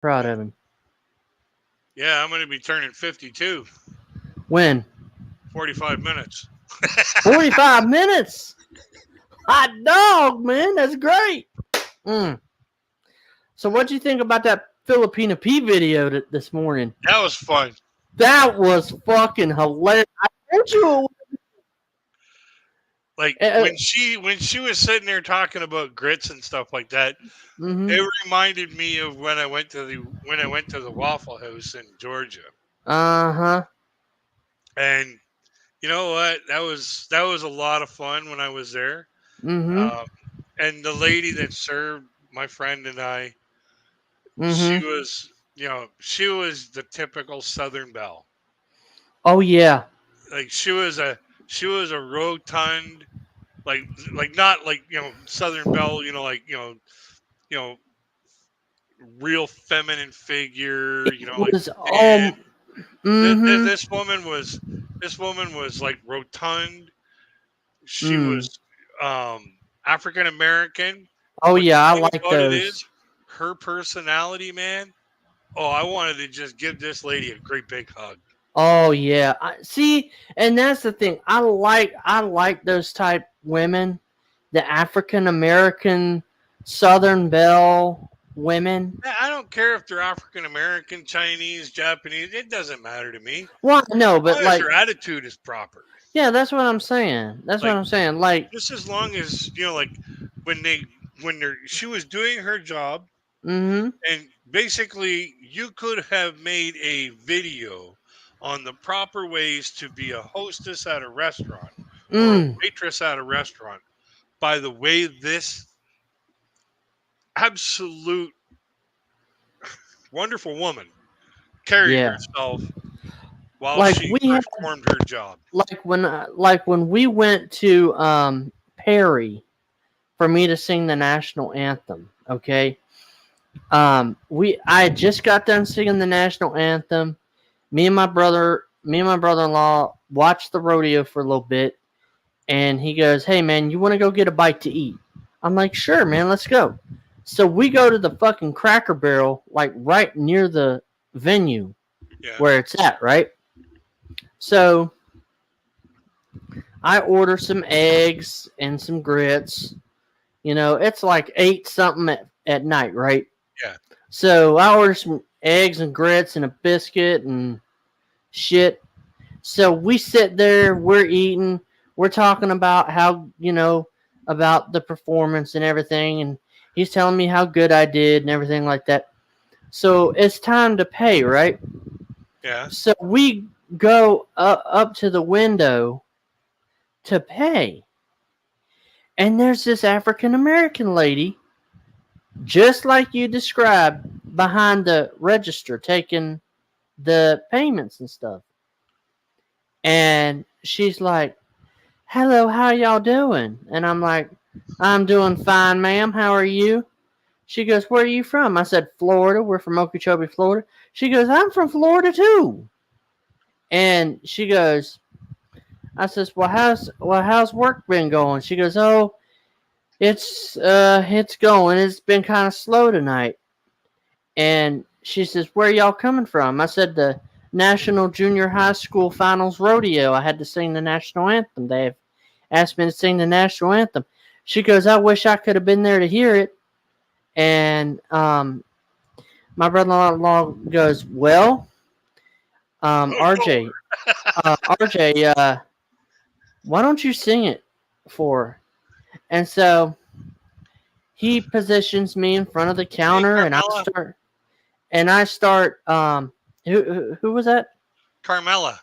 Proud of him. Yeah, I'm going to be turning 52. When? 45 minutes. 45 minutes. Hot dog, man. That's great. Mm. So what do you think about that Filipina P video this morning? That was fun. That was fucking hilarious. I told you. Like when she was sitting there talking about grits and stuff like that, Mm-hmm. it reminded me of when I went to the Waffle House in Georgia. Uh-huh. And you know what? That was a lot of fun when I was there. Mm-hmm. Um, and the lady that served my friend and I, she Mm-hmm. was, she was the typical Southern belle. Oh yeah. Like she was a rotund, like not like Southern belle, you know real feminine figure, It like was and mm-hmm. this woman was like rotund. She Mm. was African American, Oh but yeah, the I thing like about it those. is her personality, man. Oh, I wanted to just give this lady a great big hug. Oh yeah. See, and that's the thing. I like those type women, the African American Southern Belle women. I don't care if they're African American, Chinese, Japanese. It doesn't matter to me. Well, no, As but long as like, her attitude is proper. yeah, that's what I'm saying. That's what Like I'm saying. Like, just as long as like when they she was doing her job, mm-hmm. and basically you could have made a video on the proper ways to be a hostess at a restaurant or a Mm. waitress at a restaurant by the way this absolute wonderful woman carried Yeah. herself while Like she we had, performed her job. like when we went to Perry for me to sing the national anthem. Okay. I had just got done singing the national anthem. Me and my brother-in-law watched the rodeo for a little bit, and he goes, "Hey man, you want to go get a bite to eat?" I'm like, "Sure, man, let's go." So we go to the fucking Cracker Barrel, like right near the venue Yeah. where it's at, right? So I order some eggs and some grits. It's like 8 something at night, right? Yeah. So I order some eggs and grits and a biscuit and shit. So we sit there, we're eating, we're talking about about the performance and everything, and he's telling me how good I did and everything like that. So it's time to pay, right? Yeah. So we go up to the window to pay, and there's this African American lady, just like you described, behind the register taking the payments and stuff. And she's like, "Hello, how y'all doing?" And I'm like, "I'm doing fine, ma'am. How are you?" She goes, "Where are you from?" I said, "Florida. We're from Okeechobee, Florida." She goes, "I'm from Florida too." And she goes, I says, "How's work been going?" She goes, "Oh, it's going. It's been kind of slow tonight." And she says, "Where y'all coming from?" I said, "The National Junior High School Finals Rodeo. I had to sing the national anthem. They've asked me to sing the national anthem." She goes, "I wish I could have been there to hear it." And my brother-in-law goes, "Well, RJ, RJ, why don't you sing it for her?" And so he positions me in front of the Hey, counter, and Carmela. I start. Who was that? Carmela.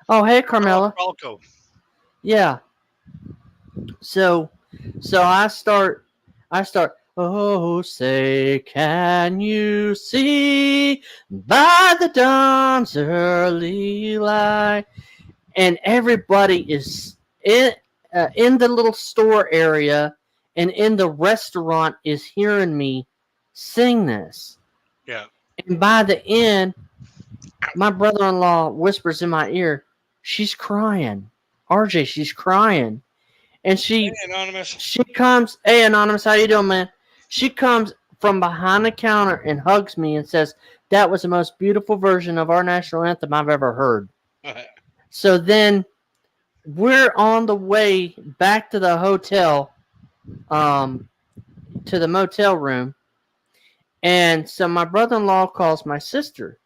Oh, hey, Carmela Carmela. Falco. Yeah. So, so I start. "Oh, say, can you see by the dawn's early light?" And everybody is in the little store area and in the restaurant is hearing me sing this. Yeah. And by the end, my brother-in-law whispers in my ear, "She's crying. RJ, she's crying." And Hey, she Anonymous. she comes, "Hey, Anonymous, how you doing, man?" She comes from behind the counter and hugs me and says, "That was the most beautiful version of our national anthem I've ever heard." So then we're on the way back to the hotel, um, to the motel room. And so my brother-in-law calls my sister,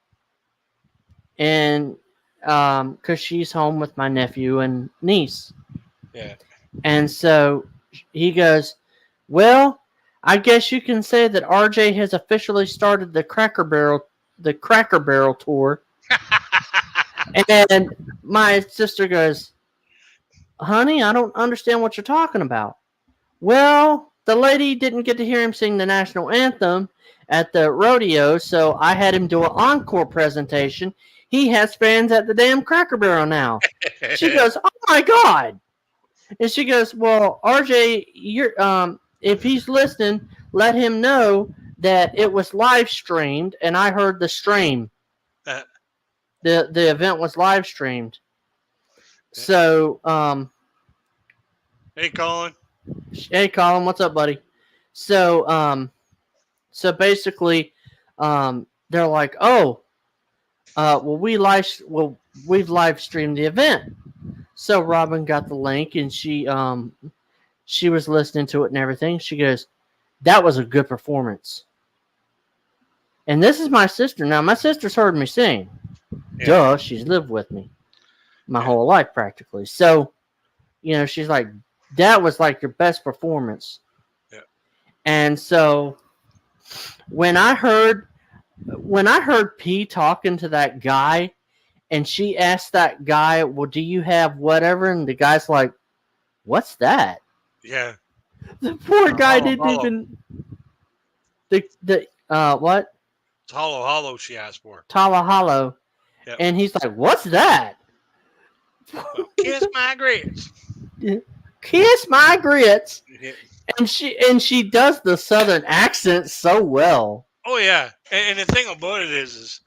and because she's home with my nephew and niece. Yeah. And so he goes, "Well, I guess you can say that RJ has officially started the Cracker Barrel tour." And my sister goes, "Honey, I don't understand what you're talking about." "Well, the lady didn't get to hear him sing the national anthem at the rodeo, so I had him do an encore presentation. He has fans at the damn Cracker Barrel now." She goes, "Oh my God." And she goes, "Well, RJ, if he's listening, let him know that it was live streamed, and I heard the stream. The event was live streamed." So, Hey, Colin. hey, Colin, what's up, buddy? So basically, they're like, "Oh, we've live streamed the event." So Robin got the link, and she was listening to it and everything. She goes, "That was a good performance." And this is my sister. Now, my sister's heard me sing. Yeah. Duh, she's lived with me my whole life practically. So, she's like, "That was like your best performance." Yeah. And so when I heard P talking to that guy, and she asked that guy, "Well, do you have whatever?" And the guy's like, "What's that?" Yeah. The poor guy Hollow, didn't hollow. even what? It's hollow. She asked for. Tala Hollow. Yep. And he's like, "What's that?" Well, kiss my grits. Kiss my grits. Yeah. And she does the southern accent so well. Oh yeah, and the thing about it is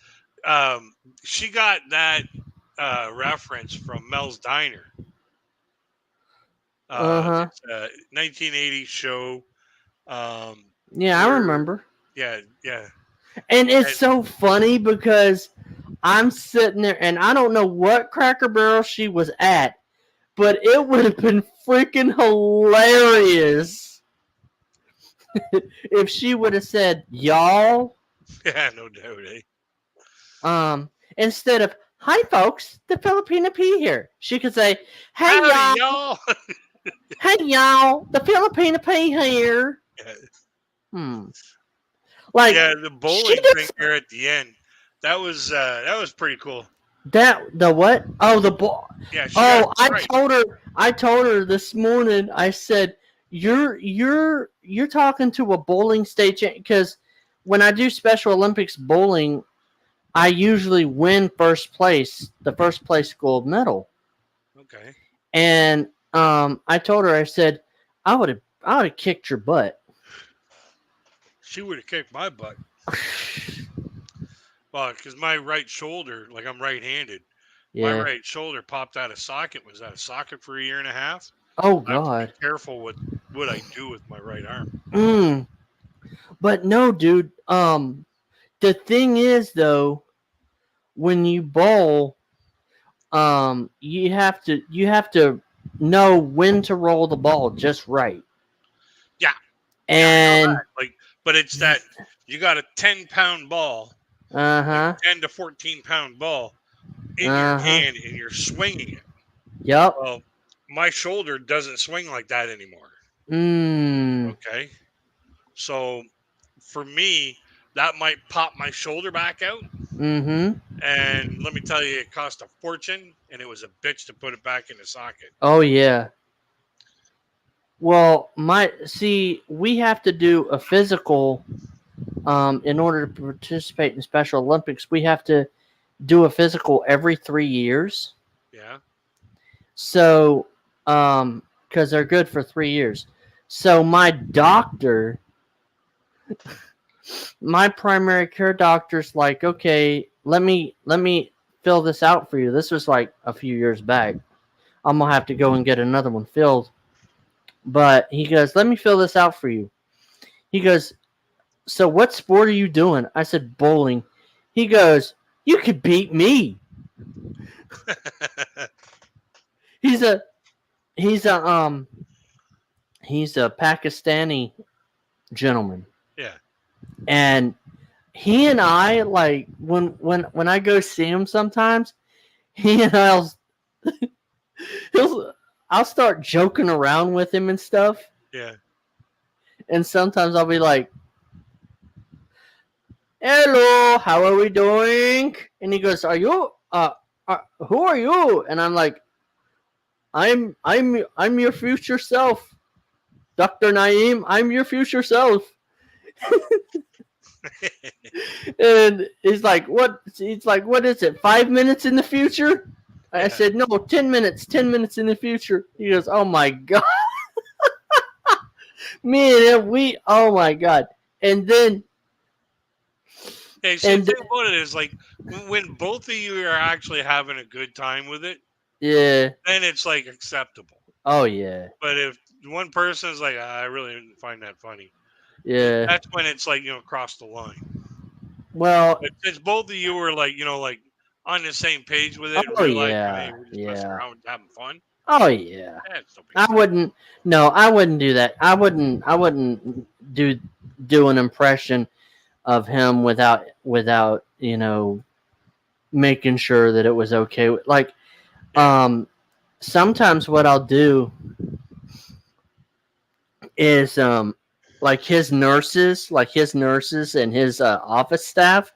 she got that reference from Mel's Diner. It's a 1980 show. Yeah, I remember. Yeah. And it's so funny because I'm sitting there and I don't know what Cracker Barrel she was at, but it would have been freaking hilarious if she would have said "y'all." Yeah, no doubt. Eh? Instead of "Hi folks, the Filipina P here," she could say, "Hey Howdy, y'all. Hey y'all, the Filipina P here." Yeah. Like, yeah, the bowling thing there at the end. That was pretty cool. The what? Oh, the ball. Yeah. I told her this morning. I said, "You're talking to a bowling state because when I do Special Olympics bowling, I usually win first place, the first place gold medal." Okay. And I told her, I said, I would have kicked your butt. She would have kicked my butt. Well, because my right shoulder, like I'm right-handed, my right shoulder popped out of socket. Was out of socket for a year and a half. Oh I have to God. be careful with what I do with my right arm. But no, dude. The thing is though, when you bowl, you have to know when to roll the ball just right. Yeah. And but it's that you got a 10-pound ball, 10 to 14-pound ball in your hand, and you're swinging it. Yep. Well, my shoulder doesn't swing like that anymore. Okay. So for me, that might pop my shoulder back out. And let me tell you, it cost a fortune, and it was a bitch to put it back in the socket. Oh yeah. Well, we have to do a physical. In order to participate in Special Olympics, we have to do a physical every 3 years. Yeah. So, because they're good for 3 years. So my doctor, my primary care doctor's like, "Okay, let me fill this out for you." This was like a few years back. I'm gonna have to go and get another one filled. But he goes, "Let me fill this out for you." He goes, so what sport are you doing? I said, bowling. He goes, you could beat me. He's a he's a he's a Pakistani gentleman. Yeah. And he and I, like, when I go see him sometimes, he and he'll I'll start joking around with him and stuff. Yeah. And sometimes I'll be like, hello, how are we doing? And he goes, who are you? And I'm like, I'm your future self, Dr. Naeem. I'm your future self. And he's like, what? He's like, what is it? 5 minutes in the future? I Yeah. said, no, 10 minutes. 10 minutes in the future. He goes, oh my god. Me and him, oh my god. And then, Hey, so the thing about it is, like, when both of you are actually having a good time with it, yeah. then it's like acceptable. Oh yeah. But if one person is like, I really didn't find that funny, Yeah. that's when it's like, cross the line. Well, But since both of you were like, like on the same page with it, and oh realizing, yeah. hey, we're just messing around, having fun. Oh yeah. It's no big I deal. wouldn't. No, I wouldn't do that. I wouldn't do an impression of him without making sure that it was okay. Like, sometimes what I'll do is like his nurses and his office staff.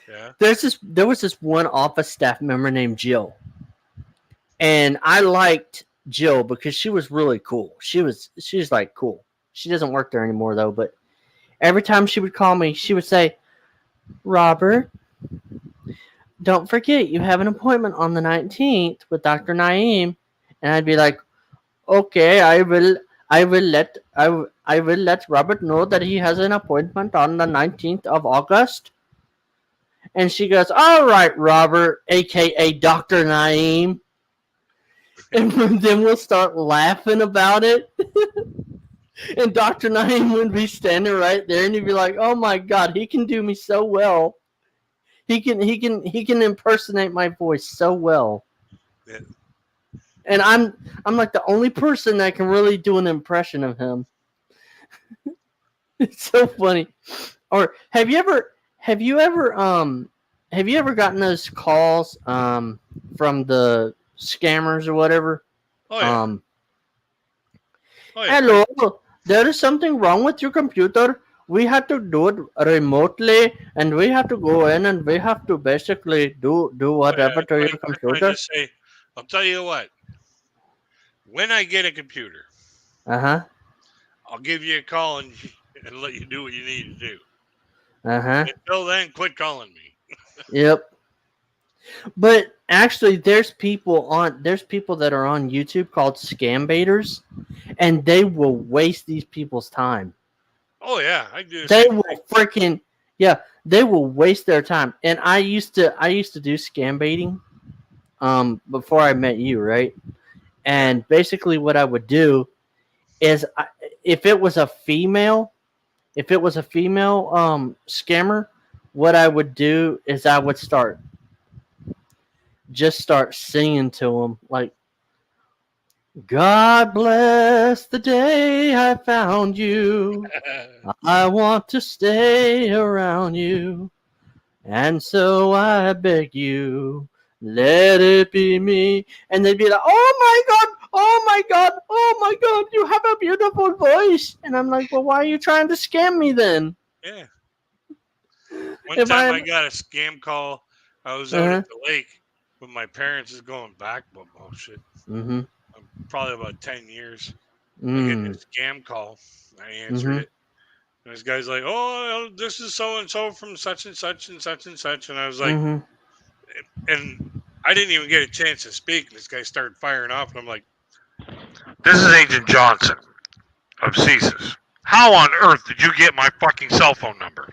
Yeah. There was this one office staff member named Jill, and I liked Jill because she was really cool. She's like cool. She doesn't work there anymore though, but every time she would call me, she would say, Robert, don't forget you have an appointment on the 19th with Dr. Naeem. And I'd be like, okay, I will let Robert know that he has an appointment on the 19th of August. And she goes, all right, Robert, aka Dr. Naeem. And then we'll start laughing about it. And Dr. Naeem would be standing right there, and he'd be like, oh my god, he can do me so well. He can impersonate my voice so well. Yeah. And I'm like the only person that can really do an impression of him. It's so funny. Or have you ever gotten those calls from the scammers or whatever? Oh yeah. Hello, there is something wrong with your computer. We have to do it remotely, and we have to go in and we have to basically do whatever to your computer. I'll tell you what. When I get a computer, I'll give you a call and let you do what you need to do. Uh-huh. Until then, quit calling me. Yep. But actually, there's people that are on YouTube called scam baiters, and they will waste these people's time. Oh yeah, I do. They will freaking they will waste their time. And I used to do scam baiting, before I met you, right? And basically, what I would do is, if it was a female scammer, what I would do is I would start singing to them, like, God bless the day I found you. I want to stay around you. And so I beg you, let it be me. And they'd be like, oh my God, oh my God, oh my God, you have a beautiful voice. And I'm like, well, why are you trying to scam me then? Yeah. One time I got a scam call. I was out at the lake with my parents. Is going back, but shit. Mm-hmm. Probably about 10 years. I get this scam call. I answered it. And this guy's like, oh, this is so-and-so from such and such and such and such. And I was like, and I didn't even get a chance to speak. This guy started firing off. And I'm like, this is Agent Johnson of CSIS. How on earth did you get my fucking cell phone number?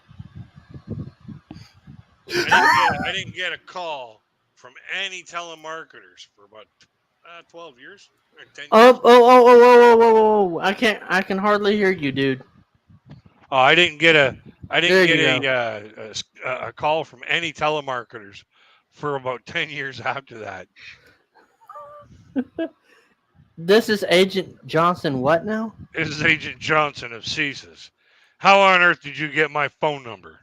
I didn't get a call from any telemarketers for about 12 years. Or 10 years. Oh! I can hardly hear you, dude. Oh, I didn't get I didn't There get you go. a call from any telemarketers for about 10 years after that. This is Agent Johnson. What now? This is Agent Johnson of CSIS. How on earth did you get my phone number?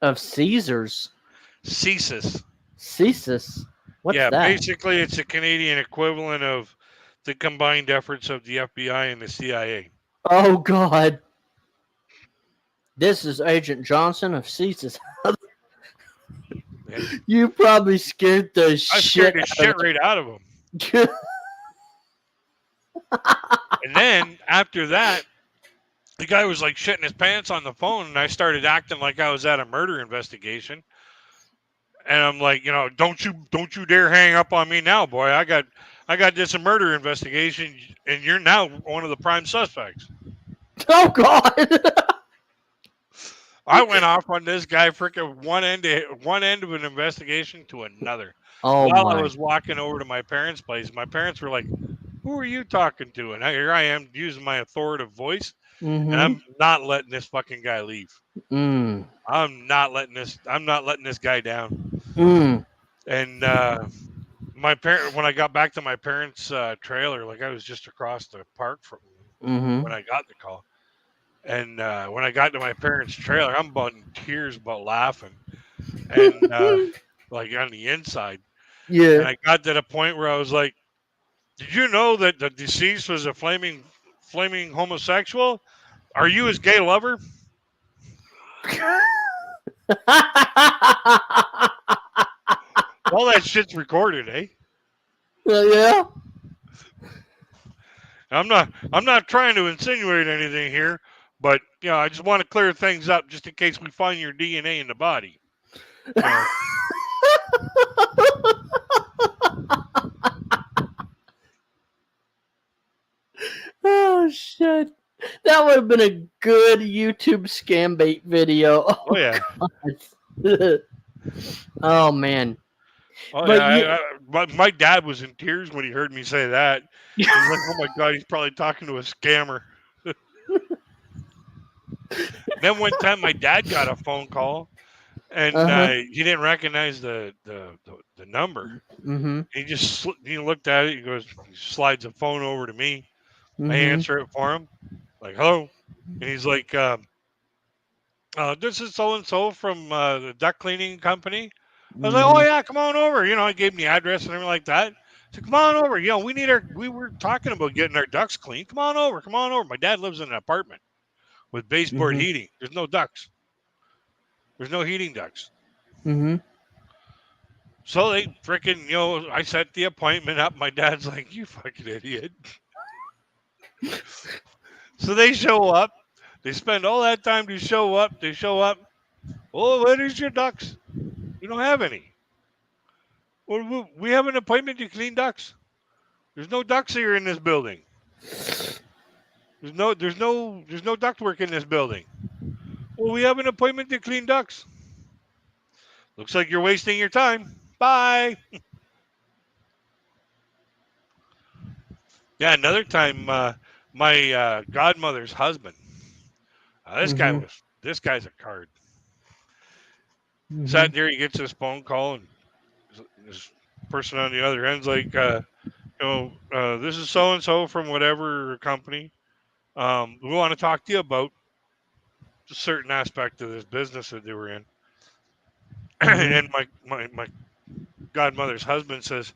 Of Caesars. CSIS. CSIS. What's Yeah, that? basically it's a Canadian equivalent of the combined efforts of the FBI and the CIA. Oh God. This is Agent Johnson of CSIS. Yeah. You probably scared the I scared shit the out shit right out of them. of And then after that, the guy was like shitting his pants on the phone, and I started acting like I was at a murder investigation. And I'm like, don't you dare hang up on me now, boy. I got this a murder investigation, and you're now one of the prime suspects. Oh God. I went off on this guy freaking one end of an investigation to another. Oh While I my. was walking over to my parents' place, my parents were like, "Who are you talking to?" And here I am using my authoritative voice, and Mm-hmm. I'm not letting this fucking guy leave. Mm. I'm not letting this guy down. Mm. And when I got back to my parents' trailer, like I was just across the park from Mm-hmm. when I got the call. And when I got to my parents' trailer, I'm about in tears, about laughing, and like on the inside. Yeah. And I got to the point where I was like, "Did you know that the deceased was a flaming homosexual? Are you his gay lover?" All that shit's recorded, eh? Yeah. I'm not trying to insinuate anything here, but I just want to clear things up just in case we find your DNA in the body. You know, Oh shit. That would have been a good YouTube scam bait video. oh Oh yeah, God. Oh man. oh yeah. But you My dad was in tears when he heard me say that. He's like, "Oh my god, he's probably talking to a scammer." Then one time, my dad got a phone call, and uh-huh. he didn't recognize the number. Mm-hmm. He looked at it. He slides the phone over to me. I Mm-hmm. answer it for him, like, "Hello," and he's like, "This is so and so from the duck cleaning company." I was like, "Oh Mm-hmm. yeah, come on over." I gave him the address and everything like that. So come on over. We were talking about getting our ducks cleaned. Come on over. Come on over. My dad lives in an apartment with baseboard Mm-hmm. heating. There's no ducts. There's no heating ducts. Mm-hmm. So they freaking, I set the appointment up. My dad's like, "You fucking idiot." So they show up. They spend all that time to show up. They show up. "Oh, where is your ducks? We don't have any. Well, we have an appointment to clean ducks. There's no ducks here in this building. There's no ductwork in this building. Well, we have an appointment to clean ducks. Looks like you're wasting your time. Bye." Yeah, another time, my godmother's husband. Mm-hmm. This guy's a card. Mm-hmm. Sat there, he gets this phone call, and this person on the other end's like, this is so and so from whatever company. We want to talk to you about a certain aspect of this business that they were in. Mm-hmm. And my godmother's husband says,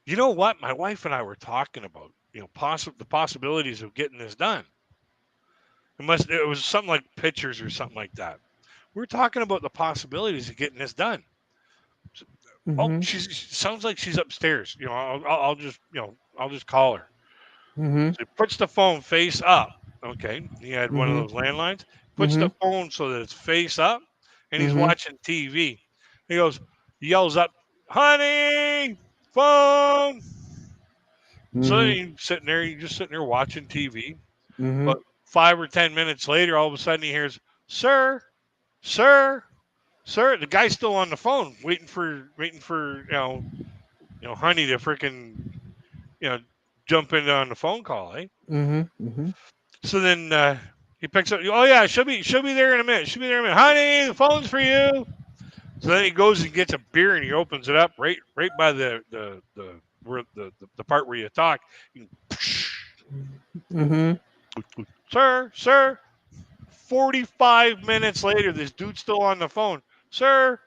"You know what? My wife and I were talking about, the possibilities of getting this done. It was something like pictures or something like that. We're talking about the possibilities of getting this done." So, oh, Mm-hmm. she's sounds like she's upstairs. I'll just call her. Mm-hmm. So he puts the phone face up. Okay, he had one of Mm-hmm. those landlines. Puts Mm-hmm. the phone so that it's face up, and he's Mm-hmm. watching TV. He goes, he yells up, "Honey, phone!" So then Mm-hmm. you're just sitting there watching TV. Mm-hmm. But 5 or 10 minutes later, all of a sudden he hears, "Sir, sir, sir." The guy's still on the phone, waiting for honey to freaking you know jump in on the phone call, eh? Mm-hmm. Mm-hmm. So then He picks up. Oh yeah, she'll be there in a minute. She'll be there in a minute. Honey, the phone's for you. So then he goes and gets a beer and he opens it up right by the part where you talk. You, Mm-hmm. sir. 45 minutes later, this dude's still on the phone. Sir.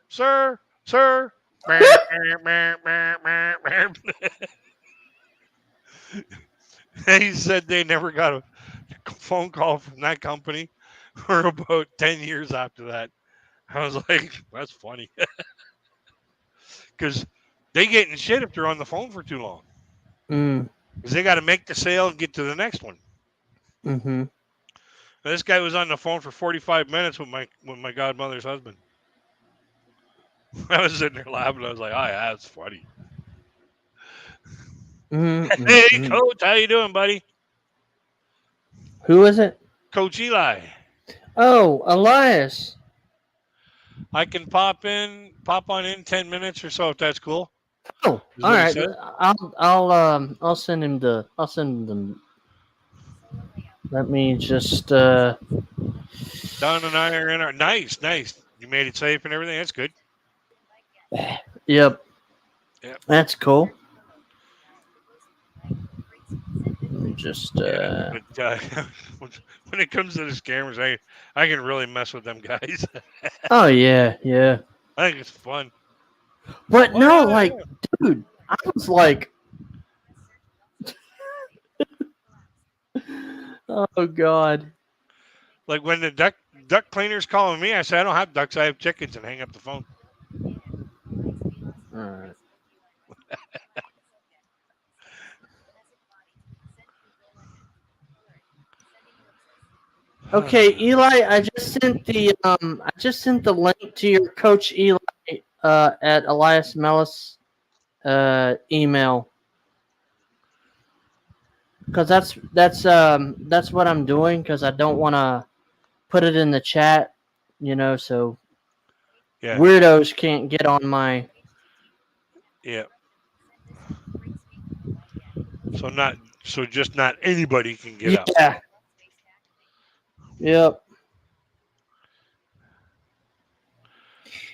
He said they never got a phone call from that company for about 10 years after that. I was like, that's funny. Because they get in shit if they're on the phone for too long. Mm. Because they got to make the sale and get to the next one. Mm-hmm. Now, this guy was on the phone for 45 minutes with my godmother's husband. I was sitting there laughing. I was like, oh, yeah, that's funny. Mm-hmm. Hey, Mm-hmm. Coach, how you doing, buddy? Who is it? Coach Eli. Oh, Elias. I can pop on in 10 minutes or so if that's cool. Oh, Is all what he right. said. I'll send him the. I'll send them. Let me just. Don and I are in our nice. You made it safe and everything. That's good. Yep. Yeah. That's cool. Let me just. Yeah. But when it comes to the scammers, I can really mess with them guys. Oh yeah, yeah. I think it's fun. But Oh no, yeah, like, dude, I was like, oh god. like when the duck cleaner's calling me, I say I don't have ducks, I have chickens, and hang up the phone. All right. Okay, Eli, I just sent the link to your coach Eli at Elias Mellis email, because that's what I'm doing, because I don't want to put it in the chat, so Yeah, weirdos can't get on my. yeah. So just not anybody can get up. Yeah. Yep.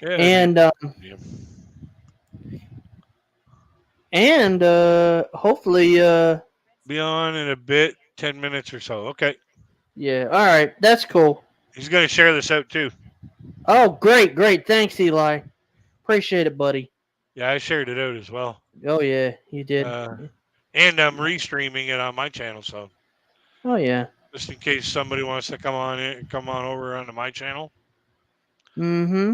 Yeah, And yeah. hopefully Be on in a bit, 10 minutes or so. Okay, yeah. All right, that's cool. he's gonna share this out too. Oh, great. Thanks, Eli. Appreciate it, buddy. Yeah, I shared it out as well. Oh yeah, you did. Uh, and I'm restreaming it on my channel, so Oh yeah. just in case somebody wants to come on over onto my channel. Mm-hmm.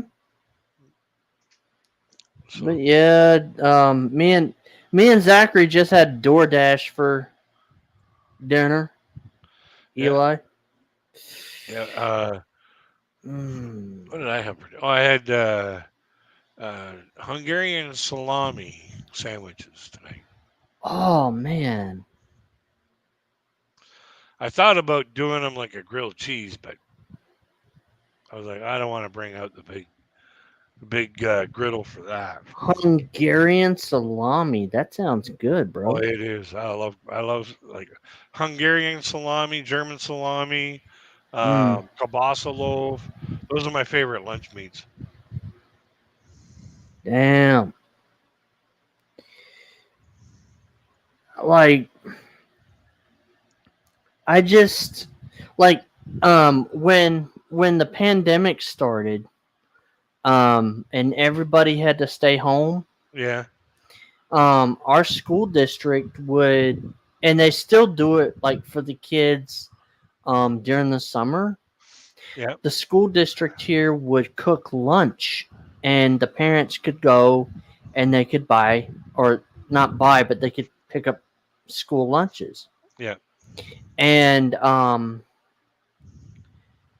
But So yeah, me and Zachary just had DoorDash for dinner. yeah, Eli. yeah. Mm. What did I have? Oh, I had Hungarian salami sandwiches tonight. Oh man. I thought about doing them like a grilled cheese, but I was like, I don't want to bring out the big griddle for that. Hungarian salami. That sounds good, Oh, bro. it is. I love like Hungarian salami, German salami, Mm. kielbasa loaf. Those are my favorite lunch meats. Damn. Like I just like when the pandemic started, and everybody had to stay home, Yeah, our school district would, and they still do it, like for the kids, during the summer. yeah, The school district here would cook lunch, and the parents could go and they could buy, or not buy, but they could pick up school lunches. yeah. And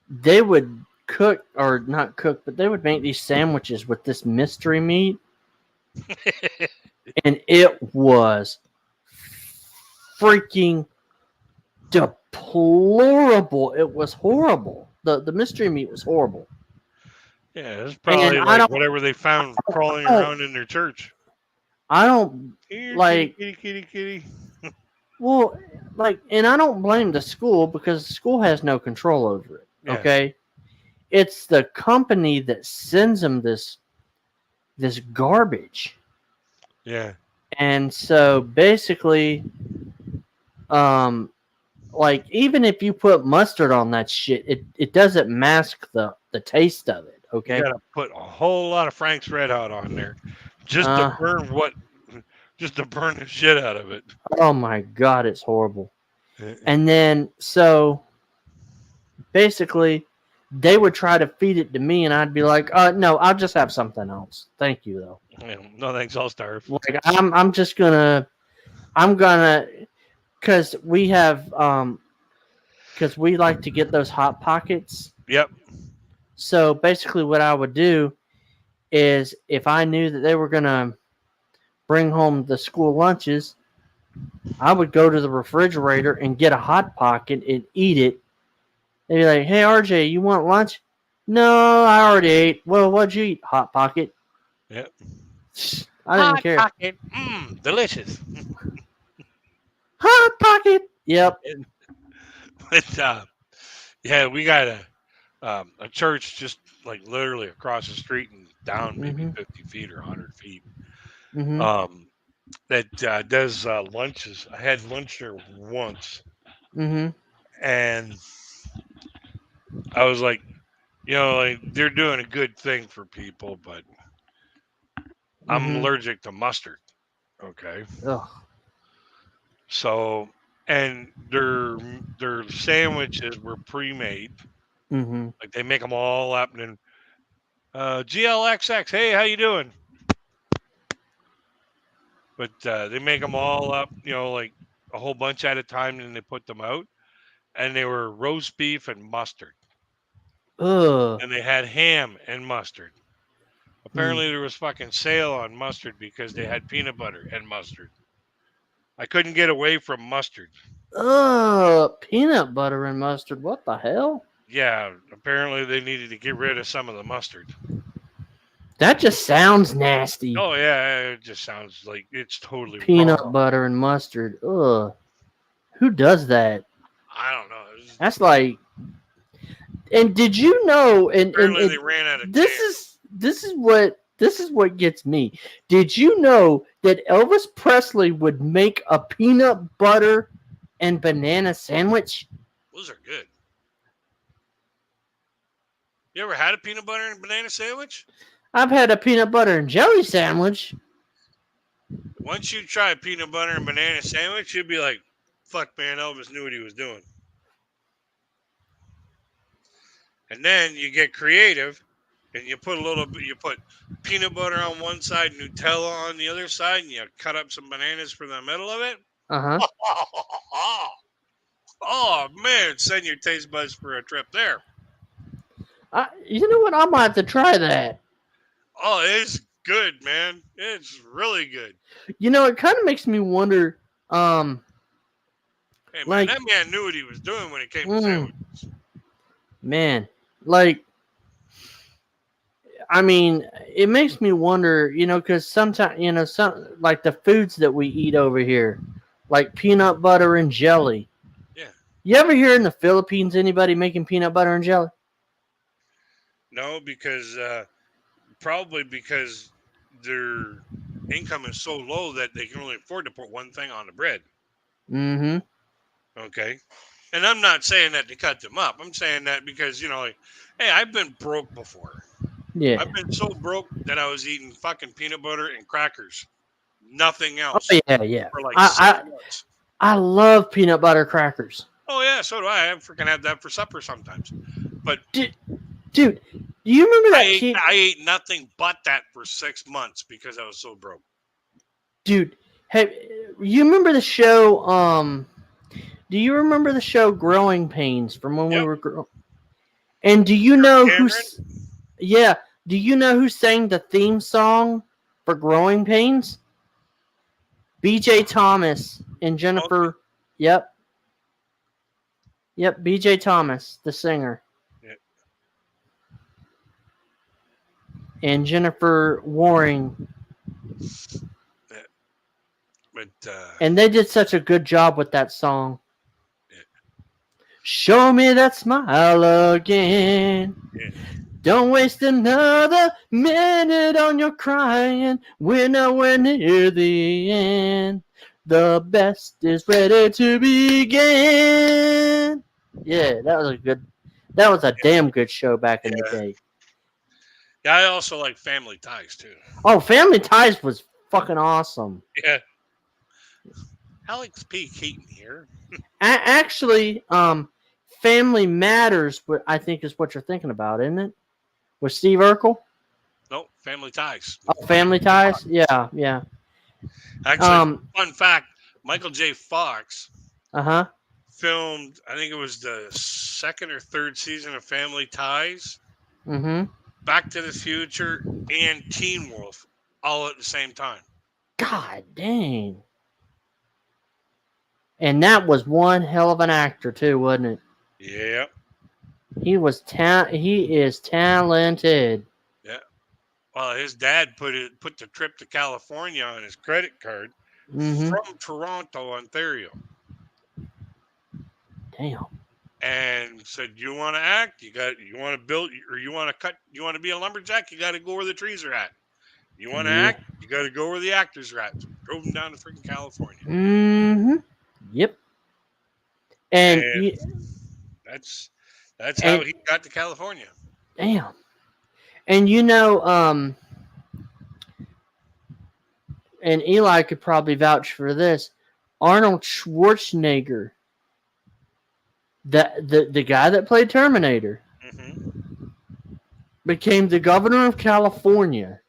they would cook, or not cook, but they would make these sandwiches with this mystery meat, and it was freaking deplorable. It was horrible. The mystery meat was horrible. Yeah, it's And probably like whatever they found crawling I don't, around in their church. I don't Here, kitty, like kitty, kitty, kitty. Well, like, and I don't blame the school because the school has no control over it. Yeah. Okay, it's the company that sends them this garbage, Yeah. and so basically, um, like even if you put mustard on that shit, it doesn't mask the taste of it. You Okay. gotta put a whole lot of Frank's Red Hot on there, just to Uh. burn what, just to burn the shit out of it. Oh my god, it's horrible. Eh, And then so basically, they would try to feed it to me, and I'd be like, no, I'll just have something else. Thank you, though. no thanks, I'll starve. Like I'm just I'm gonna because we have because we like to get those hot pockets. Yep. So basically, what I would do is if I knew that they were gonna bring home the school lunches, I would go to the refrigerator and get a hot pocket and eat it. They'd be like, "Hey RJ, you want lunch?" No, I already ate. Well, what'd you eat? Hot pocket. Yep. I didn't Hot care. pocket. Delicious. Hot pocket. Yep. But yeah, we got a church just like literally across the street and down maybe Mhm. 50 feet or 100 feet. Mhm. Um, that does lunches. I had lunch there once, Mhm. and I was like, like they're doing a good thing for people, but I'm Mhm. allergic to mustard. Okay, Ugh. so and their sandwiches were pre-made. Mhm. Like they make them all up, and then GLXX, hey, how you doing? But they make them all up, like a whole bunch at a time, and they put them out, and they were roast beef and mustard, Ugh. and they had ham and mustard. Mm. Apparently, there was fucking sale on mustard because they had peanut butter and mustard. I couldn't get away from mustard. Ugh. Peanut butter and mustard. What the hell? Yeah, apparently they needed to get rid of some of the mustard. That just sounds nasty. Oh yeah, it just sounds like it's totally Peanut wrong. butter and mustard. Ugh. Who does that? I don't know. That's like. And did you know? And Apparently they ran out of this jam. is what gets me. Did you know that Elvis Presley would make a peanut butter and banana sandwich? Those are good. You ever had a peanut butter and banana sandwich? I've had a peanut butter and jelly sandwich. Once you try a peanut butter and banana sandwich, you'd be like, "Fuck, man, Elvis knew what he was doing." And then you get creative, and you put a little bit. You put peanut butter on one side, Nutella on the other side, and you cut up some bananas for the middle of it. Uh huh. Oh man, send your taste buds for a trip there. You know what? I might have to try that. Oh, it's good, man. It's really good. You know, it kind of makes me wonder. Um, Hey, man, like, that man knew what he was doing when it came to mm, sandwiches. man, like, I mean, it makes me wonder. You know, because sometimes, some like the foods that we eat over here, like peanut butter and jelly. Yeah. You ever hear in the Philippines anybody making peanut butter and jelly? No, because probably because their income is so low that they can only afford to put one thing on the bread. Mm-hmm. Okay. And I'm not saying that to cut them up. I'm saying that because, like, hey, I've been broke before. Yeah. I've been so broke that I was eating fucking peanut butter and crackers. Nothing Oh else yeah, yeah. for like six I months. I love peanut butter crackers. Oh, yeah, so do I. I freaking have that for supper sometimes. But Dude, do you remember I that ate, kid? I ate nothing but that for 6 months because I was so broke. Dude, have you remember the show? Do you remember the show Growing Pains from when we Yep. were And do you know Cameron? who's? Yeah. Do you know who sang the theme song for Growing Pains? B.J. Thomas and Okay. Jennifer. Yep. Yep. B.J. Thomas, the singer, Yeah. and Jennifer Waring. Yeah. But and they did such a good job with that song. Yeah. Show me that smile again. Yeah. Don't waste another minute on your crying. We're nowhere near the end. The best is ready to begin. Yeah, that was a good. That was a damn good show back in the day. Yeah, I also like Family Ties too. Oh, Family Ties was fucking awesome. Yeah. Alex P. Keaton here. Actually, Family Matters, I think is what you're thinking about, isn't it? With Steve Urkel? No, Family Ties. Oh, Family Ties? Yeah, yeah. Actually, fun fact: Michael J. Fox Uh-huh. filmed, I think it was the second or third season of Family Ties, Mm-hmm. Back to the Future, and Teen Wolf all at the same time. God dang. And that was one hell of an actor too, wasn't it? Yeah. He is talented. Yeah. Well, his dad put the trip to California on his credit card from Toronto, Ontario. Damn. And said, "You want to act? You want to build, or you want to cut? You want to be a lumberjack? You got to go where the trees are at. You want to act? You got to go where the actors are at." So drove him down to freaking California. Mm-hmm. Yep. And that's how he got to California. Damn. And and Eli could probably vouch for this. Arnold Schwarzenegger, the guy that played Terminator, became the governor of California.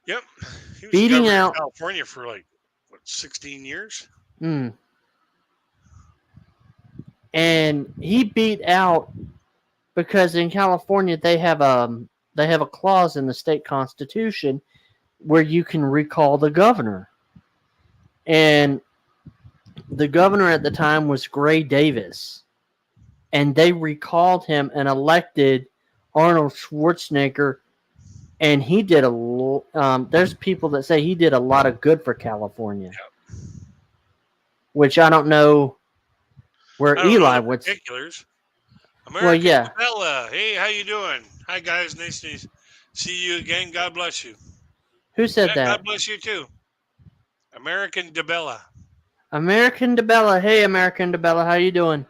Yep, he was beating governor out of California for like 16 years. And he beat out, because in California they have a clause in the state constitution where you can recall the governor. And the governor at the time was Gray Davis. And they recalled him and elected Arnold Schwarzenegger. And he did there's people that say he did a lot of good for California. Yep. Which I don't know where Eli would. Particulars. American Bella. Hey, how you doing? Hi, guys. Nice to see you again. God bless you. Who said that? God bless you, too. American DeBella. American DeBella. Hey, American DeBella. How you doing?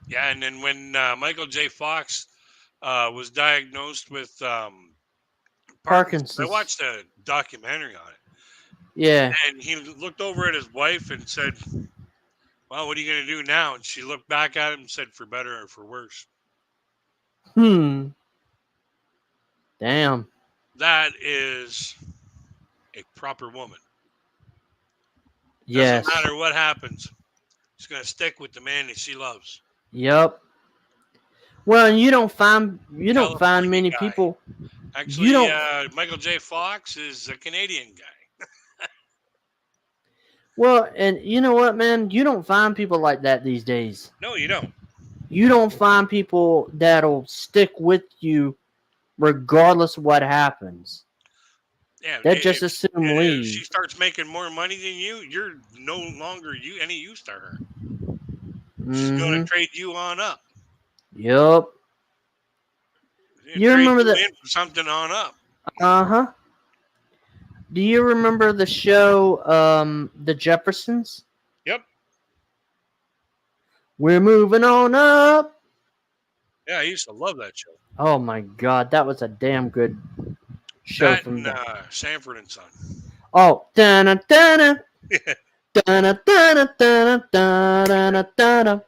Yeah, and then when Michael J. Fox was diagnosed with Parkinson's, I watched a documentary on it. Yeah. And he looked over at his wife and said, "Well, what are you going to do now?" And she looked back at him and said, "For better or for worse." Damn. That is a proper woman. Yes. Doesn't matter what happens. She's going to stick with the man that she loves. Yep. Well, and you don't find many people. Actually, Michael J. Fox is a Canadian guy. Well, and you know what, man? You don't find people like that these days. No, you don't. You don't find people that'll stick with you regardless of what happens. Yeah, they just assume leave. If she starts making more money than you, you're no longer any use to her. She's going to trade you on up. Yep. You remember that? For something on up. Uh-huh. Do you remember the show, The Jeffersons? Yep. We're moving on up. Yeah, I used to love that show. Oh my God, that was a damn good show from Sanford and Son. Oh, dana dana, dana dana dana dana dana.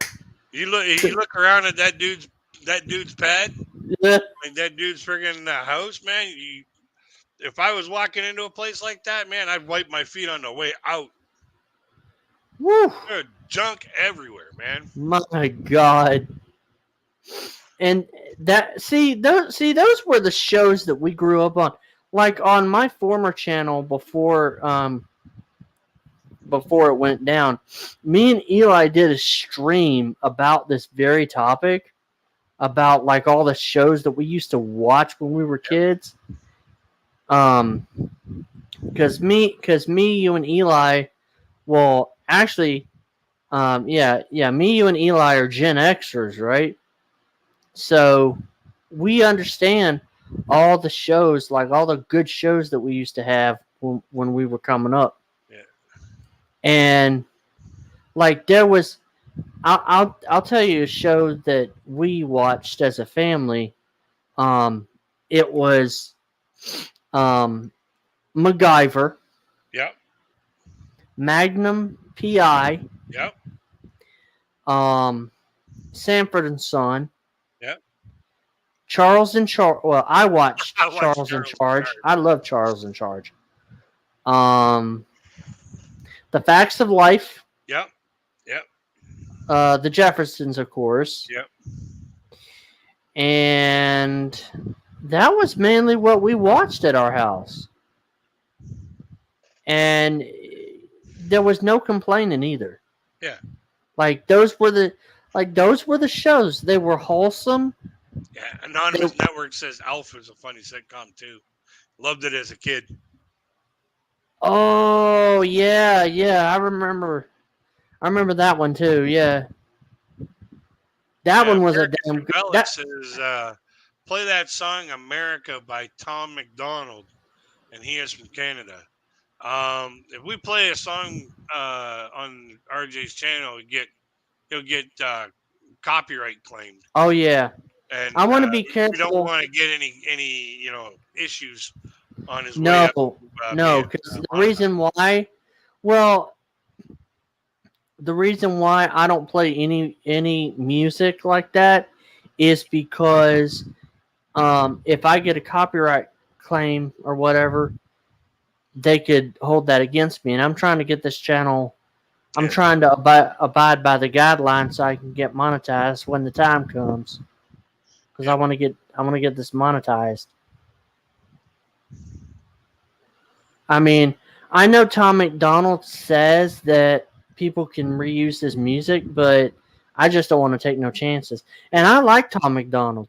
You look around at that dude's pad. Yeah. Like that dude's friggin' house, man. If I was walking into a place like that, man, I'd wipe my feet on the way out. Woo. There's junk everywhere, man. My God. And those were the shows that we grew up on. Like on my former channel before it went down, me and Eli did a stream about this very topic, about like all the shows that we used to watch when we were kids. Because me, you, and Eli. Well, actually, me, you, and Eli are Gen Xers, right? So we understand all the shows, like all the good shows that we used to have when we were coming up. Yeah. And like there was, I'll tell you a show that we watched as a family. Um, it was MacGyver, Yep. Magnum PI, Yep. um, Sanford and Son, Yep. Charles in Charge. Well, I watched I watched Charles in Charles in Charge. Charge. I love Charles in Charge. Um, The Facts of Life, Yep. Yep. The Jeffersons, of course, Yep. and that was mainly what we watched at our house. And there was no complaining either. Yeah. Like those were the shows. They were wholesome. Yeah. Anonymous Network says Alpha is a funny sitcom too. Loved it as a kid. Oh yeah, I remember. I remember that one too. Yeah, that one was a Marcus damn good. Rebellic says, play that song "America" by Tom McDonald, and he is from Canada. If we play a song on RJ's channel, he'll get copyright claimed, Oh yeah, and I want to be we don't careful. want to get any issues on his way No, up to no, being because the monetized. reason why, well, the reason why I don't play any music like that is because if I get a copyright claim or whatever, they could hold that against me. And I'm trying to get this channel. I'm Yeah. trying to abide by the guidelines so I can get monetized when the time comes. Because I want to get this monetized. I mean, I know Tom McDonald says that people can reuse his music, but I just don't want to take no chances. And I like Tom McDonald.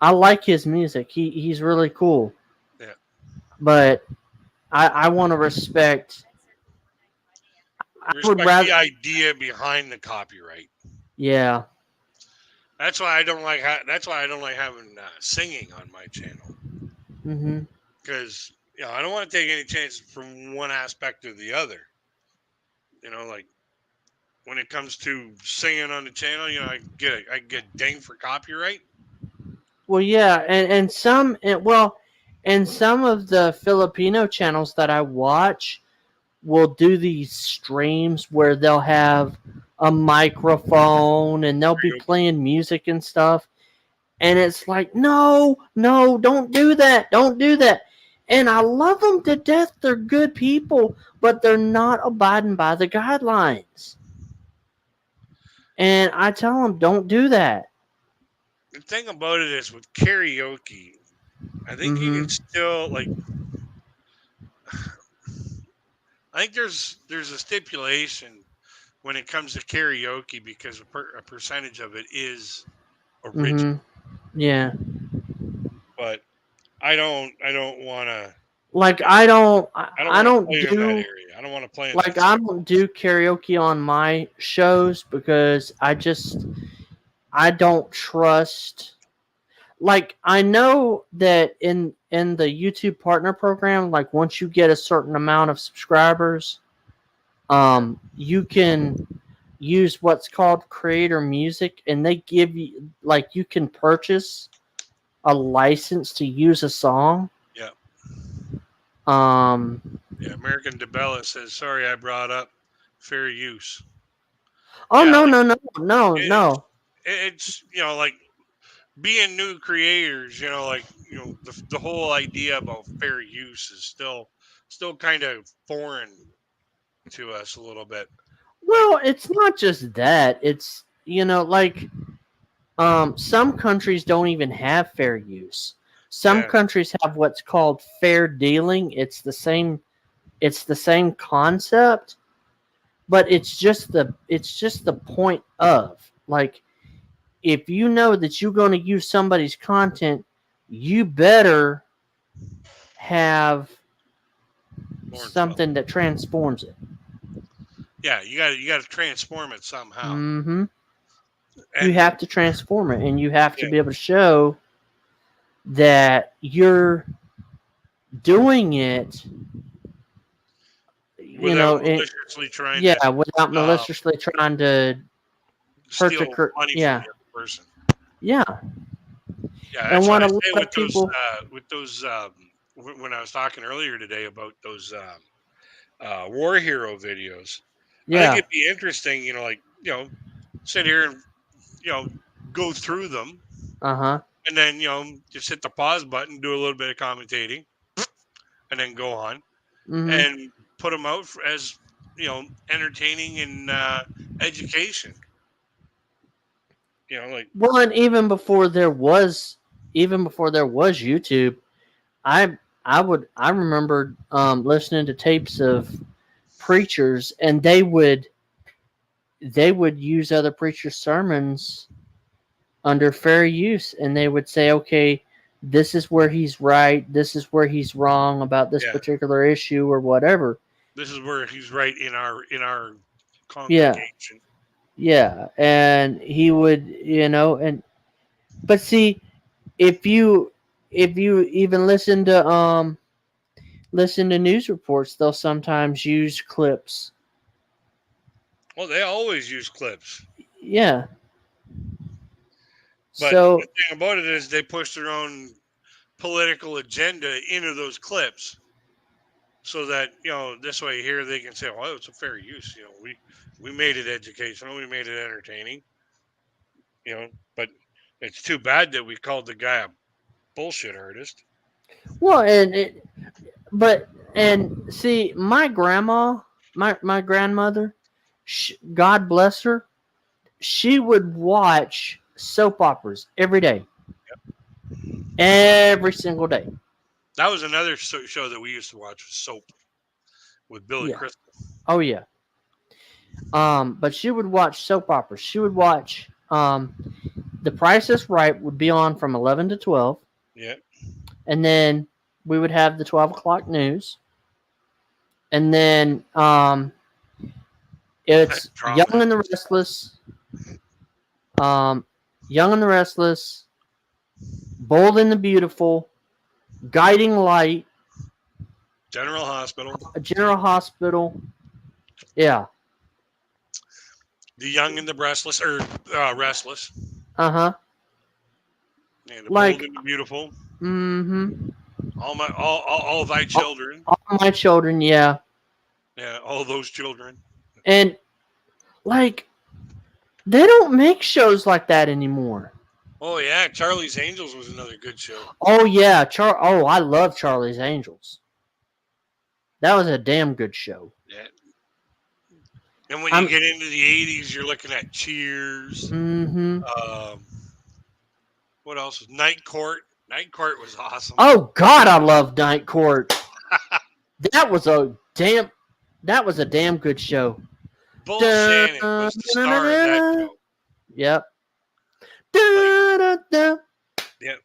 I like his music. He's really cool. Yeah. But I want to respect. I would Respect the rather. idea behind the copyright. Yeah. That's why I don't like. That's why I don't like having singing on my channel. Mhm. Because I don't want to take any chances from one aspect or the other. Like when it comes to singing on the channel, I get dinged for copyright. Well, yeah, and some of the Filipino channels that I watch will do these streams where they'll have a microphone and they'll be playing music and stuff. And it's like, no, don't do that. Don't do that. And I love them to death. They're good people, but they're not abiding by the guidelines. And I tell them, don't do that. The thing about it is with karaoke, I think you can still I think there's a stipulation when it comes to karaoke because a percentage of it is original. Yeah. But I don't want to. Like I don't I don't I want to don't play in that do area. I don't want to play in that like I section. don't do karaoke on my shows because I don't trust. Like I know that in the YouTube partner program, like once you get a certain amount of subscribers, you can use what's called creator music, and they give you like you can purchase a license to use a song. Yeah. Um. Yeah. American DeBella says, "Sorry, I brought up fair use." Oh Yeah, no like it's no. it's like being new creators. The whole idea about fair use is still kind of foreign to us a little bit. Like, Well, it's not just that. It's like some countries don't even have fair use. Some yeah, countries have what's called fair dealing. It's the same concept, but it's just the point of like if you know that you're going to use somebody's content, you better have Lawrenceville. something that transforms it. Yeah, you got to transform it somehow. Mm-hmm. And You have to transform it, and you have to yeah, be able to show that you're doing it, without maliciously trying to without uh, maliciously trying to hurt steal money from yeah, the other person. yeah. Yeah, And that's why what I a lot say of people, with those when I was talking earlier today about those war hero videos. I think yeah, it'd be interesting, like sit here and go through them, uh-huh, and then just hit the pause button, do a little bit of commentating, and then go on mm-hmm. and put them out as entertaining and education. Like Well, and even before there was YouTube, I I remember listening to tapes of preachers, and they would use other preachers' sermons under fair use, and they would say, okay, this is where he's right, this is where he's wrong about this yeah, particular issue or whatever. this is where he's right in our Yeah, congregation. yeah, and he would, and but see, if you even listen to news reports, they'll sometimes use clips. Well, they always use clips. Yeah. But the So thing about it is they push their own political agenda into those clips so that, this way here they can say, well, it's a fair use. We made it educational. We made it entertaining, but it's too bad that we called the guy a bullshit artist. well, and see, my grandma, my grandmother, God bless her, she would watch soap operas every single day. That was another show that we used to watch, Soap, with Billy Yeah. Crystal. Oh yeah. But she would watch soap operas. She would watch The Price is Right would be on from 11 to 12, Yeah. and then we would have the 12 o'clock news, and then it's Drama. Um, Young and the Restless, Bold and the Beautiful, Guiding Light, General Hospital. General Hospital. Yeah. The Young and the Restless, or Restless. Uh-huh. And the Bold Like, and the Beautiful. mm-hmm. All thy children. All my children, yeah. Yeah, all those children. And, like, they don't make shows like that anymore. Oh yeah, Charlie's Angels was another good show. Oh yeah, I love Charlie's Angels. That was a damn good show. Yeah. And when you get into the 80s, you're looking at Cheers. Mm-hmm. What else was Night Court? Night Court was awesome. Oh God, I love Night Court. That was a damn good show. Bull Shannon was the star of that show. Yep. Yep.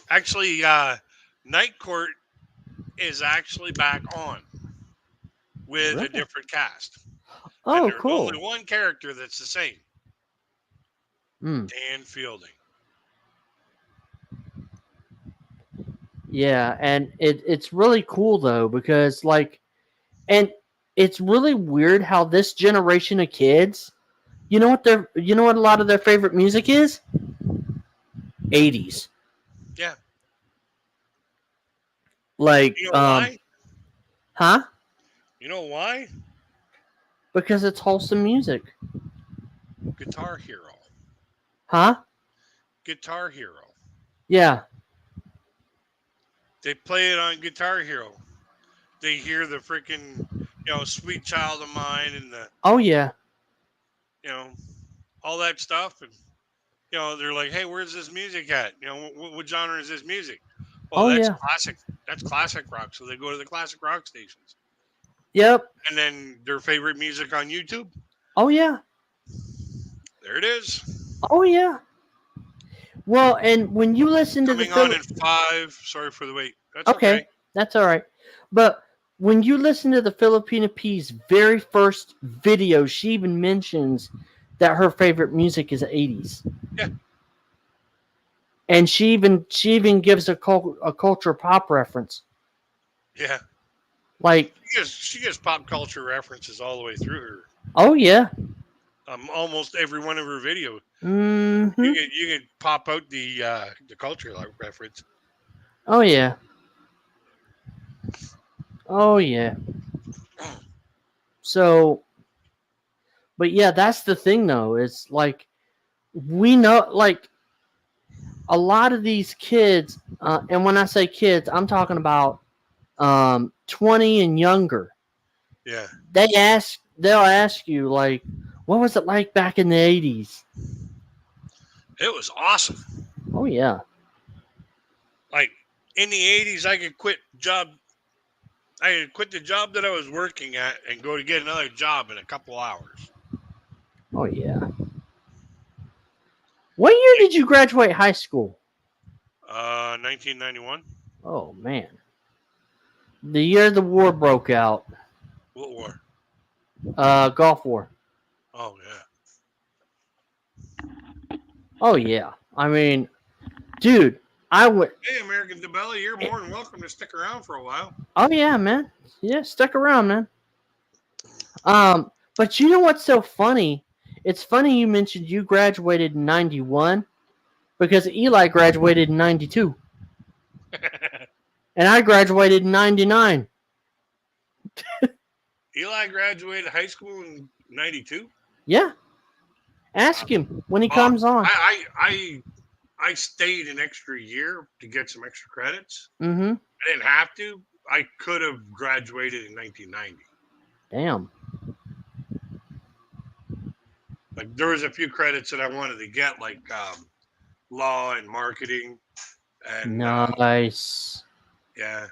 Actually, Night Court is actually back on with a different cast. Oh, and there's cool. only one character that's the same. Dan Fielding. Yeah, and it's really cool though, because and it's really weird how this generation of kids, you know what a lot of their favorite music is? 80s. Yeah. Like, you know why? Huh? You know why? Because it's wholesome music. Guitar Hero. Huh? Guitar Hero. Yeah. They play it on Guitar Hero. They hear the freaking, Sweet Child of Mine and the. Oh yeah. All that stuff, and they're like, "Hey, where's this music at? What genre is this music?" Well, that's classic. That's classic rock. So they go to the classic rock stations. Yep. And then their favorite music on YouTube. Oh yeah. There it is. Oh yeah. Well, and when you listen Coming to on in 5. Sorry for the wait. That's okay. That's all right. But when you listen to the Filipina P's very first video, she even mentions that her favorite music is 80s. Yeah. And she even gives a culture pop reference. Yeah. Like She gets pop culture references all the way through her. Oh yeah. Almost every one of her videos. Mm-hmm. You can pop out the culture reference. Oh yeah. Oh yeah. So, but yeah, that's the thing though. It's like we know, like a lot of these kids, and when I say kids, I'm talking about 20 and younger. Yeah. They'll ask you like, what was it like back in the 80s? It was awesome. Oh yeah. Like in the 80s, I could quit job. I could quit the job that I was working at and go to get another job in a couple hours. Oh yeah. What year did you graduate high school? 1991. Oh man. The year the war broke out. What war? Gulf War. Oh yeah. Oh yeah. I mean, dude, I would. Hey, American DeBella, you're more than welcome to stick around for a while. Oh yeah, man. Yeah, stick around, man. But you know what's so funny? It's funny you mentioned you graduated in 91 because Eli graduated in 92 and I graduated in 99. Eli graduated high school in 92. Yeah. Ask him when he comes on. I stayed an extra year to get some extra credits. Mm-hmm. I didn't have to. I could have graduated in 1990. Damn. Like there was a few credits that I wanted to get, like law and marketing, and Nice. yeah.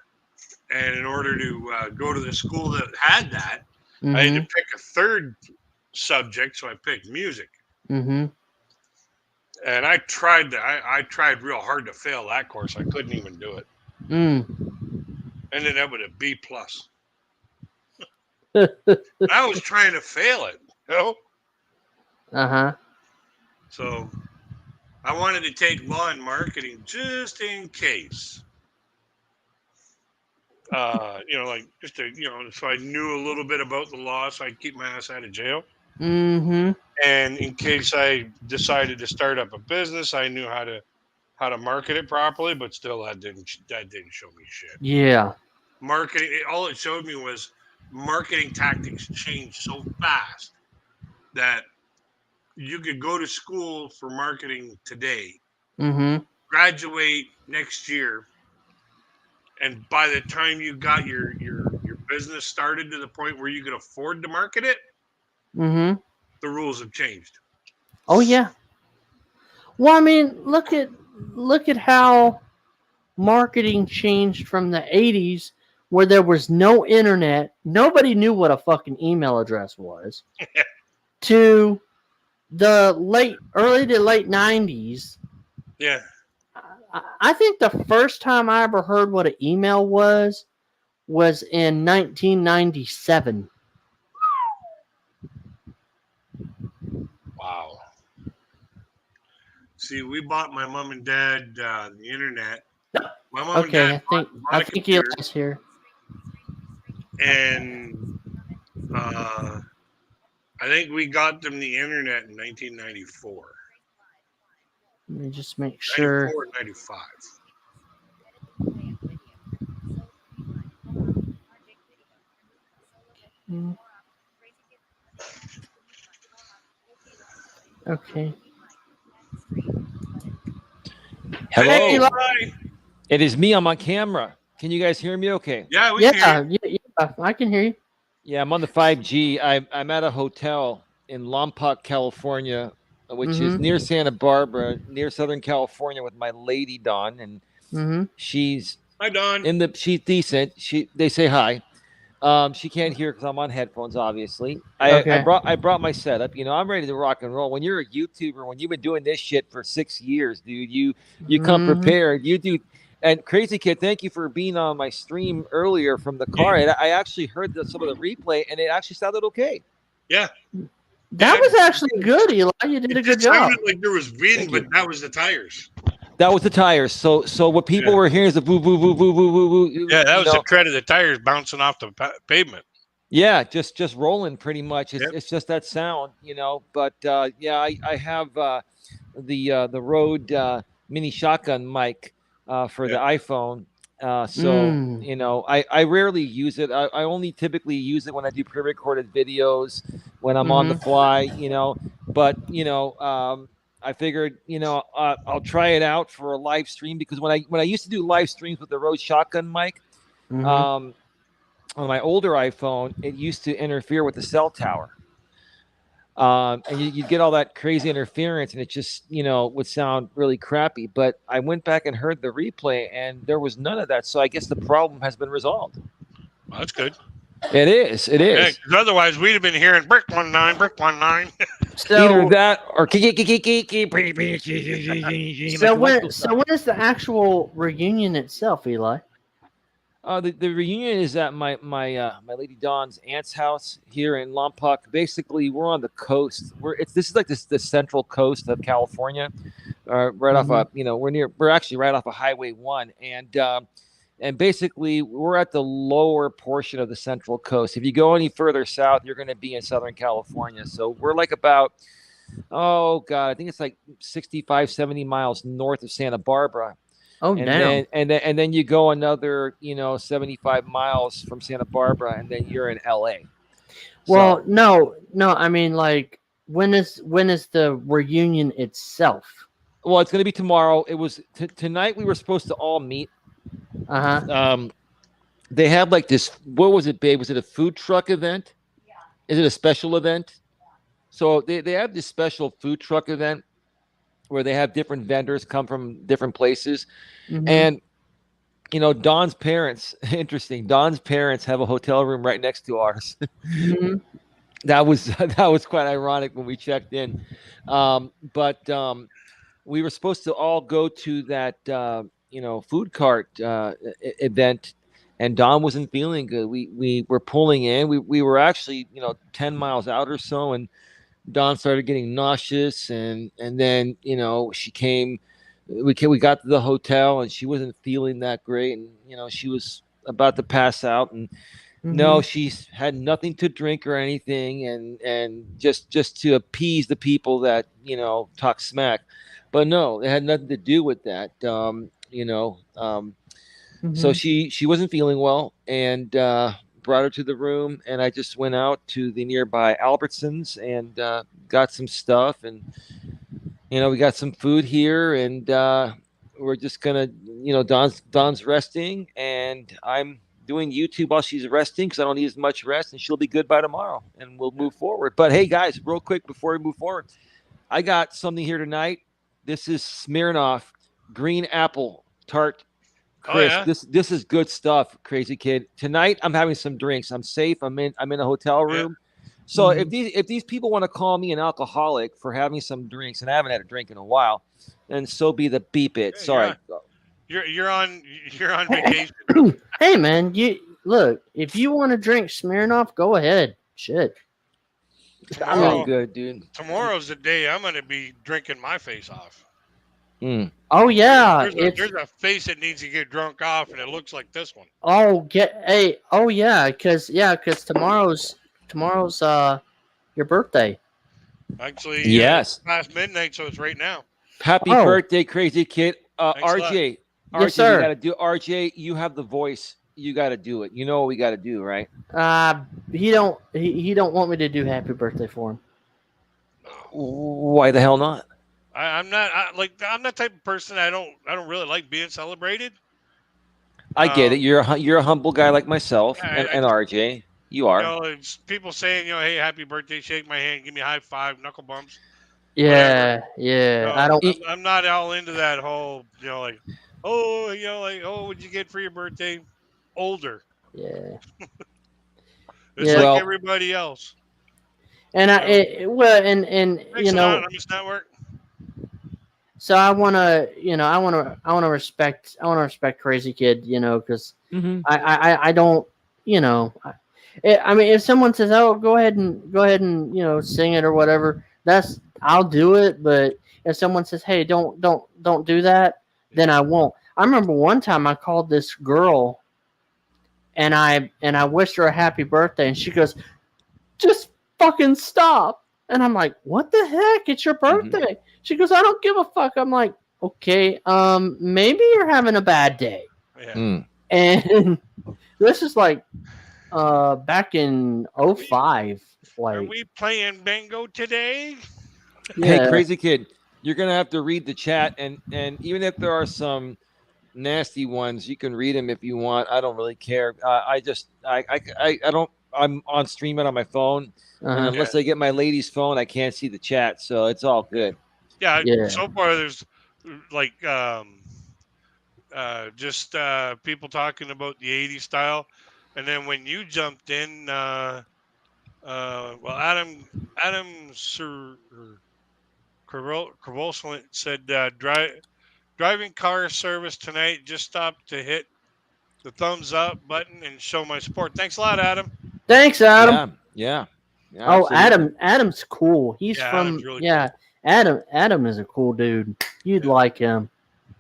And in order to go to the school that had that, I had to Mm-hmm. pick a third subject, so I picked music. Mm-hmm. And I tried I tried real hard to fail that course. I couldn't even do it. Mm. Ended up with a B plus. I was trying to fail it, you know. Uh-huh. So I wanted to take law and marketing just in case. Like just to, so I knew a little bit about the law, so I'd keep my ass out of jail. Mm-hmm. And in case I decided to start up a business, I knew how to market it properly. But still, that didn't show me shit. Yeah. Marketing, all it showed me was marketing tactics change so fast that you could go to school for marketing today, Mm-hmm. graduate next year, and by the time you got your business started to the point where you could afford to market it, Mm-hmm. the rules have changed. Oh yeah. Well, I mean, look at how marketing changed from the 80s where there was no internet, nobody knew what a fucking email address was, to the early to late 90s. Yeah. I think the first time I ever heard what an email was in 1997. Wow. See, we bought my mom and dad the internet. My mom and dad bought I a think computer, Eli's here. and I think we got them the internet in 1994. Let me just make sure. 94 or 95. Okay. Hello. Hey, Eli. It is me. I'm on camera. Can you guys hear me okay? Yeah, we can hear you. Yeah, I can hear you. Yeah, I'm on the 5G. I'm at a hotel in Lompoc, California, which is near Santa Barbara, near Southern California, with my lady Dawn, and she's Hi, Dawn. she's decent. They say hi. She can't hear because I'm on headphones. Obviously, Okay. I brought my setup. I'm ready to rock and roll. When you're a YouTuber, when you've been doing this shit for 6 years, dude, you come prepared. You do. And Crazy Kid, thank you for being on my stream earlier from the car. And I actually heard some of the replay, and it actually sounded okay. Yeah. That was actually good, Eli. You did a good job. It sounded like there was wind, but that was the tires. That was the tires. So what people were hearing is the boo, boo, boo, boo, boo, boo, boo. Yeah, that was the tread of the tires bouncing off the pavement. Yeah, just rolling pretty much. It's just that sound, But I have the Rode mini shotgun mic for the iPhone. I rarely use it. I only typically use it when I do pre-recorded videos, when I'm on the fly, But I figured, I'll try it out for a live stream, because when I used to do live streams with the Rode shotgun mic, on my older iPhone, it used to interfere with the cell tower. And you'd get all that crazy interference, and it just, would sound really crappy. But I went back and heard the replay, and there was none of that. So I guess the problem has been resolved. Well, that's good. It is. Yeah, otherwise, we'd have been hearing brick 19, brick 19. So, either that or so when is the actual reunion itself, Eli? The reunion is at my lady Dawn's aunt's house here in Lompoc. Basically, we're on the coast. This is like the central coast of California, right off we're actually right off of Highway 1, and basically we're at the lower portion of the central coast. If you go any further south, you're going to be in Southern California. So we're like about, I think it's like 65, 70 miles north of Santa Barbara. Damn. And then you go another 75 miles from Santa Barbara, and then you're in LA. Well, no, I mean, like, when is the reunion itself? Well, it's going to be tomorrow. It was tonight. We were supposed to all meet. They have like this. What was it, babe? Was it a food truck event? Yeah. Is it a special event? So they have this special food truck event where they have different vendors come from different places. And, Dawn's parents, interesting. Dawn's parents have a hotel room right next to ours. That was quite ironic when we checked in. But we were supposed to all go to that, food cart event, and Dawn wasn't feeling good. We were pulling in. We were actually, 10 miles out or so, and Dawn started getting nauseous, and then she came. We got to the hotel, and she wasn't feeling that great, and she was about to pass out, and no, she's had nothing to drink or anything, and just to appease the people that talk smack, but no, it had nothing to do with that. So she wasn't feeling well, and brought her to the room, and I just went out to the nearby Albertsons and got some stuff, and we got some food here, and we're just gonna Dawn's resting, and I'm doing YouTube while she's resting because I don't need as much rest, and she'll be good by tomorrow, and we'll move forward. But hey, guys, real quick before we move forward, I got something here tonight. This is Smirnoff green apple tart. Chris, this is good stuff, Crazy Kid. Tonight I'm having some drinks. I'm safe. I'm in a hotel room. So if these people want to call me an alcoholic for having some drinks, and I haven't had a drink in a while, then so be the beep it. Sorry. You're on vacation. Hey man, look, if you want to drink Smirnoff, go ahead. Shit. Tomorrow, good, dude. Tomorrow's the day I'm gonna be drinking my face off. Oh yeah, there's a face that needs to get drunk off, and it looks like this one. Because tomorrow's your birthday. Actually, yes, past midnight, so it's right now. Happy birthday, Crazy Kid. RJ, yes, sir. You gotta do RJ. You have the voice. You gotta do it. You know what we gotta do, right? He don't want me to do happy birthday for him. Why the hell not? I'm not I'm that type of person. I don't really like being celebrated. I get it. You're a humble guy like myself, and RJ. You are. It's people saying, hey, happy birthday, shake my hand, give me a high five, knuckle bumps. Yeah, whatever. Yeah. I'm not all into that whole, what'd you get for your birthday? Older. Yeah. It's like everybody else. And Thanks on this network. So I want to, I want to respect Crazy Kid, because Mm-hmm. I don't, I mean, if someone says, "Oh, go ahead and sing it or whatever," I'll do it. But if someone says, "Hey, don't do that," then I won't. I remember one time I called this girl and I wished her a happy birthday, and she goes, "Just fucking stop." And I'm like, "What the heck? It's your birthday." She goes, "I don't give a fuck." I'm like, "Okay, maybe you're having a bad day." Yeah. Mm. And this is like back in Are we, '05. are Like, we playing bingo today? Hey, yeah. Crazy Kid, you're gonna have to read the chat, and even if there are some nasty ones, you can read them if you want. I don't really care. I don't. I'm on streaming on my phone, and Uh-huh. Yeah. unless I get my lady's phone, I can't see the chat, so it's all good. Yeah. Yeah. So far, there's like just people talking about the '80s style, and then when you jumped in, well, Adam Sir Carvoslant said driving car service tonight. Just stopped to hit the thumbs up button and show my support. Thanks a lot, Adam. Thanks, Adam. Yeah, Oh, absolutely. Adam's cool. He's Yeah, Adam's from really yeah. cool. Adam is a cool dude. You'd Yeah. like him.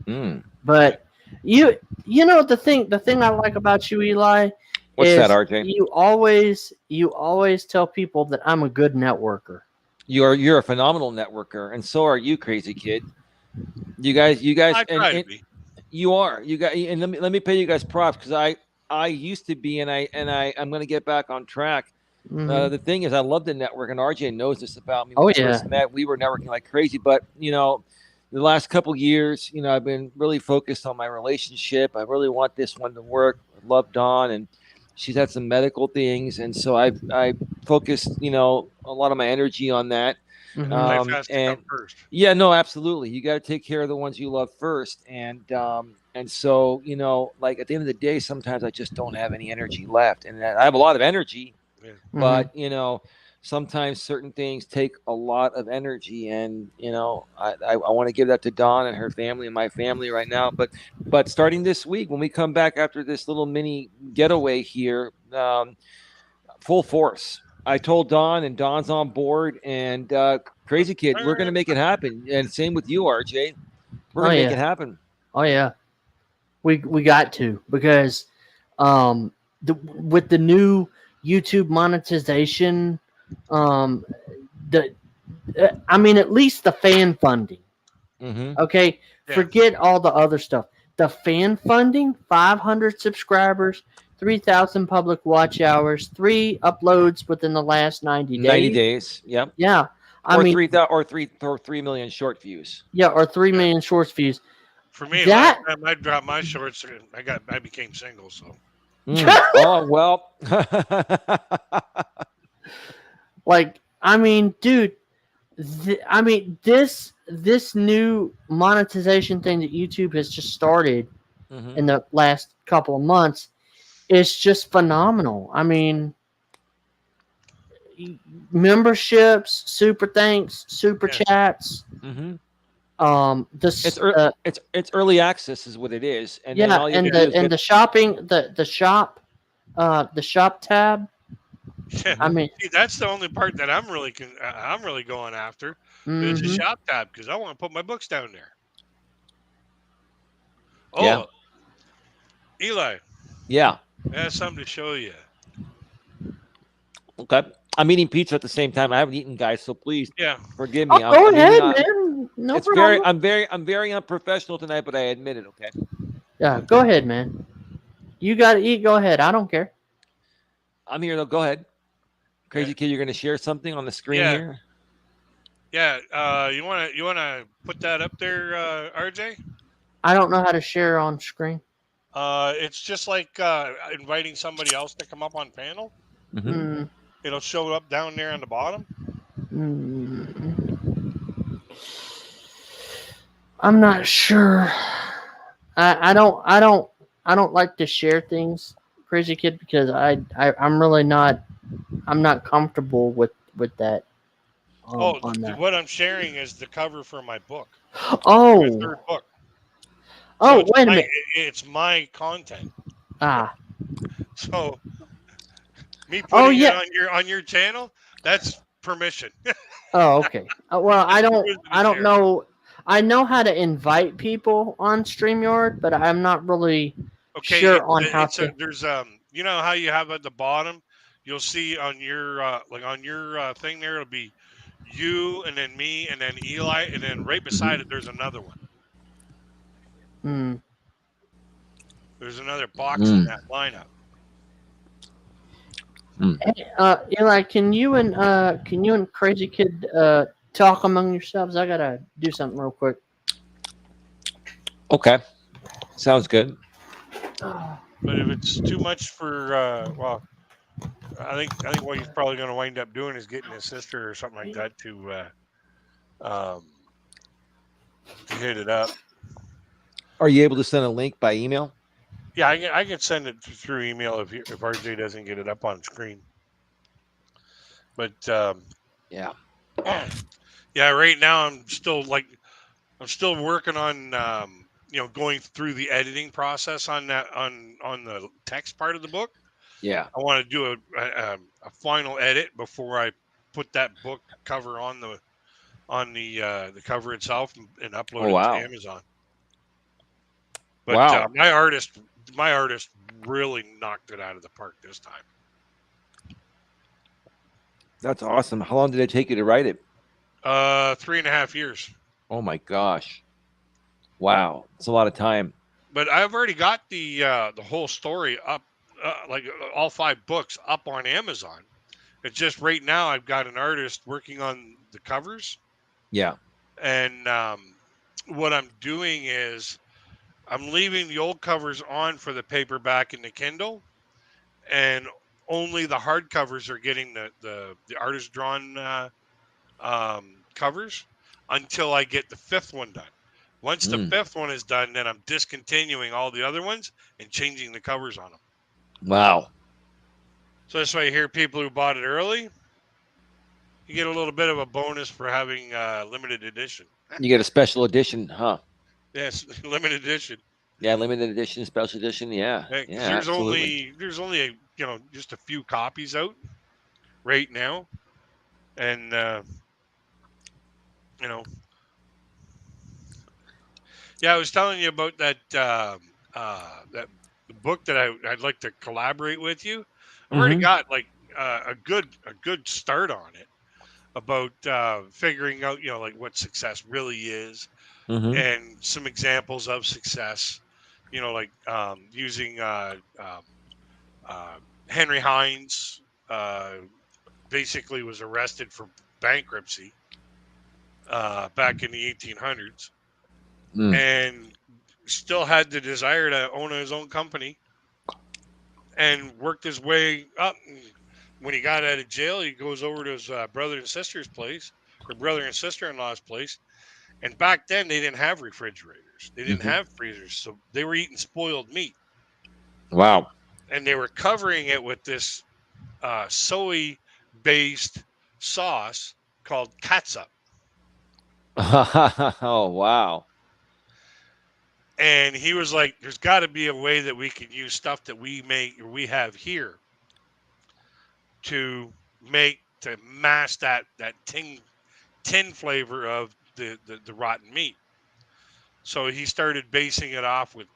Mm. But the thing I like about you, Eli, What's that, is RJ? you always tell people that I'm a good networker. You're a phenomenal networker, and so are you, Crazy Kid. You guys, I try to and be. you guys, and let me pay you guys props because I used to be, and I'm going to get back on track. Hmm. The thing is, I love the network, and RJ knows this about me. When Oh we yeah. first met, we were networking like crazy. But the last couple years, I've been really focused on my relationship. I really want this one to work. I love Dawn, and she's had some medical things, and so I focused, a lot of my energy on that. And Hmm. life has to And come first. yeah, no, absolutely, you got to take care of the ones you love first, and so like at the end of the day, sometimes I just don't have any energy left, and I have a lot of energy, Yeah. Hmm. but sometimes certain things take a lot of energy, and I want to give that to Dawn and her family and my family right now, but starting this week when we come back after this little mini getaway here, full force. I told Dawn, and Dawn's on board, and Crazy Kid, we're going to make it happen, and same with you, RJ. We're Oh going to make yeah. it happen. Oh yeah. We got to, because um with the new YouTube monetization, um the I mean, at least the fan funding. Mm-hmm. Okay, Yeah. forget all the other stuff. The fan funding, 500 subscribers, 3,000 public watch hours, 3 uploads within the last 90 90 days. days. Yep. Yeah, I Or mean, 3 million short views. yeah, or 3 Yeah. million shorts views. For me, last That time I dropped my shorts, I became single. So Oh well. like, I mean, dude, I mean, this new monetization thing that YouTube has just started Mm-hmm. in the last couple of months is just phenomenal. I mean, memberships, super thanks, super yeah. chats. Mm-hmm. This It's early access is what it is, and then Yeah, all you have to and do Yeah. is the get. shopping, the shop tab. Yeah. I Mm-hmm. mean, See, that's the only part that I'm really going after is the hmm shop tab because I want to put my books down there. Yeah. Oh, Eli, Yeah. I have something to show you. Okay. I'm eating pizza at the same time. I haven't eaten, guys, so please Yeah. forgive oh, me. go I'm eating. ahead, man. No It's very. problem. I'm very unprofessional tonight, but I admit it. Okay. Yeah, go ahead, man. You got to eat. Go ahead. I don't care. I'm here though. Go ahead, Yeah. Crazy Kid. You're going to share something on the screen Yeah. here. Yeah. You wanna put that up there, RJ? I don't know how to share on screen. It's just like inviting somebody else to come up on panel. Mm-hmm. Mm, It'll show up down there on the bottom. mm, I'm not sure. I don't like to share things, Crazy Kid, because I'm really not. I'm not comfortable with that. Oh, On that. what I'm sharing is the cover for my book. The Oh, third book. So oh, wait a minute. it's my content. Ah, So me oh putting it yeah. on your channel, that's permission. Oh, okay. Well, That's permission to I don't share. know. I know how to invite people on StreamYard, but I'm not really Okay, sure on how it's a to. there's you know how you have at the bottom, you'll see on your thing there it'll be you and then me and then Eli and then right beside it there's another one. Hmm. There's another box in Mm. that lineup. Mm. Hey, Eli, can you and Crazy Kid talk among yourselves? I gotta do something real quick. Okay, sounds good. But if it's too much for well, I think what he's probably going to wind up doing is getting his sister or something like that um to hit it up. Are you able to send a link by email? Yeah, I can send it through email if RJ doesn't get it up on screen. But Yeah. yeah, right now I'm still working on going through the editing process on that on the text part of the book. Yeah. I want to do a final edit before I put that book cover on the cover itself and upload Oh it to wow. Amazon. But Wow. my artist really knocked it out of the park this time. That's awesome. How long did it take you to write it? 3.5 years. Oh my gosh. Wow. It's a lot of time. But I've already got the whole story up, all 5 books up on Amazon. It's just right now I've got an artist working on the covers, Yeah. and what I'm doing is I'm leaving the old covers on for the paperback and the Kindle, and only the hardcovers are getting the artist drawn covers until I get the 5th one done. Once the Mm. 5th one is done, then I'm discontinuing all the other ones and changing the covers on them. Wow. So that's why you hear people who bought it early, you get a little bit of a bonus for having limited edition. You get a special edition, huh? Yes, limited edition. Yeah, limited edition, special edition. Yeah. Because Yeah, absolutely. there's only just a few copies out right now, and you know yeah, I was telling you about that book that I'd like to collaborate with you. I've already Mm-hmm. got like a good start on it about figuring out like what success really is Mm-hmm. and some examples of success. Like using uh, Henry Hines basically was arrested for bankruptcy back in the 1800s Mm. and still had the desire to own his own company and worked his way up. And when he got out of jail, he goes over to his brother and sister's place, or brother and sister-in-law's place. And back then, they didn't have refrigerators, they didn't Mm-hmm. have freezers, so they were eating spoiled meat, Wow. and they were covering it with this soy-based sauce called catsup. Oh wow. And he was like, "There's got to be a way that we can use stuff that we make or we have here to mask that tin flavor of the rotten meat." So he started basing it off with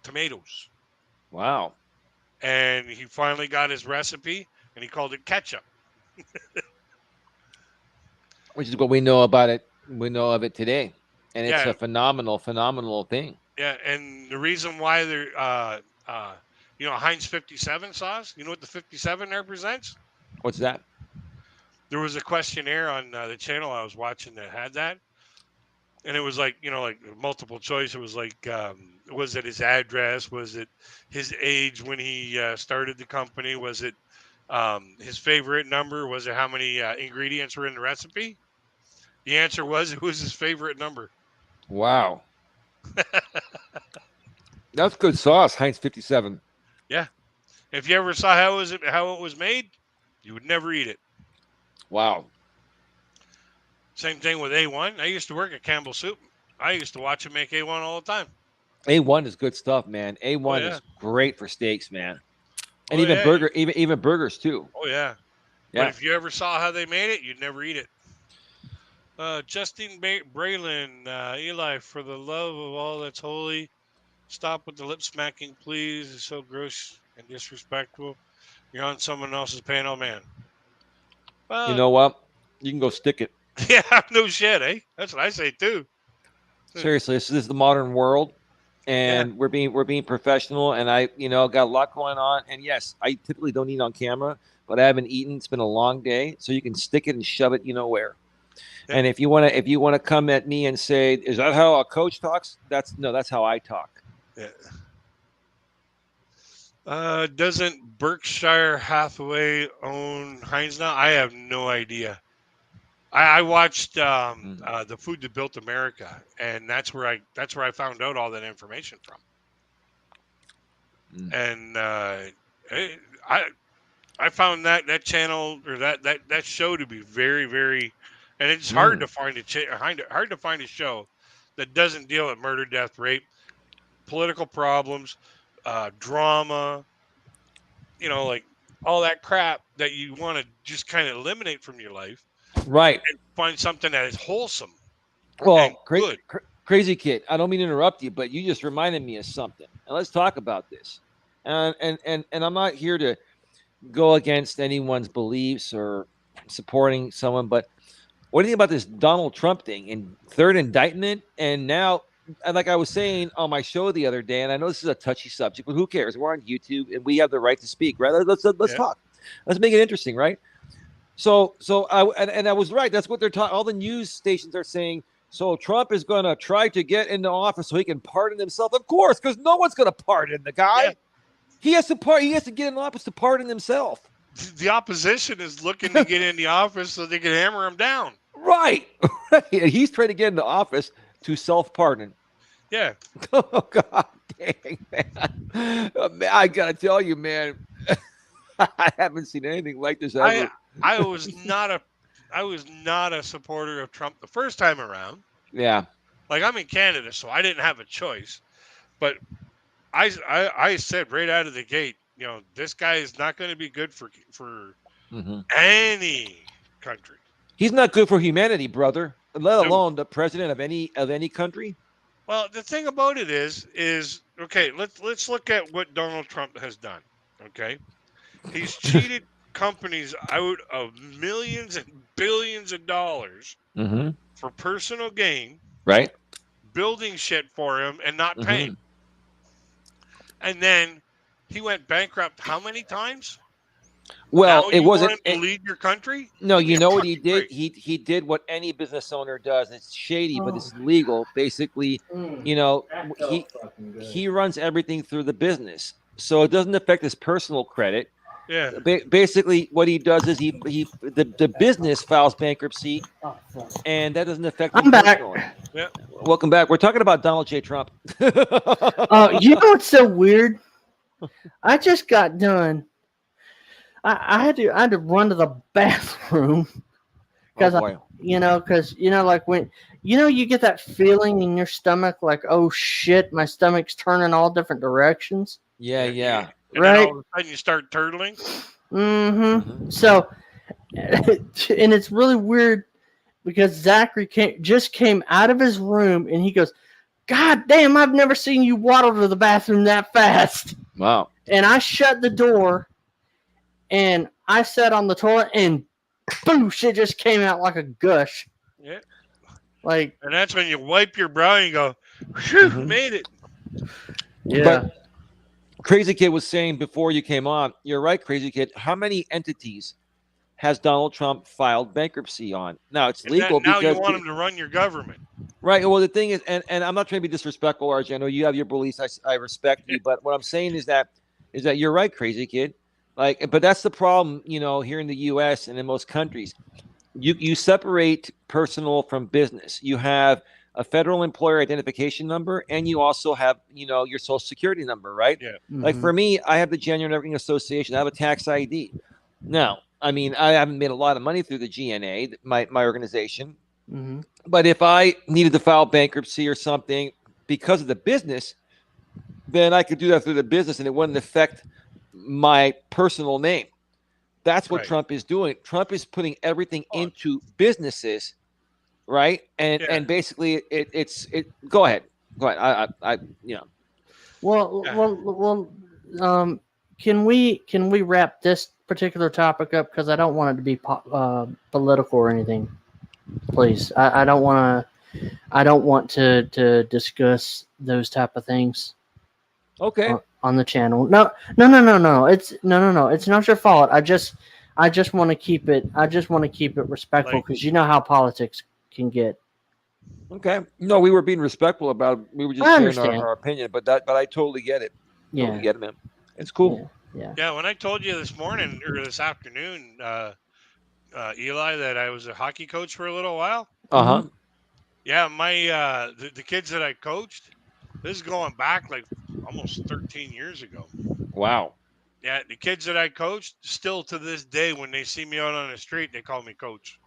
tomatoes, Wow. and he finally got his recipe, and he called it ketchup. Which is what we know about it. We know of it today. And it's Yeah, a phenomenal, phenomenal thing. yeah, and the reason why they're Heinz 57 sauce. You know what the 57 represents? What's that? There was a questionnaire on the channel I was watching that had that, and it was like like multiple choice. It was like was it his address, was it his age when he started the company, was it his favorite number, was it how many ingredients were in the recipe? The answer was it was his favorite number. Wow. That's good sauce, Heinz 57. Yeah, if you ever saw how it was made, you would never eat it. Wow. Same thing with A1. I used to work at Campbell Soup. I used to watch him make A1 all the time. A1 is good stuff, man. Oh A1 yeah. is great for steaks, man, and Oh even yeah. even burgers too. Oh yeah. But Yeah. if you ever saw how they made it, you'd never eat it. Justine Braylon, Eli, for the love of all that's holy, stop with the lip smacking, please. It's so gross and disrespectful. You're on someone else's panel, man. You Well, know what? You can go stick it. yeah, no shit, eh? That's what I say too. Seriously, this is the modern world, Yeah. and we're being professional. And I, got a lot going on. And yes, I typically don't eat on camera, but I haven't eaten. It's been a long day, so you can stick it and shove it, where. Yeah. And if you want to come at me and say, "Is that how a coach talks?" That's how I talk. Yeah. Doesn't Berkshire Hathaway own Heinz now? I have no idea. I watched the Food That Built America, and that's where I found out all that information from. And I found that channel or that show to be very, very, and it's hard to find hard to find a show that doesn't deal with murder, death, rape, political problems, drama, like all that crap that you want to just kind of eliminate from your life, Right. and find something that is wholesome. Well, good. Crazy Kid, I don't mean to interrupt you, but you just reminded me of something. And let's talk about this. And I'm not here to go against anyone's beliefs or supporting someone, but what do you think about this Donald Trump thing and third indictment? And now, like I was saying on my show the other day, and I know this is a touchy subject, but who cares? We're on YouTube and we have the right to speak, right? Let's talk. Let's make it interesting, right? So I was right. That's what they're talking. All the news stations are saying. So Trump is going to try to get into office so he can pardon himself. Of course, because no one's going to pardon the guy. Yeah. He has to get in office to pardon himself. The opposition is looking to get in the office so they can hammer him down. Right. He's trying to get into office to self-pardon. Yeah. Oh, God dang, man. I got to tell you, man, I haven't seen anything like this ever. I was not a supporter of Trump the first time around. Yeah. Like, I'm in Canada, so I didn't have a choice. But I said right out of the gate, this guy is not going to be good for any country. He's not good for humanity, brother, let alone the president of any country. Well, the thing about it is okay, let's look at what Donald Trump has done. Okay. He's cheated companies out of millions and billions of dollars for personal gain. Right. Building shit for him and not paying. And then he went bankrupt how many times? Well, now it wasn't want him to lead your country. No, you know what he did? He did what any business owner does. It's shady, but it's legal. Basically, he runs everything through the business, so it doesn't affect his personal credit. Yeah. Basically, what he does is the business files bankruptcy, and that doesn't affect him personally. Yeah. Welcome back. We're talking about Donald J. Trump. You know what's so weird? I just got done. I had to run to the bathroom because like when you get that feeling in your stomach, like, oh shit, my stomach's turning all different directions. Yeah. And right. Then all of a sudden you start turtling. So, and it's really weird because Zachary just came out of his room and he goes, "God damn, I've never seen you waddle to the bathroom that fast." Wow. And I shut the door and I sat on the toilet and boom, shit just came out like a gush. Yeah. Like, and that's when you wipe your brow and you go, "Phew, made it." Yeah. But Crazy Kid was saying before you came on, you're right, Crazy Kid. How many entities has Donald Trump filed bankruptcy on? Now it's legal now because you want him to run your government. Right. Well, the thing is, and I'm not trying to be disrespectful, RJ. I know you have your beliefs. I respect you, but what I'm saying is that you're right, Crazy Kid. But that's the problem, here in the U.S. and in most countries. You separate personal from business. You have a federal employer identification number, and you also have, your social security number, right? Yeah. Like for me, I have the Genuine Everything Association. I have a tax ID. Now, I mean, I haven't made a lot of money through the GNA, my organization, Mm-hmm. But if I needed to file bankruptcy or something because of the business, then I could do that through the business and it wouldn't affect my personal name. That's what Right. Trump is doing. Trump is putting everything Oh, into businesses, right? And yeah. basically it's go ahead. I Well. Can we wrap this particular topic up, because I don't want it to be political or anything. Please, I don't want to discuss those type of things. Okay. On the channel. No. It's no. It's not your fault. I just want to keep it. I just want to keep it respectful, Like, because you know how politics can get. Okay. No, we were being respectful about it. We were just I sharing understand. our opinion, but I totally get it. Totally Yeah. get it, man. It's cool. yeah, when I told you this morning or this afternoon, Eli, that I was a hockey coach for a little while. Uh-huh. Yeah, my the kids that I coached, this is going back like almost 13 years ago. Wow. Yeah, the kids that I coached, still to this day, when they see me out on the street, they call me coach.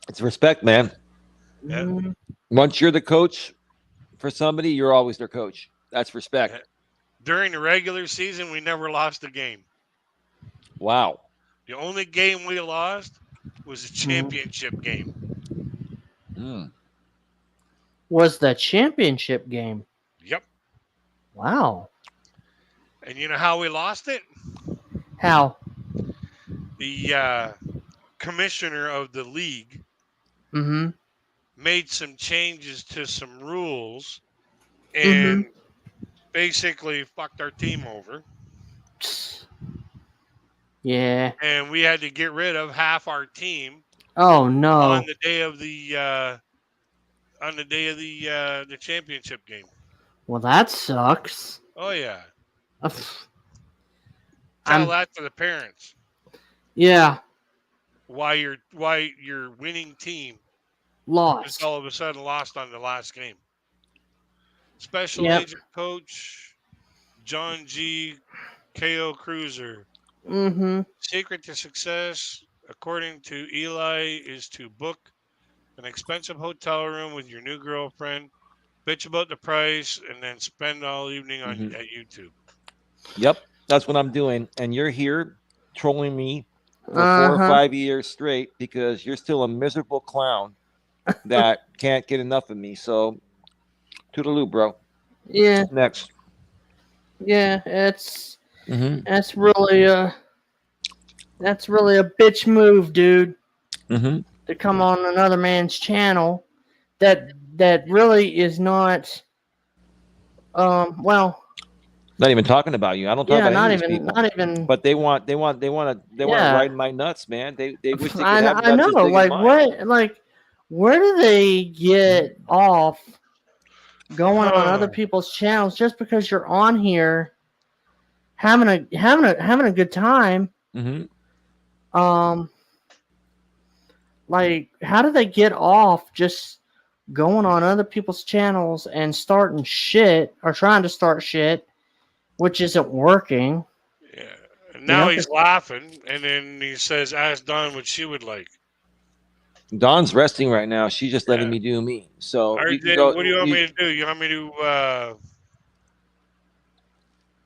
It's respect, man. Yeah. Mhm. Once you're the coach for somebody, you're always their coach. That's respect. Yeah. During the regular season, we never lost a game. Wow. The only game we lost was a championship game. Mm. Was the championship game? Yep. Wow. And you know how we lost it? How? The commissioner of the league Mm-hmm. made some changes to some rules Mm-hmm. and basically fucked our team over. Yeah. And we had to get rid of half our team Oh on no. the day of the championship game. Well, that sucks. Oh yeah. Ugh. Tell I'm. that to the parents. Yeah. Why your winning team just Lost. all of a sudden lost on the last game. Special Yep. agent coach John G. KO Cruiser. Mm-hmm. Secret to success, according to Eli, is to book an expensive hotel room with your new girlfriend, bitch about the price, and then spend all evening on Mhm. at YouTube. Yep. That's what I'm doing. And you're here trolling me for 4 or Uh-huh. 5 years straight because you're still a miserable clown that can't get enough of me. So toodaloo, bro. Yeah. Next. Yeah. It's Mm-hmm. that's really a bitch move, dude. Mm-hmm. To come on another man's channel that really is not. Well. Not even talking about you. I don't talk Yeah. about Not any of these even. people. Not even. But they want to Yeah. ride my nuts, man. They wish they could I have nuts know. as big as Like mine. what? Like where do they get off going on other people's channels just because you're on here having a good time? Mm-hmm. Like how do they get off just going on other people's channels and starting shit or trying to start shit, which isn't working? Yeah. And You now know, he's laughing, and then he says, "Ask Dawn what she would like." Dawn's resting right now. She's just letting Yeah. me do me. So you can RJ, go. what do you want me to do? You want me to?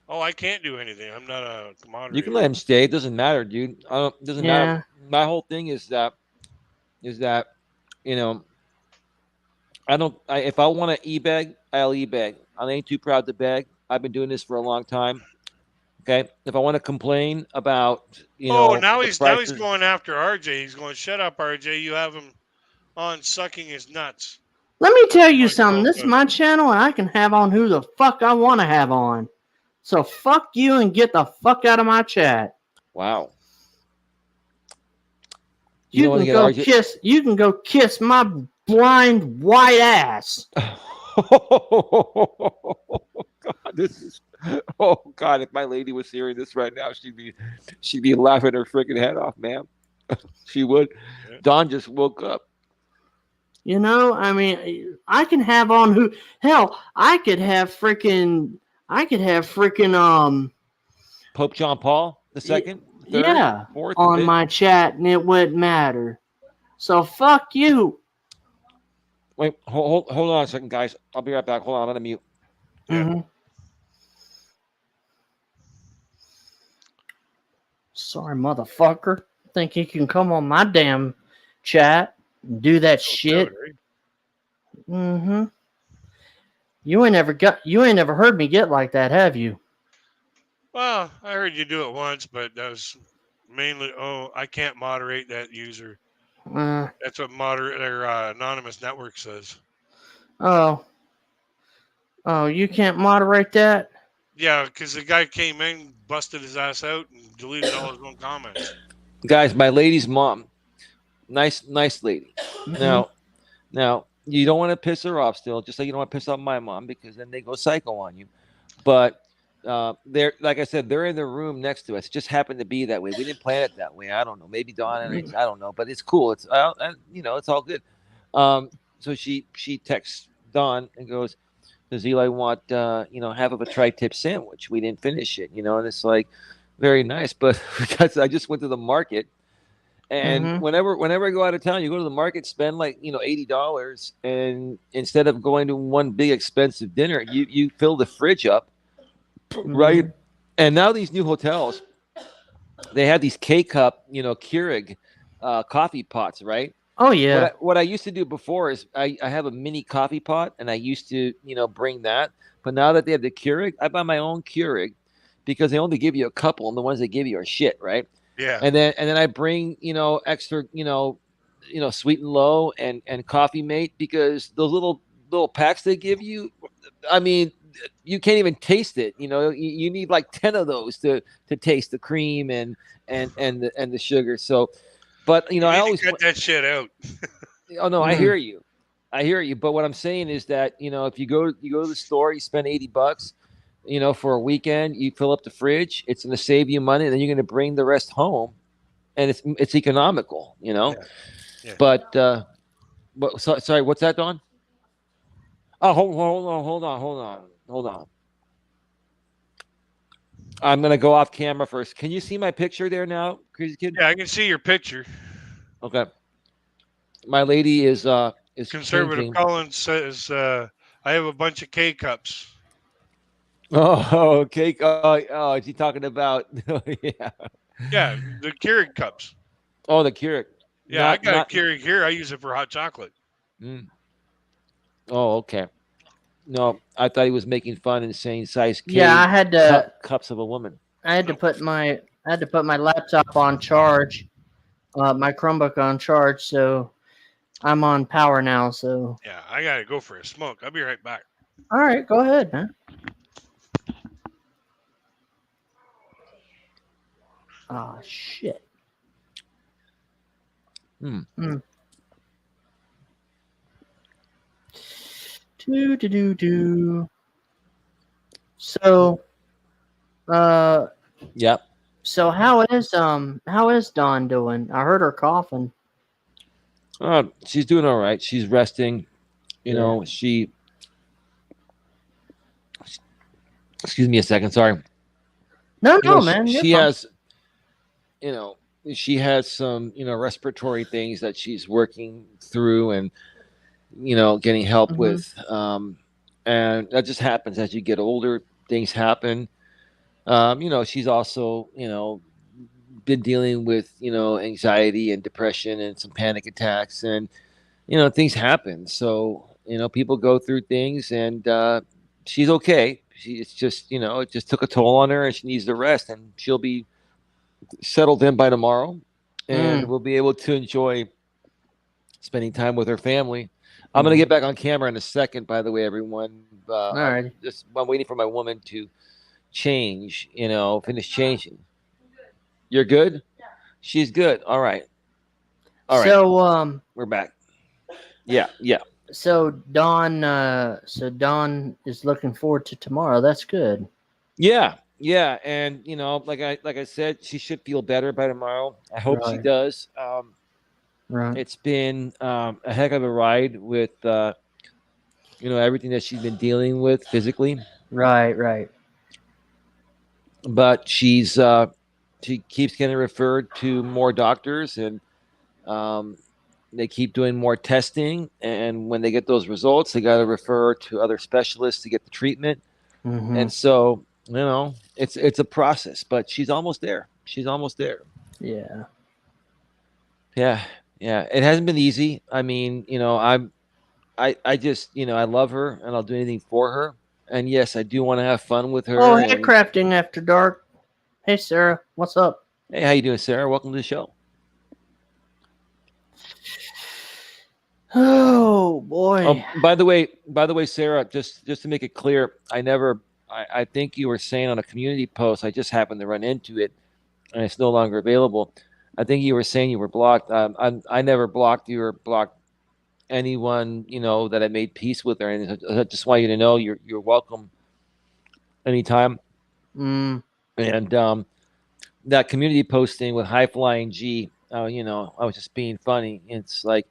Oh, I can't do anything. I'm not a moderator. You can let him stay. It doesn't matter, dude. Doesn't matter. My whole thing is that you know if I want to e-beg, I'll e-beg. I ain't too proud to beg. I've been doing this for a long time. Okay. If I want to complain about now the he's prices, going after RJ. He's going, "Shut up, RJ. You have him on sucking his nuts." let me tell you Like, something. This is my channel, and I can have on who the fuck I want to have on. So fuck you and get the fuck out of my chat. wow. You can go kiss. You can go kiss my blind white ass. God, this is. Oh God! If my lady was hearing this right now, she'd be laughing her freaking head off, man. She would. Yeah. Dawn just woke up. You know, I mean, I can have on who. Hell, I could have freaking Pope John Paul II, third, yeah, fourth, on my chat, and it wouldn't matter. So fuck you. Wait, hold on a second, guys. I'll be right back. Hold on, I'm gonna mute. Yeah. Mm-hmm. Sorry, motherfucker. Think you can come on my damn chat and do that shit? Right? Mm-hmm. You ain't never heard me get like that, have you? Well, I heard you do it once, but that was mainly, I can't moderate that user. Uh, That's what moderate or anonymous network says. oh, you can't moderate that? Yeah, because the guy came in, busted his ass out, and deleted all his own comments. Guys, my lady's mom, nice lady. Mm-hmm. Now you don't want to piss her off still, just like you don't want to piss off my mom because then they go psycho on you. But they're like I said, they're in the room next to us. It just happened to be that way. We didn't plan it that way. I don't know. Maybe Dawn and I don't know, but it's cool. It's it's all good. So she texts Dawn and goes, "Does Eli want half of a tri-tip sandwich? We didn't finish it, and it's like very nice, but because I just went to the market. And Mm-hmm. whenever I go out of town, you go to the market, spend like $80, and instead of going to one big expensive dinner, you fill the fridge up, right? Mm-hmm. And now these new hotels, they have these K cup, Keurig coffee pots, right? Oh What yeah. I used to do before is I have a mini coffee pot, and I used to bring that. But now that they have the Keurig, I buy my own Keurig because they only give you a couple, and the ones they give you are shit, right? Yeah. And then I bring extra sweet and low and coffee mate because those little packs they give you, I mean, you can't even taste it. You need like 10 of those to taste the cream and the sugar. So, but You I need always to cut that shit out. oh no, I Mm. hear you. I hear you. But what I'm saying is that, if you go to the store, you spend $80, for a weekend, you fill up the fridge, it's going to save you money, and then you're going to bring the rest home, and it's economical. Yeah. Yeah. But sorry, what's that, Don? Oh, hold on. I'm going to go off camera first. Can you see my picture there now, Crazy Kid? Yeah, I can see your picture. Okay. My lady is Conservative changing. Collins says, I have a bunch of K cups. Oh, okay. Oh, is he talking about? Yeah. Yeah, the Keurig cups. Oh, the Keurig. Yeah, I got a Not. Keurig here. I use it for hot chocolate. Mm. Oh, okay. No, I thought he was making fun and saying size Yeah, K cups of a woman. I had to No. put my laptop on charge, my Chromebook on charge, so I'm on power now. So Yeah, I gotta go for a smoke. I'll be right back. all right, go ahead, man. Ah, shit. Hmm. Mm. Do. So, uh, Yep. so how is Dawn doing? I heard her coughing. She's doing all right. She's resting. Yeah. She. Excuse me a second. Sorry. No, no, She, man, you're she fine. has. You know, she has some respiratory things that she's working through and getting help Mm-hmm. with. And that just happens as you get older. Things happen. She's also been dealing with anxiety and depression and some panic attacks, and things happen. So people go through things, and she's okay. It's just it just took a toll on her, and she needs to rest, and she'll be settled in by tomorrow, and Mm. we'll be able to enjoy spending time with her family. I'm gonna Mm. get back on camera in a second. By the way, everyone, All right. I'm waiting for my woman to change. Finish changing. You're good. She's good. All right. All right. So, We're back. Yeah. Yeah. so Dawn is looking forward to tomorrow. That's good. Yeah. Yeah. And like I said, she should feel better by tomorrow. I hope she Right. does. Right. It's been a heck of a ride with everything that she's been dealing with physically, Right. Right. but she keeps getting referred to more doctors, and um, they keep doing more testing, and when they get those results, they got to refer to other specialists to get the treatment. And so, it's a process, but she's almost there. She's almost there. Yeah. Yeah. It hasn't been easy. I mean, I just, I love her, and I'll do anything for her. And yes, I do want to have fun with her. Oh, And Headcrafting After Dark. Hey, Sarah. What's up? hey, how you doing, Sarah? Welcome to the show. Oh boy. By the way, Sarah, just to make it clear, I think you were saying on a community post, I just happened to run into it, and it's no longer available. I think you were saying you were blocked. I never blocked you or blocked anyone, that I made peace with, or anything. I just want you to know you're welcome anytime. And that community posting with High Flying G, I was just being funny. It's like,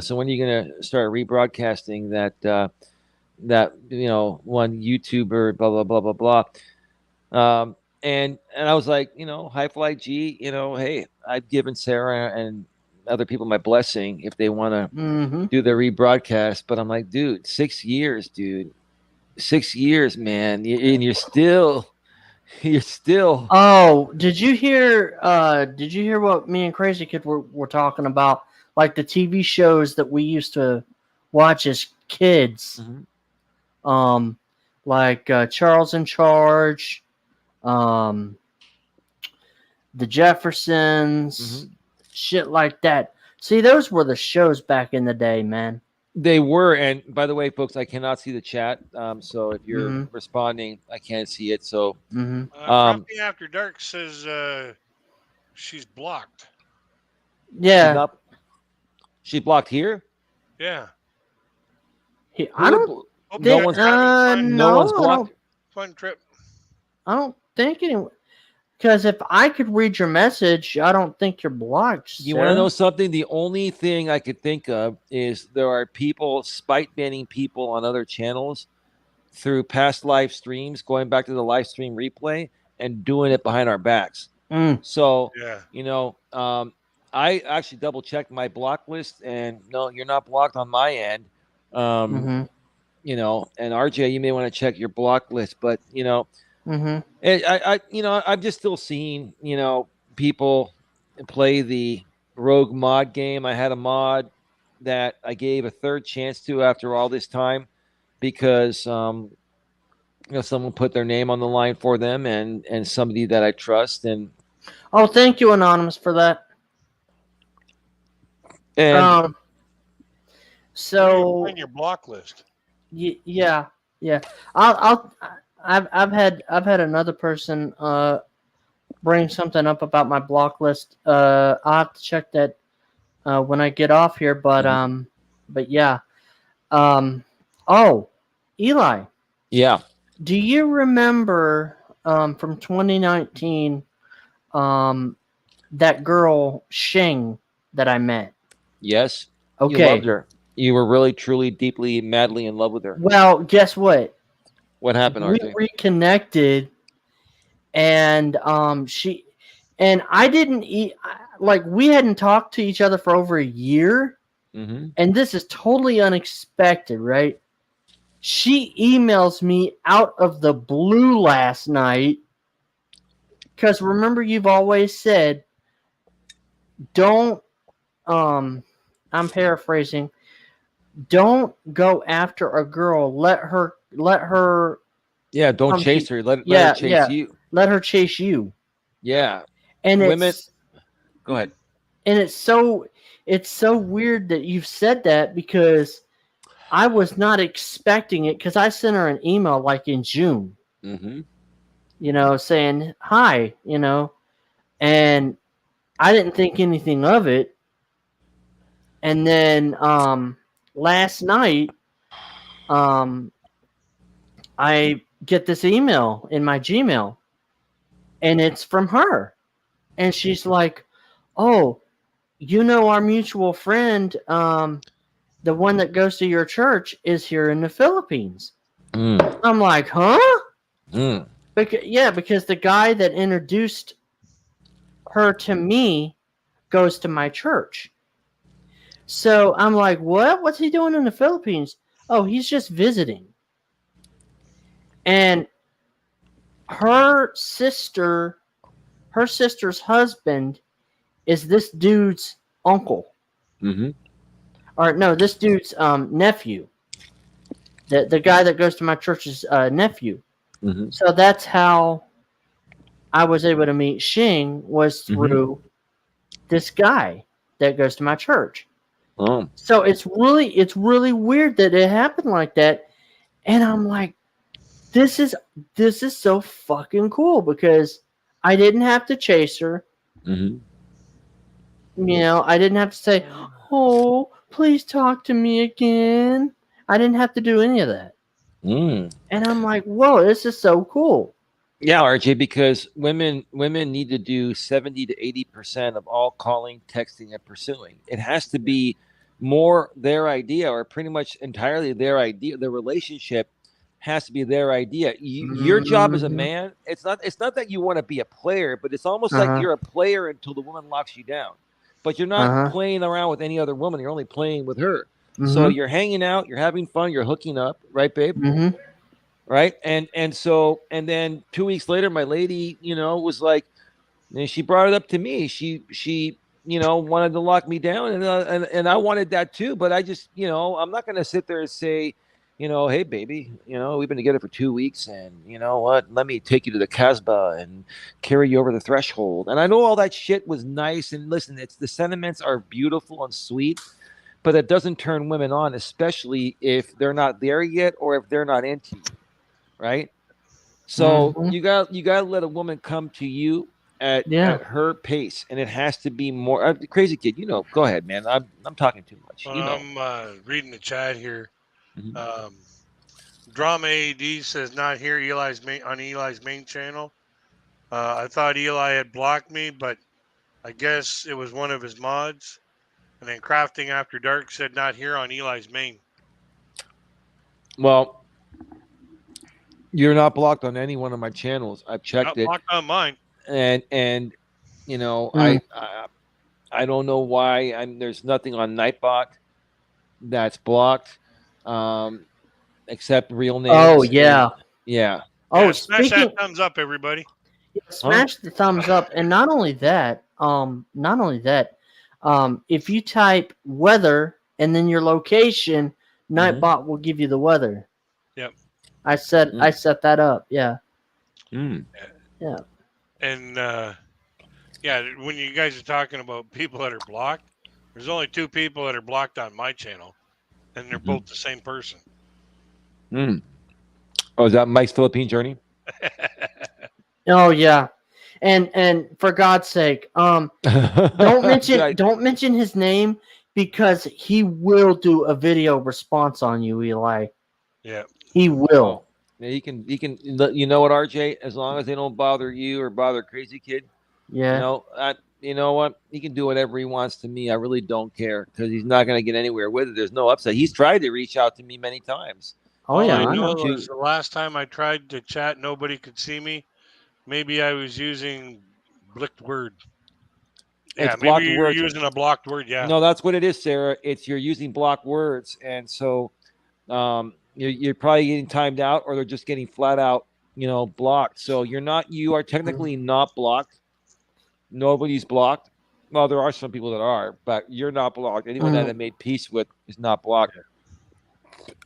so when are you gonna start rebroadcasting that one YouTuber, blah blah blah blah blah. And I was like, High Fly G, hey, I've given Sarah and other people my blessing if they want to do the rebroadcast. But I'm like, dude, 6 years, dude, 6 years, man, and you're still. Oh, did you hear what me and Crazy Kid were talking about? Like the TV shows that we used to watch as kids. Like Charles in Charge, the Jeffersons, shit like that. See, those were the shows back in the day, man. They were. And by the way, folks, I cannot see the chat. So if you're responding, I can't see it. So Crafting After Dark says she's blocked. Yeah. She's blocked here? Yeah. No one's blocked. Fun trip. I don't think anyone. Because if I could read your message, I don't think you're blocked. You want to know something? The only thing I could think of is there are people spite banning people on other channels through past live streams, going back to the live stream replay and doing it behind our backs. So, I actually double checked my block list, and no, you're not blocked on my end. And RJ, you may want to check your block list, but I'm just still seeing, people play the rogue mod game. I had a mod that I gave a third chance to after all this time because, someone put their name on the line for them and somebody that I trust. And oh, thank you, Anonymous, for that. And so on your block list. Yeah. I've had another person bring something up about my block list. I'll have to check that when I get off here. But yeah. Oh, Eli. Yeah. Do you remember from 2019 that girl Shing that I met? Yes. Okay. You loved her. You were really, truly, deeply, madly in love with her. Well, guess what? What happened, RJ? We reconnected, and she and I didn't eat. Like, we hadn't talked to each other for over a year, and this is totally unexpected, right? She emails me out of the blue last night because remember, you've always said, don't. I'm paraphrasing. Don't go after a girl. Let her. Yeah, don't chase her. Let her chase you. Let her chase you. Yeah. And women. Go ahead. And it's so weird that you've said that because I was not expecting it because I sent her an email like in June. Saying hi, and I didn't think anything of it. And then last night, I get this email in my Gmail, and it's from her. And she's like, oh, our mutual friend, the one that goes to your church, is here in the Philippines. I'm like, huh? Because the guy that introduced her to me goes to my church. So I'm like, what? What's he doing in the Philippines? Oh, he's just visiting. And her sister, her sister's husband is this dude's uncle. Mm-hmm. Or no, this dude's nephew. The guy that goes to my church's nephew. Mm-hmm. So that's how I was able to meet Shing, was through this guy that goes to my church. Oh. So it's really weird that it happened like that. And I'm like, this is so fucking cool because I didn't have to chase her. Mm-hmm. You know, I didn't have to say, "Oh, please talk to me again." I didn't have to do any of that. Mm. And I'm like, "Whoa, this is so cool." Yeah, RJ, because women need to do 70 to 80% of all calling, texting, and pursuing. It has to be more their idea, or pretty much entirely their idea. The relationship has to be their idea. Your job as a Mm-hmm. man, it's not that you want to be a player, but it's almost like Uh-huh. you're a player until the woman locks you down. But you're not Uh-huh. playing around with any other woman. You're only playing with her. So Mm-hmm. you're hanging out, you're having fun, you're hooking up, right, babe? Mm-hmm. Right. And then 2 weeks later, my lady, was like, and she brought it up to me. She wanted to lock me down, and I wanted that too. But I just, I'm not going to sit there and say, hey baby, we've been together for 2 weeks, and you know what, let me take you to the Casbah and carry you over the threshold. And I know all that shit was nice, and listen, it's the sentiments are beautiful and sweet, but it doesn't turn women on, especially if they're not there yet or if they're not into you, right? So Mm-hmm. you got to let a woman come to you Yeah. at her pace, and it has to be more. Crazy kid, go ahead, man. I'm talking too much, I'm reading the chat here. Mhm. Um, Drama AD says not here. On Eli's main channel. I thought Eli had blocked me, but I guess it was one of his mods. And then Crafting After Dark said not here on Eli's main. Well, you're not blocked on any one of my channels. I've checked Not it, blocked on mine. and you know, Mm. I don't know why. There's nothing on Nightbot that's blocked, except real Oh names. And yeah. yeah, Oh, Yeah, smash that speaking, thumbs up, everybody. huh? smash the thumbs up, and not only that, if you type weather and then your location, Mm-hmm. Nightbot will give you the weather. Yep. I set that up. Yeah. Mm. Yeah. And yeah, when you guys are talking about people that are blocked, there's only two people that are blocked on my channel, and they're Mm-hmm. both the same person. Mm. Oh, is that Mike's Philippine journey? Oh yeah. And for God's sake, Good. don't mention his name because he will do a video response on you, Eli. Yeah. He Oh, will. yeah, he can. You know what, RJ? As long as they don't bother you or bother Crazy Kid, Yeah. you know what? He can do whatever he wants to me. I really don't care because he's not going to get anywhere with it. There's no upside. He's tried to reach out to me many times. Oh All yeah, I I To know. know to is the last time I tried to chat, nobody could see me. Maybe I was using blicked word. It's Yeah, maybe blocked you're words. using a blocked word. Yeah. No, that's what it is, Sarah. It's you're using blocked words, and so you're probably getting timed out, or they're just getting flat out, blocked. So you are technically not blocked. Nobody's blocked. Well, there are some people that are, but you're not blocked. Anyone that I Mm. made peace with is not blocked.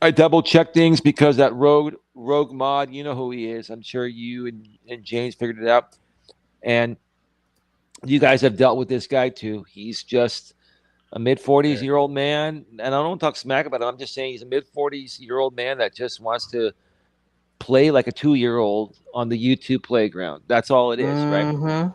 I double check things because that rogue mod, you know who he is. I'm sure you and James figured it out, and you guys have dealt with this guy too. He's just a mid 40s Yeah. year old man, and I don't talk smack about him. I'm just saying he's a mid 40s year old man that just wants to play like a 2-year old on the YouTube playground. That's all it is, right? Mm-hmm.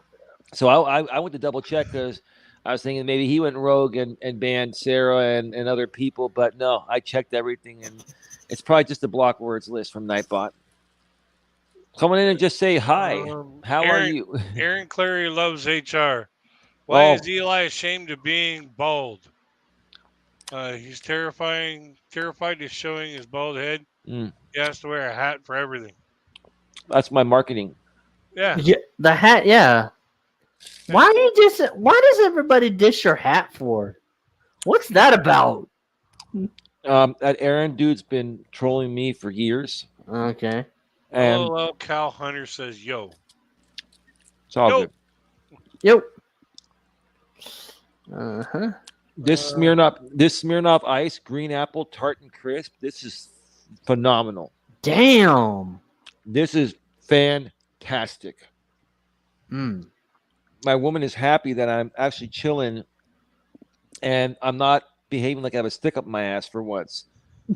So I went to double check because I was thinking maybe he went rogue and banned Sarah and other people, but no, I checked everything, and it's probably just a block words list from Nightbot. Come on in and just say hi. How are Aaron you? Aaron Clary loves HR. Why is Oh, Eli ashamed of being bald? He's terrified of showing his bald head. mm, He has to wear a hat for everything. that's my marketing. Yeah. Yeah, the hat. Yeah. Yeah. Why does everybody dish your hat for? What's that about? That Aaron dude's been trolling me for years, Okay. and LOL Cal Hunter says, yo. it's all Yo. good. Yep. Uh-huh. This Smirnoff Ice green apple tart and crisp. This is phenomenal. Damn. This is fantastic. Mm. My woman is happy that I'm actually chilling and I'm not behaving like I have a stick up my ass for once.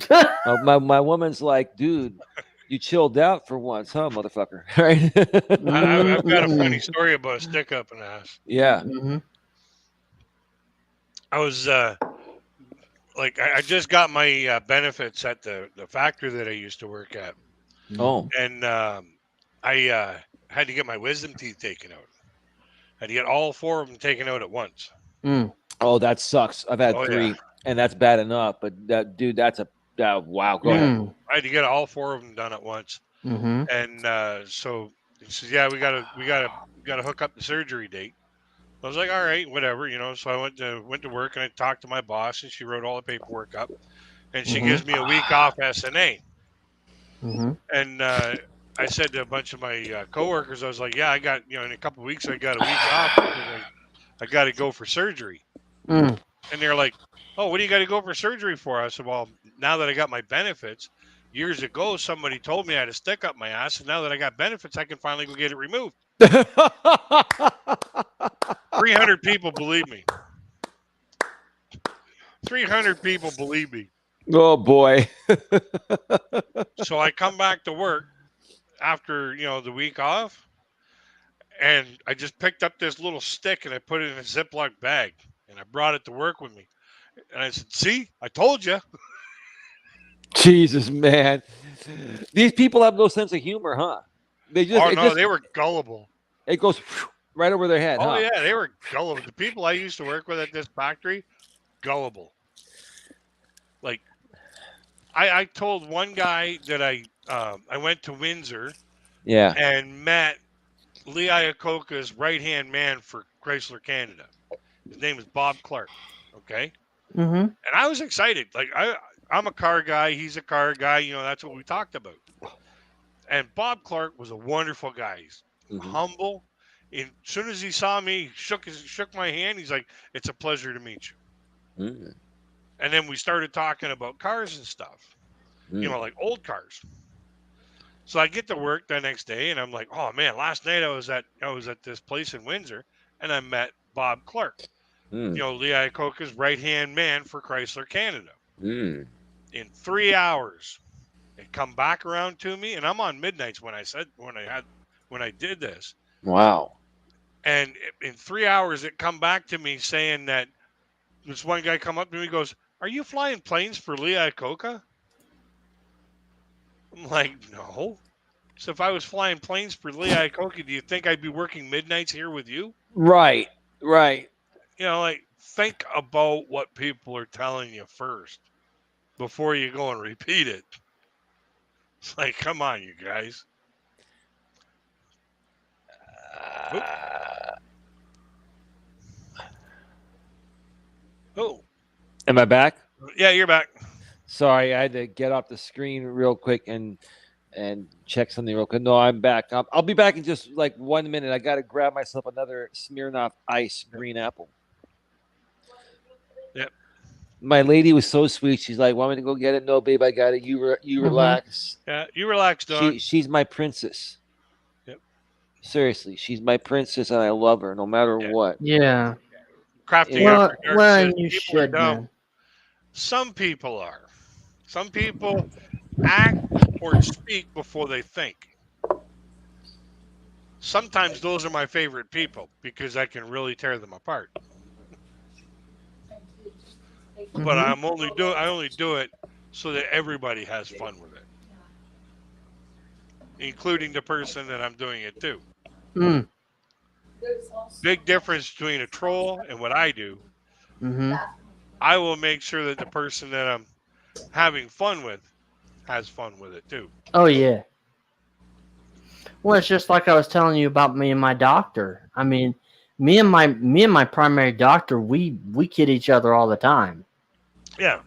My woman's like, dude, you chilled out for once, huh, motherfucker? Right? I've got a funny Mm-mm. story about a stick up an ass. Yeah. Mhm. I was like, I just got my benefits at the factory that I used to work at. Oh. And I had to get my wisdom teeth taken out. Had to get all four of them taken out at once. Mm. Oh, that sucks. I've had Oh, yeah. 3, and that's bad enough. But that dude, that's a wow. Go ahead. Mm. I had to get all four of them done at once. Mhm. And so he says, yeah, we gotta hook up the surgery date. I was like, all right, whatever, you know. So I went to work and I talked to my boss and she wrote all the paperwork up and she Mhm. gives me a week off SNA. Mhm. And I said to a bunch of my coworkers, I was like, yeah, I got, you know, in a couple of weeks I got a week off because I got to go for surgery. Mm. And they're like, oh, what do you got to go for surgery for? I said, well, now that I got my benefits, years ago somebody told me I had a stick up my ass, and now that I got benefits, I can finally go get it removed. 300 people believe me. 300 people believe me. Oh boy. So I come back to work after, you know, the week off, and I just picked up this little stick and I put it in a Ziploc bag and I brought it to work with me. And I said, see, I told you. Jesus, man. These people have no sense of humor, huh? They just Oh, no, they were gullible. it goes right over their head, Oh, huh? yeah, they were gullible. The people I used to work with at this factory, gullible. Like, I told one guy that I went to Windsor Yeah. and met Lee Iacocca's right hand man for Chrysler Canada. His name is Bob Clark. Okay. Mhm. And I was excited. Like I'm a car guy, he's a car guy, you know, that's what we talked about. And Bob Clark was a wonderful guy. He's Mhm. humble. And as soon as he saw me, shook my hand. He's like, "It's a pleasure to meet you." Mm, And then we started talking about cars and stuff, you mm, know, like old cars. So I get to work the next day, and I'm like, "Oh man, last night I was at this place in Windsor, and I met Bob Clark, you mm, know, Lee Iacocca's right hand man for Chrysler Canada. mm. In 3 hours, they come back around to me, and I'm on midnights when I did this. Wow. And in 3 hours, it come back to me saying that this one guy come up to me and goes, "Are you flying planes for Lee Iacocca?" I'm like, "No." So if I was flying planes for Lee Iacocca, do you think I'd be working midnights here with you? Right. Right. You know, like think about what people are telling you first before you go and repeat it. It's like, come on, you guys. Oh, Uh, oh, am I back? yeah, you're back. Sorry, I had to get off the screen real quick and check something real quick. No, I'm back. I'll be back in just like 1 minute. I got to grab myself another Smirnoff Ice green apple. Yep. My lady was so sweet. She's like, "Want me to go get it?" No, babe, I got it. You Mhm. relax. Yeah, you relax, Don. She's my princess. Yep. Seriously, she's my princess, and I love her no matter Yeah. what. Yeah. Crafty And After Dark Well, says and you people are should, dumb. man. Some people are. Some people act or speak before they think. Sometimes those are my favorite people because I can really tear them apart. But Mhm. I only do it so that everybody has fun with it, including the person that I'm doing it to. Mm. Big difference between a troll and what I do. Mhm. I will make sure that the person that I'm having fun with has fun with it too. Oh yeah. Well, it's just like I was telling you about me and my doctor. I mean, me and my primary doctor, we kid each other all the time. Yeah.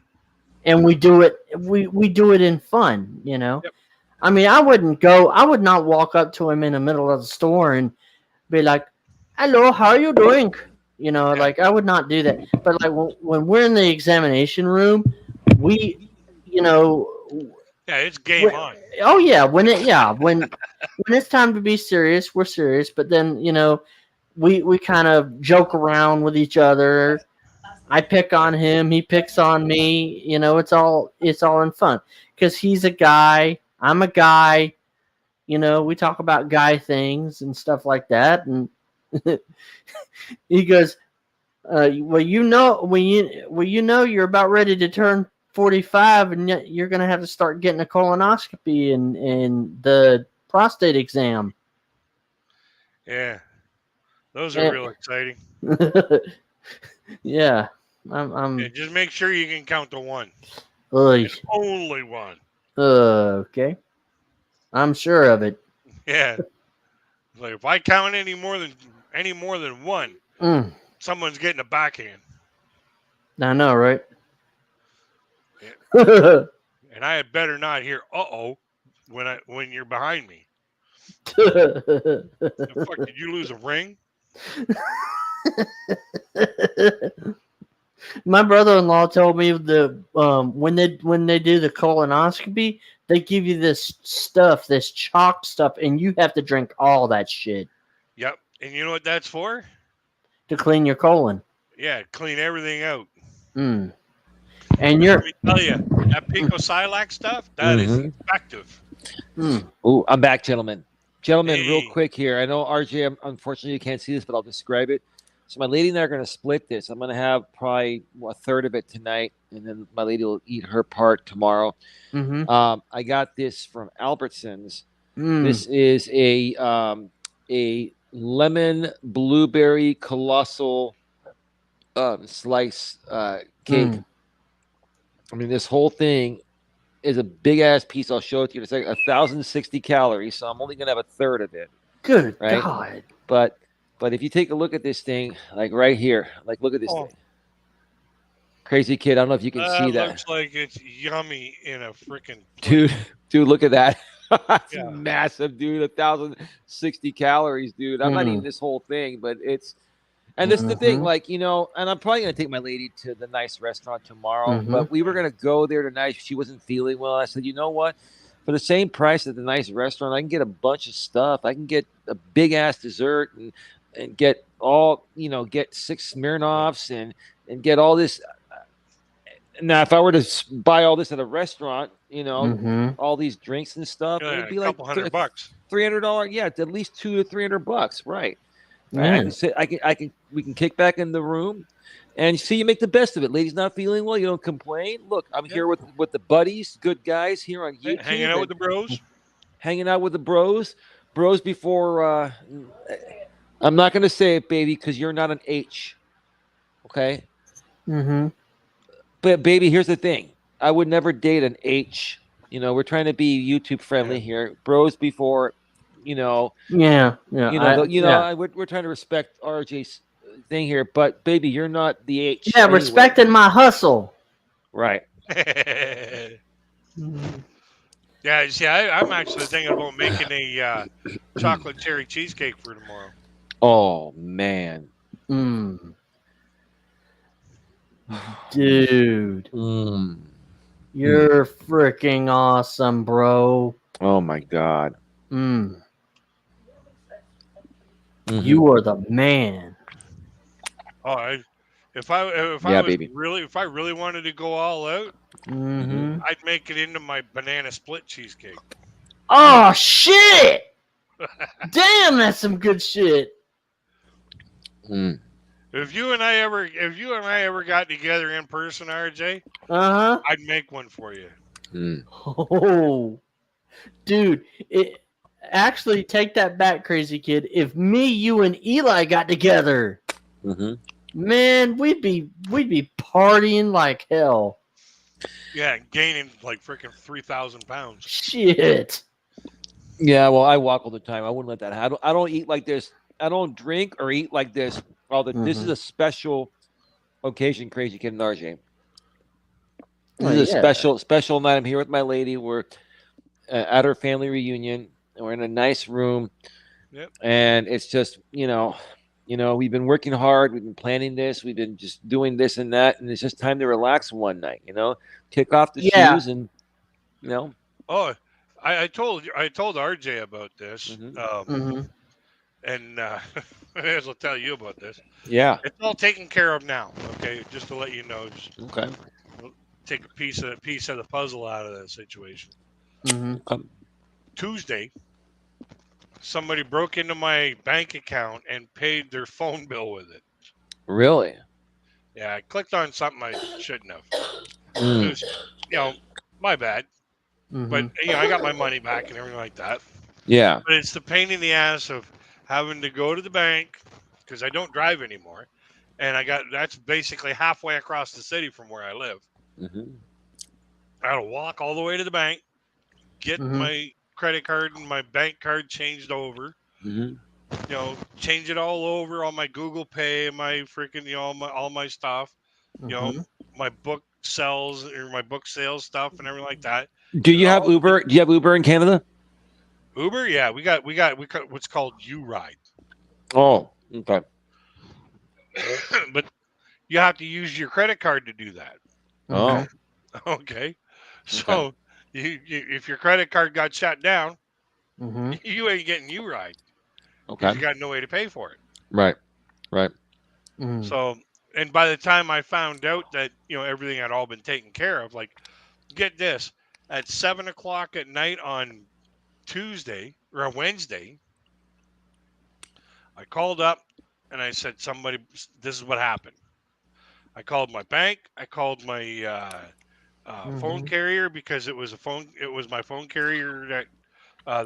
And we do it in fun, you know. Yep. I mean, I would not walk up to him in the middle of the store and be like, "Hello, how are you doing?" You know, Yeah. like I would not do that. But like when we're in the examination room, we, you know, Yeah, it's game on. oh yeah, when it's time to be serious, we're serious. But then we kind of joke around with each other. I pick on him, he picks on me. You know, it's all in fun because he's a guy, I'm a guy. You know, we talk about guy things and stuff like that, and he goes, "Well, you're about ready to turn 45, and yet you're going to have to start getting a colonoscopy and the prostate exam." Yeah. Those are real exciting. Yeah, I'm Yeah, just make sure you can count to one. Oy. Only one. Okay, I'm sure of it. Yeah. Like if I count any more than one, someone's getting a backhand. I know, right? Yeah. And I had better not hear when you're behind me. The fuck, did you lose a ring? My brother-in-law told me when they do the colonoscopy, they give you this stuff, this chalk stuff, and you have to drink all that shit Yep. And you know what that's for? to clean your colon. Yeah, clean everything out. And Let me tell you, that Pico Silac stuff, that is effective. Oh, I'm back, gentlemen. Gentlemen, Hey. real quick here. I know, RJ, unfortunately you can't see this, but I'll describe it. So my lady and I are going to split this. I'm going to have probably a third of it tonight, and then my lady will eat her part tomorrow. I got this from Albertsons. This is a lemon blueberry colossal slice cake. I mean, this whole thing is a big ass piece. I'll show it to you. It's like 1,060 calories, so I'm only gonna have a third of it. Good right? God! But if you take a look at this thing, like right here, like look at this thing. Crazy kid. I don't know if you can see that. Looks like it's yummy in a freaking dude. Look at that. It's massive, dude. 1,060 calories, dude. I'm not eating this whole thing, but it's. And this is the thing, like, and I'm probably going to take my lady to the nice restaurant tomorrow, but we were going to go there tonight. She wasn't feeling well. I said, you know what? For the same price at the nice restaurant, I can get a bunch of stuff. I can get a big ass dessert and get get 6 Smirnoffs and get all this. Now, if I were to buy all this at a restaurant, all these drinks and stuff, it would be like $200. $300. Yeah, at least $200 to $300, right? Right? We can kick back in the room and see you make the best of it. Lady's not feeling well, you don't complain. Look, I'm here with the buddies, good guys here on YouTube. Hanging out with the bros. Hanging out with the bros. Bros before I'm not gonna say it, baby, because you're not an H. Okay? But baby, here's the thing. I would never date an H. We're trying to be YouTube friendly here. Bros before we're trying to respect RJ's thing here, but baby, you're not the H. Yeah, anyway. Respecting my hustle. Right. Yeah, see, I'm actually thinking about making a chocolate cherry cheesecake for tomorrow. Oh man. Dude. You're freaking awesome, bro. Oh my God. Mm-hmm. You are the man. Oh, if I really wanted to go all out, I'd make it into my banana split cheesecake. Oh shit! Damn, that's some good shit. If you and I ever got together in person, RJ, I'd make one for you. Oh, dude! Actually, take that back, crazy kid. If me, you, and Eli got together, man, we'd be partying like hell. Yeah, gaining like freaking 3,000 pounds. Shit. Yeah, well, I walk all the time. I wouldn't let that happen. I don't eat like this drink or eat like this. This is a special occasion, Crazy Kid and RJ. This is a special night. I'm here with my lady. We're at her family reunion, and we're in a nice room. Yep. And it's just, we've been working hard. We've been planning this. We've been just doing this and that, and it's just time to relax one night. Kick off the shoes and, Oh, I told RJ about this. And I may as well tell you about this. Yeah. It's all taken care of now. Okay, just to let you know. Okay. Take a piece of the puzzle out of that situation. Tuesday, somebody broke into my bank account and paid their phone bill with it. Really? Yeah, I clicked on something I shouldn't have. It was, my bad. But I got my money back and everything like that. Yeah. But it's the pain in the ass of having to go to the bank because I don't drive anymore, and that's basically halfway across the city from where I live. I got to walk all the way to the bank, get my credit card and my bank card changed over. Change it all over on my Google Pay, my freaking all my stuff. My book sales stuff and everything like that. Do you have Uber? Do you have Uber in Canada? Uber, yeah, we got what's called U-Ride. Oh, okay. But you have to use your credit card to do that. Oh, okay. So if your credit card got shut down, you ain't getting U-Ride. Okay. You got no way to pay for it. Right. So, and by the time I found out that everything had all been taken care of, like, get this, at 7:00 at night on Tuesday or on Wednesday, I called up and I said, this is what happened. I called my bank. I called my phone carrier because it was my phone carrier that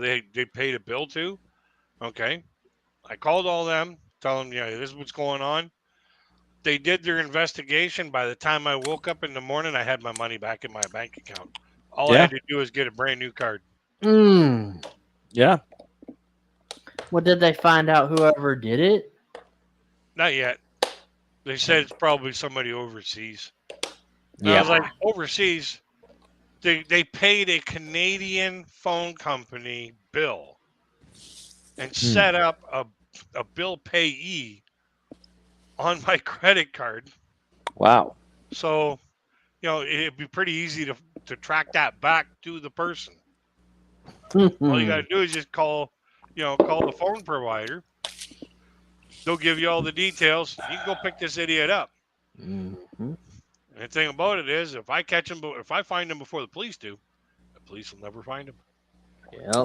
they paid a bill to. Okay. I called all them, tell them, this is what's going on. They did their investigation. By the time I woke up in the morning, I had my money back in my bank account. All I had to do was get a brand new card. Yeah. What did they find out? Whoever did it? Not yet. They said it's probably somebody overseas. Yeah. I was like, overseas? They paid a Canadian phone company bill and set up a bill payee on my credit card. Wow. So, it'd be pretty easy to track that back to the person. All you got to do is just call the phone provider. They'll give you all the details. You can go pick this idiot up. And the thing about it is, if I find him before the police do, the police will never find him.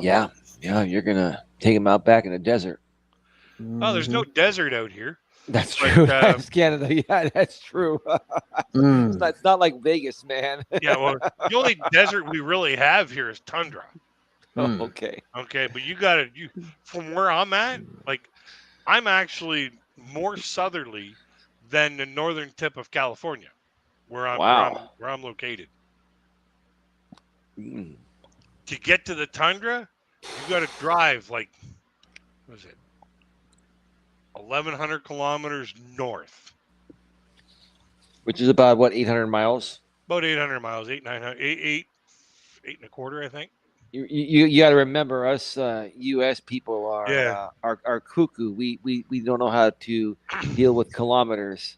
Yeah. You're gonna take him out back in the desert. Oh, there's no desert out here. That's true. That's Canada. Yeah, that's true. It's not like Vegas, man. Yeah, well, the only desert we really have here is tundra. Okay. Okay, but you from where I'm at, like, I'm actually more southerly than the northern tip of California, where I'm located. To get to the tundra, you got to drive like, what is it, 1,100 kilometers north, which is about what, 800 miles? About 800 miles, 8 and a quarter, I think. You got to remember, us U.S. people are cuckoo. We don't know how to deal with kilometers.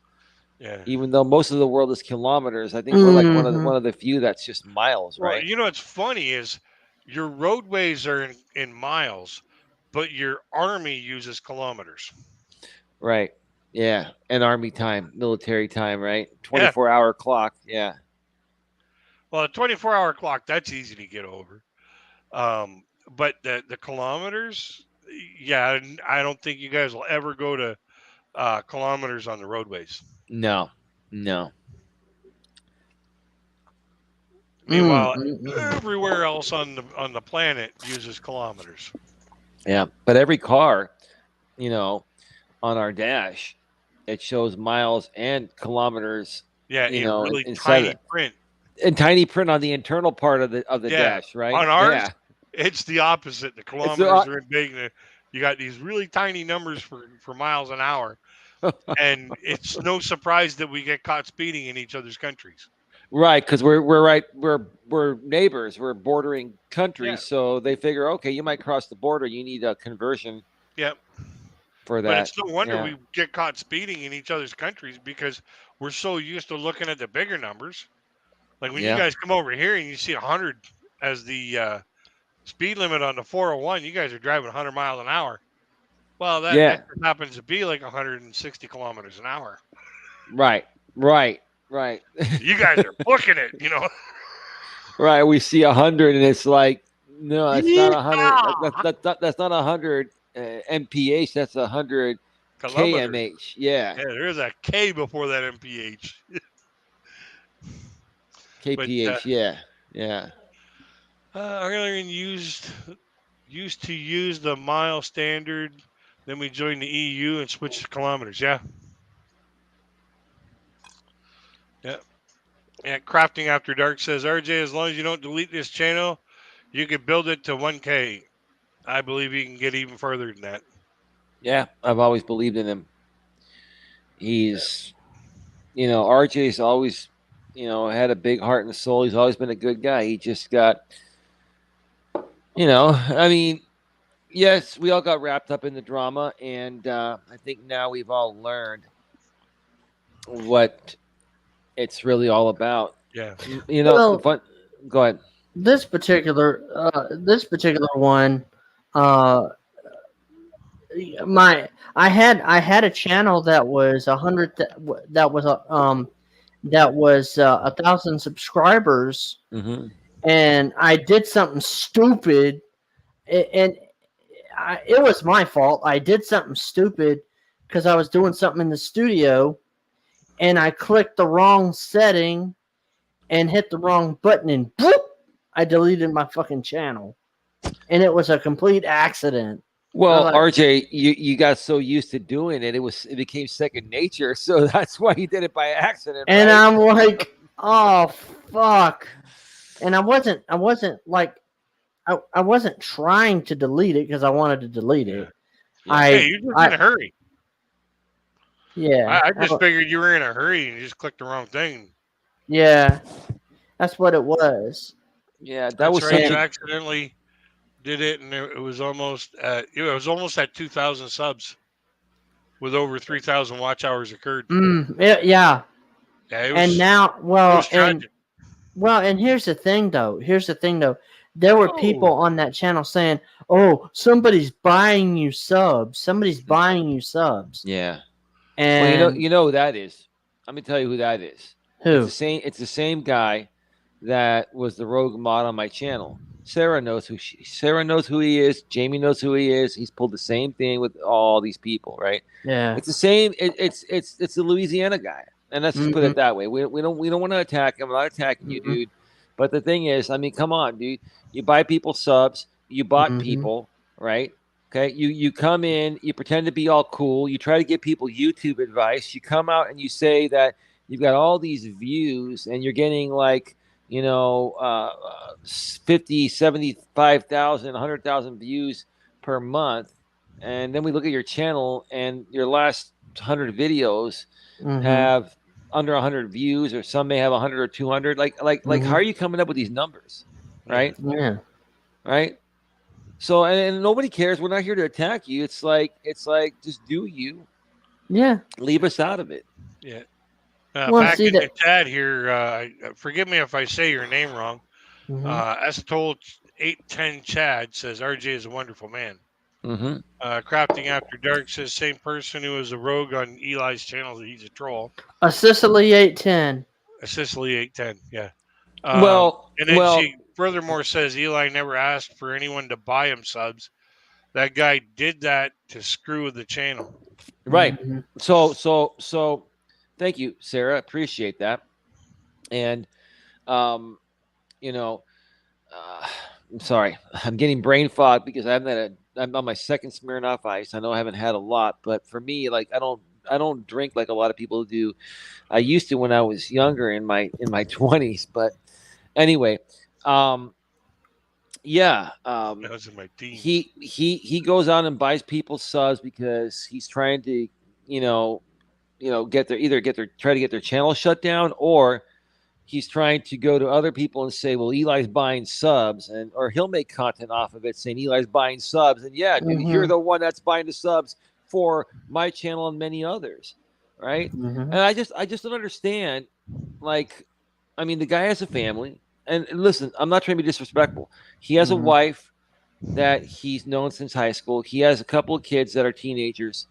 Yeah. Even though most of the world is kilometers, I think we're like one of the few that's just miles, right? Well, what's funny is your roadways are in miles, but your army uses kilometers. Right. Yeah. And army time, military time, right? 24-hour clock. Yeah. Well, a 24-hour clock, that's easy to get over. But the kilometers, yeah, I don't think you guys will ever go to kilometers on the roadways. No. Meanwhile, everywhere else on the planet uses kilometers. Yeah, but every car, on our dash, it shows miles and kilometers. Yeah, in really tiny print. And tiny print on the internal part of the dash, right? On ours, it's the opposite. The kilometers are in big, You got these really tiny numbers for miles an hour, and it's no surprise that we get caught speeding in each other's countries. Right, because we're neighbors, we're bordering Yeah, countries, so they figure, okay, you might cross the border, you need a conversion yeah. for But that. it's no wonder Yeah, we get caught speeding in each other's countries because we're so used to looking at the bigger numbers. Like when you yeah, guys come over here and you see 100 as the speed limit on the 401, you guys are driving 100 miles an hour. Well, that yeah. just happens to be like 160 kilometers an hour. Right, right, right, You guys are booking it, you know. right. We see 100, and it's like, no, that's not 100. Yeah, That's not 100 mph. That's 100 kilometers. kmh. Yeah, Yeah, there's a K before that MPH. But kph. Yeah, yeah. Ireland used to use the mile standard. Then we joined the EU and switched to kilometers. Yeah, yeah, yeah. Crafting After Dark says, RJ, as long as you don't delete this channel, you could build it to 1K. I believe you can get even further than that. Yeah, I've always believed in him. He's, RJ's always, had a big heart and soul. He's always been a good guy. He just got, I mean, yes, we all got wrapped up in the drama, and I think now we've all learned what it's really all about. Yeah. The Well, fun. Go ahead. this particular one, uh, I had a channel that was 100 that was that was 1,000 subscribers, Mm-hmm. and I did something stupid, and it was my fault. I did something stupid because I was doing something in the studio, and I clicked the wrong setting and hit the wrong button, and boop, I deleted my fucking channel, and it was a complete accident. Well, Like, RJ, you got so used to doing it, it became second nature. So that's why you did it by accident, and right? I'm like, oh fuck, and I wasn't like, I wasn't trying to delete it because I wanted to delete Yeah. it. Yeah. Hey, I, you're just in I, a hurry. yeah, I just figured you were in a hurry and you just clicked the wrong thing. yeah, that's what it was. Yeah, that That's was right. such You And a accidentally did it, and it was almost at 2,000 subs with over 3,000 watch hours occurred. yeah, Yeah, and now, it was tragic. and here's the thing, though. There were people oh on that channel saying, "Oh, somebody's buying you subs. Somebody's buying you subs." yeah. Well, And who that is. Let me tell you who that is. who? It's the same guy that was the rogue mod on my channel. Sarah knows who he is. Jamie knows who he is. He's pulled the same thing with all these people, right? Yeah. It's the same. It's the Louisiana guy, and let's just put Mm-hmm, it that way. We don't want to attack him. I'm not attacking you, mm-hmm, dude. But the thing is, I mean, come on, dude. You buy people subs. You bought mm-hmm, people, right? Okay. You come in. You pretend to be all cool. You try to give people YouTube advice. You come out and you say that you've got all these views and you're getting like 50, 75,000, 100,000 views per month, and then we look at your channel and your last 100 videos mm-hmm, have under 100 views, or some may have 100 or 200. Like how mm-hmm. are you coming up with these numbers, Yeah. right? Yeah. Right. So, and nobody cares. We're not here to attack you. It's like just do you. Yeah. Leave us out of it. Yeah. Well, Back see in the that. chat here, forgive me if I say your name wrong. Mm-hmm, As told 810 Chad says RJ is a wonderful man. Mm-hmm. Crafting After Dark says same person who was a rogue on Eli's channel. He's a troll. a Sicily 810. Sicily 810. Yeah. Well, And then she furthermore says Eli never asked for anyone to buy him subs. That guy did that to screw with the channel. right. Mm-hmm. So thank you, Sarah. Appreciate that. And um, you know, I'm sorry, I'm getting brain fog because I'm on my second Smirnoff Ice. I know I haven't had a lot, but for me, like I don't drink like a lot of people do. I used to when I was younger in my 20s, but anyway, um, Yeah. That was in my teens. He goes out and buys people's subs because he's trying to, you know, get their try to get their channel shut down, or he's trying to go to other people and say, well, Eli's buying subs, and or he'll make content off of it saying Eli's buying subs, and yeah, dude, you're the one that's buying the subs for my channel and many others, right? And I just don't understand. Like, I mean, the guy has a family, and listen, I'm not trying to be disrespectful. He has a wife that he's known since high school. He has a couple of kids that are teenagers.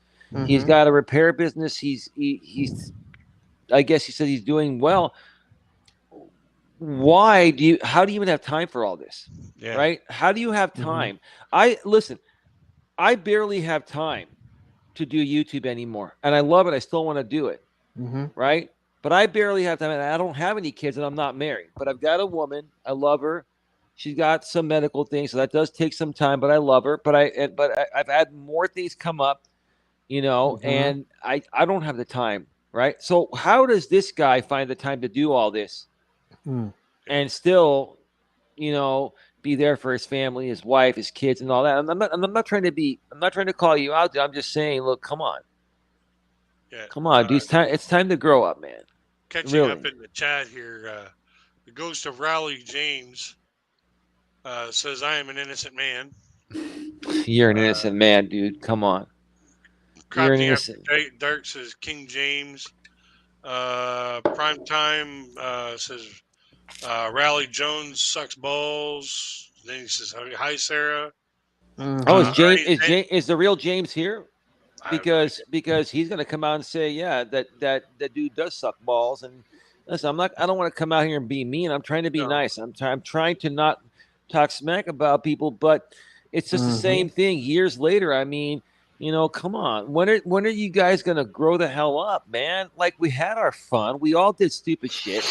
He's got a repair business. He's I guess he said he's doing well. How do you even have time for all this? Yeah. Right? How do you have time? I barely have time to do YouTube anymore. And I love it. I still want to do it. Right? But I barely have time. And I don't have any kids and I'm not married. But I've got a woman. I love her. She's got some medical things, so that does take some time, but I love her. But I've had more things come up, and I don't have the time, right? So how does this guy find the time to do all this and still, be there for his family, his wife, his kids, and all that? I'm not trying to call you out. I'm just saying, look, come on, dude. It's time to grow up, man. Catching up in the chat here, the ghost of Raleigh James says, "I am an innocent man." You're an innocent man, dude. Come on. You're an innocent. Dark says King James. Prime Time says Raleigh Jones sucks balls. Then he says, "Hi, Sarah." Oh, is the real James here? Because he's going to come out and say, yeah, that dude does suck balls. And listen, I don't want to come out here and be mean. I'm trying to be nice. I'm trying to not talk smack about people, but it's just the same thing years later. I mean, come on. When are you guys going to grow the hell up, man? Like, we had our fun. We all did stupid shit.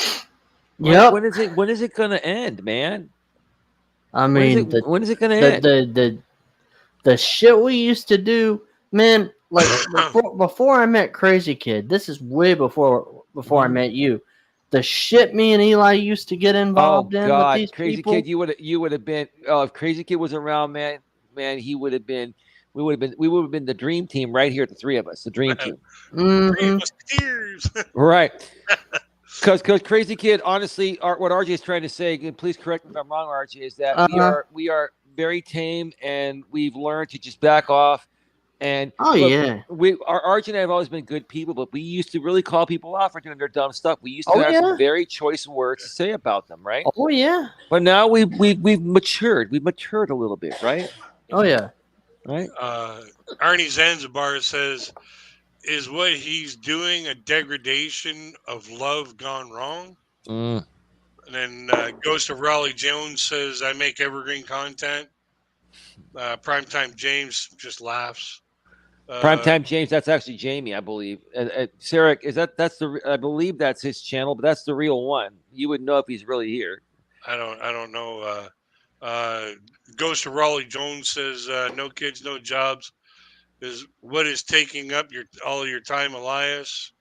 Right? Yep. When is it going to end, man? I mean, when is it going to end? The shit we used to do, man. Like before I met Crazy Kid, this is way before I met you. The shit me and Eli used to get involved in with these Crazy people. Kid, you would have been. Oh, if Crazy Kid was around, man, he would have been. We would have been the dream team right here, the three of us, the dream team. Right. Because Crazy Kid, honestly, what RJ is trying to say, and please correct me if I'm wrong, RJ, is that we are very tame and we've learned to just back off. And our RJ and I have always been good people, but we used to really call people out for doing their dumb stuff. We used to have some very choice words to say about them, right? Oh yeah. But now we've matured. We've matured a little bit, right? Oh yeah. Right. Arnie Zanzibar says, "Is what he's doing a degradation of love gone wrong?" And then Ghost of Raleigh Jones says, "I make evergreen content." Primetime James just laughs. Primetime James, that's actually Jamie, I believe. Sarah, I believe that's his channel, but that's the real one. You would know if he's really here. I don't know. Ghost of Raleigh Jones says, "No kids, no jobs is what is taking up all of your time, Elias."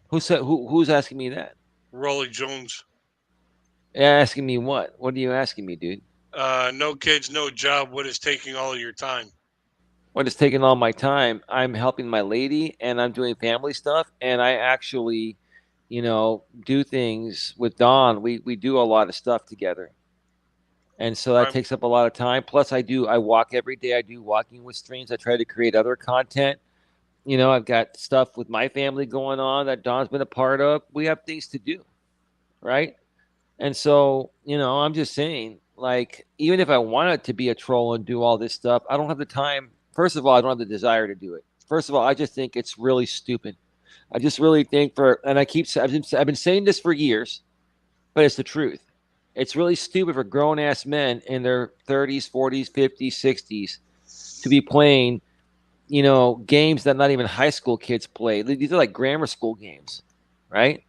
Who's asking me that? Raleigh Jones. Asking me what? What are you asking me, dude? No kids, no job. What is taking all of your time? What is taking all my time? I'm helping my lady, and I'm doing family stuff, and I actually, do things with Dawn. We do a lot of stuff together, and so that takes up a lot of time. Plus, I walk every day. I do walking with streams. I try to create other content. I've got stuff with my family going on that Dawn's been a part of. We have things to do, right? And so, I'm just saying, like, even if I wanted to be a troll and do all this stuff, I don't have the time. First of all, I don't have the desire to do it. First of all, I just think it's really stupid. I just really think I've been saying this for years, but it's the truth. It's really stupid for grown-ass men in their 30s, 40s, 50s, 60s to be playing, games that not even high school kids play. These are like grammar school games, right?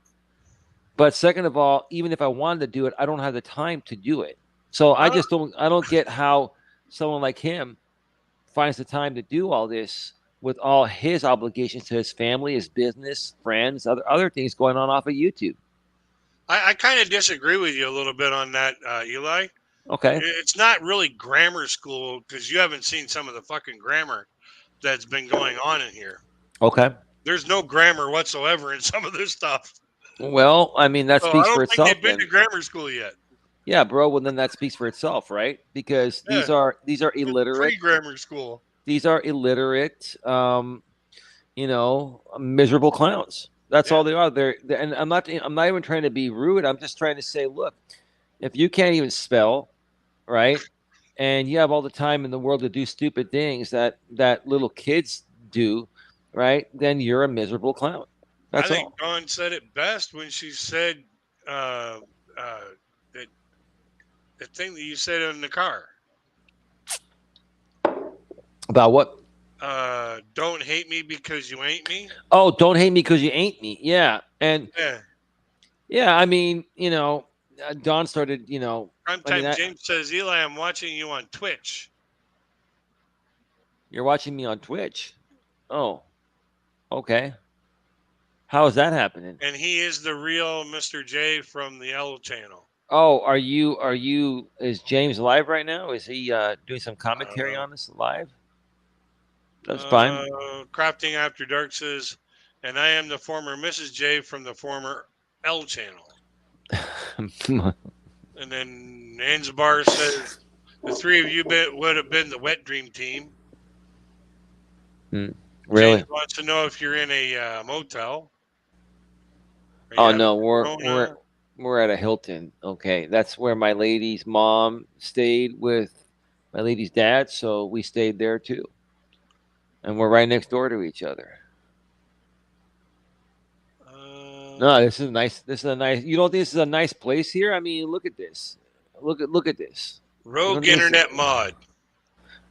But second of all, even if I wanted to do it, I don't have the time to do it. So I don't get how someone like him finds the time to do all this with all his obligations to his family, his business, friends, other things going on off of YouTube. I kind of disagree with you a little bit on that, Eli. Okay. It's not really grammar school because you haven't seen some of the fucking grammar that's been going on in here. Okay. There's no grammar whatsoever in some of this stuff. Well, I mean, that So I speaks don't for think itself they've been then. to grammar school yet. Yeah, bro. Well, then that speaks for itself, right? Because Yeah, these are it's illiterate. pre-grammar school. These are illiterate. Miserable clowns. That's Yeah. all they are. And I'm not even trying to be rude. I'm just trying to say, look, if you can't even spell, right, and you have all the time in the world to do stupid things that little kids do, right, then you're a miserable clown. I That's think all. Dawn said it best when she said uh, that the thing that you said in the car. About what? Don't hate me because you ain't me. Oh, don't hate me because you ain't me. Yeah, and Yeah. yeah, I mean, Don started, I mean, Primetime James says, Eli, I'm watching you on Twitch. you're watching me on Twitch. Oh, okay. How is that happening? And he is the real Mr. J from the L channel. Oh, is James live right now? Is he doing some commentary on this live? That's fine. Crafting After Dark says, and I am the former Mrs. J from the former L channel. And then Anzabar says, the three of you would have been the wet dream team. Really? James wants to know if you're in a motel. Oh no, we're at a Hilton. Okay, that's where my lady's mom stayed with my lady's dad, so we stayed there too, and we're right next door to each other. No, this is nice. This is a nice. You don't think this is a nice place here? I mean, look at this. Look at this. Rogue Internet Mod.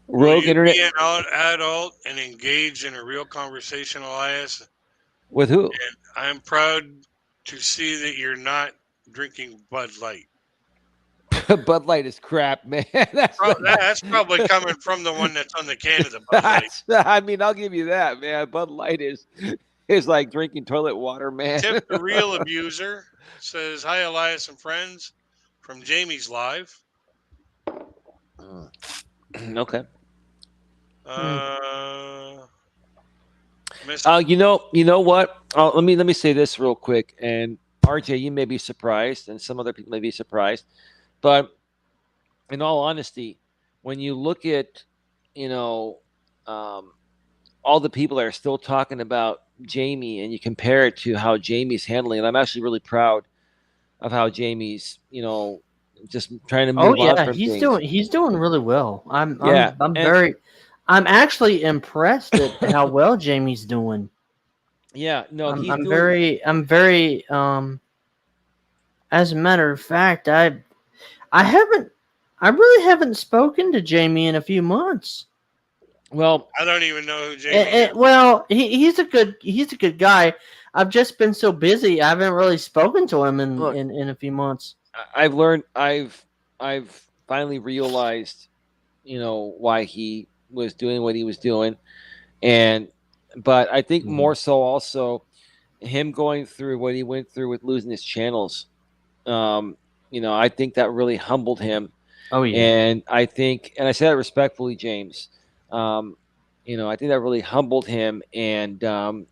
Rogue Internet. Be an adult and engage in a real conversation, Elias. With who? And I'm proud to see that you're not drinking Bud Light. Bud Light is crap, man. That's probably coming from the one that's on the can of the Bud Light. I mean, I'll give you that, man. Bud Light is like drinking toilet water, man. Tip the Real Abuser says, hi, Elias and friends from Jamie's Live. Okay. You know what? Let me say this real quick. And RJ, you may be surprised, and some other people may be surprised, but in all honesty, when you look at, all the people that are still talking about Jamie, and you compare it to how Jamie's handling it, I'm actually really proud of how Jamie's, just trying to move on from he's things. he's doing really well. I'm actually impressed at how well Jamie's doing. Yeah, no, I'm very as a matter of fact, I really haven't spoken to Jamie in a few months. Well, I don't even know who Jamie is. Well, he's a good guy. I've just been so busy. I haven't really spoken to him in a few months. I've finally realized, why he was doing what he was doing, but I think more so also him going through what he went through with losing his channels. I think that really humbled him. Oh yeah, and I say that respectfully, James. I think that really humbled him, and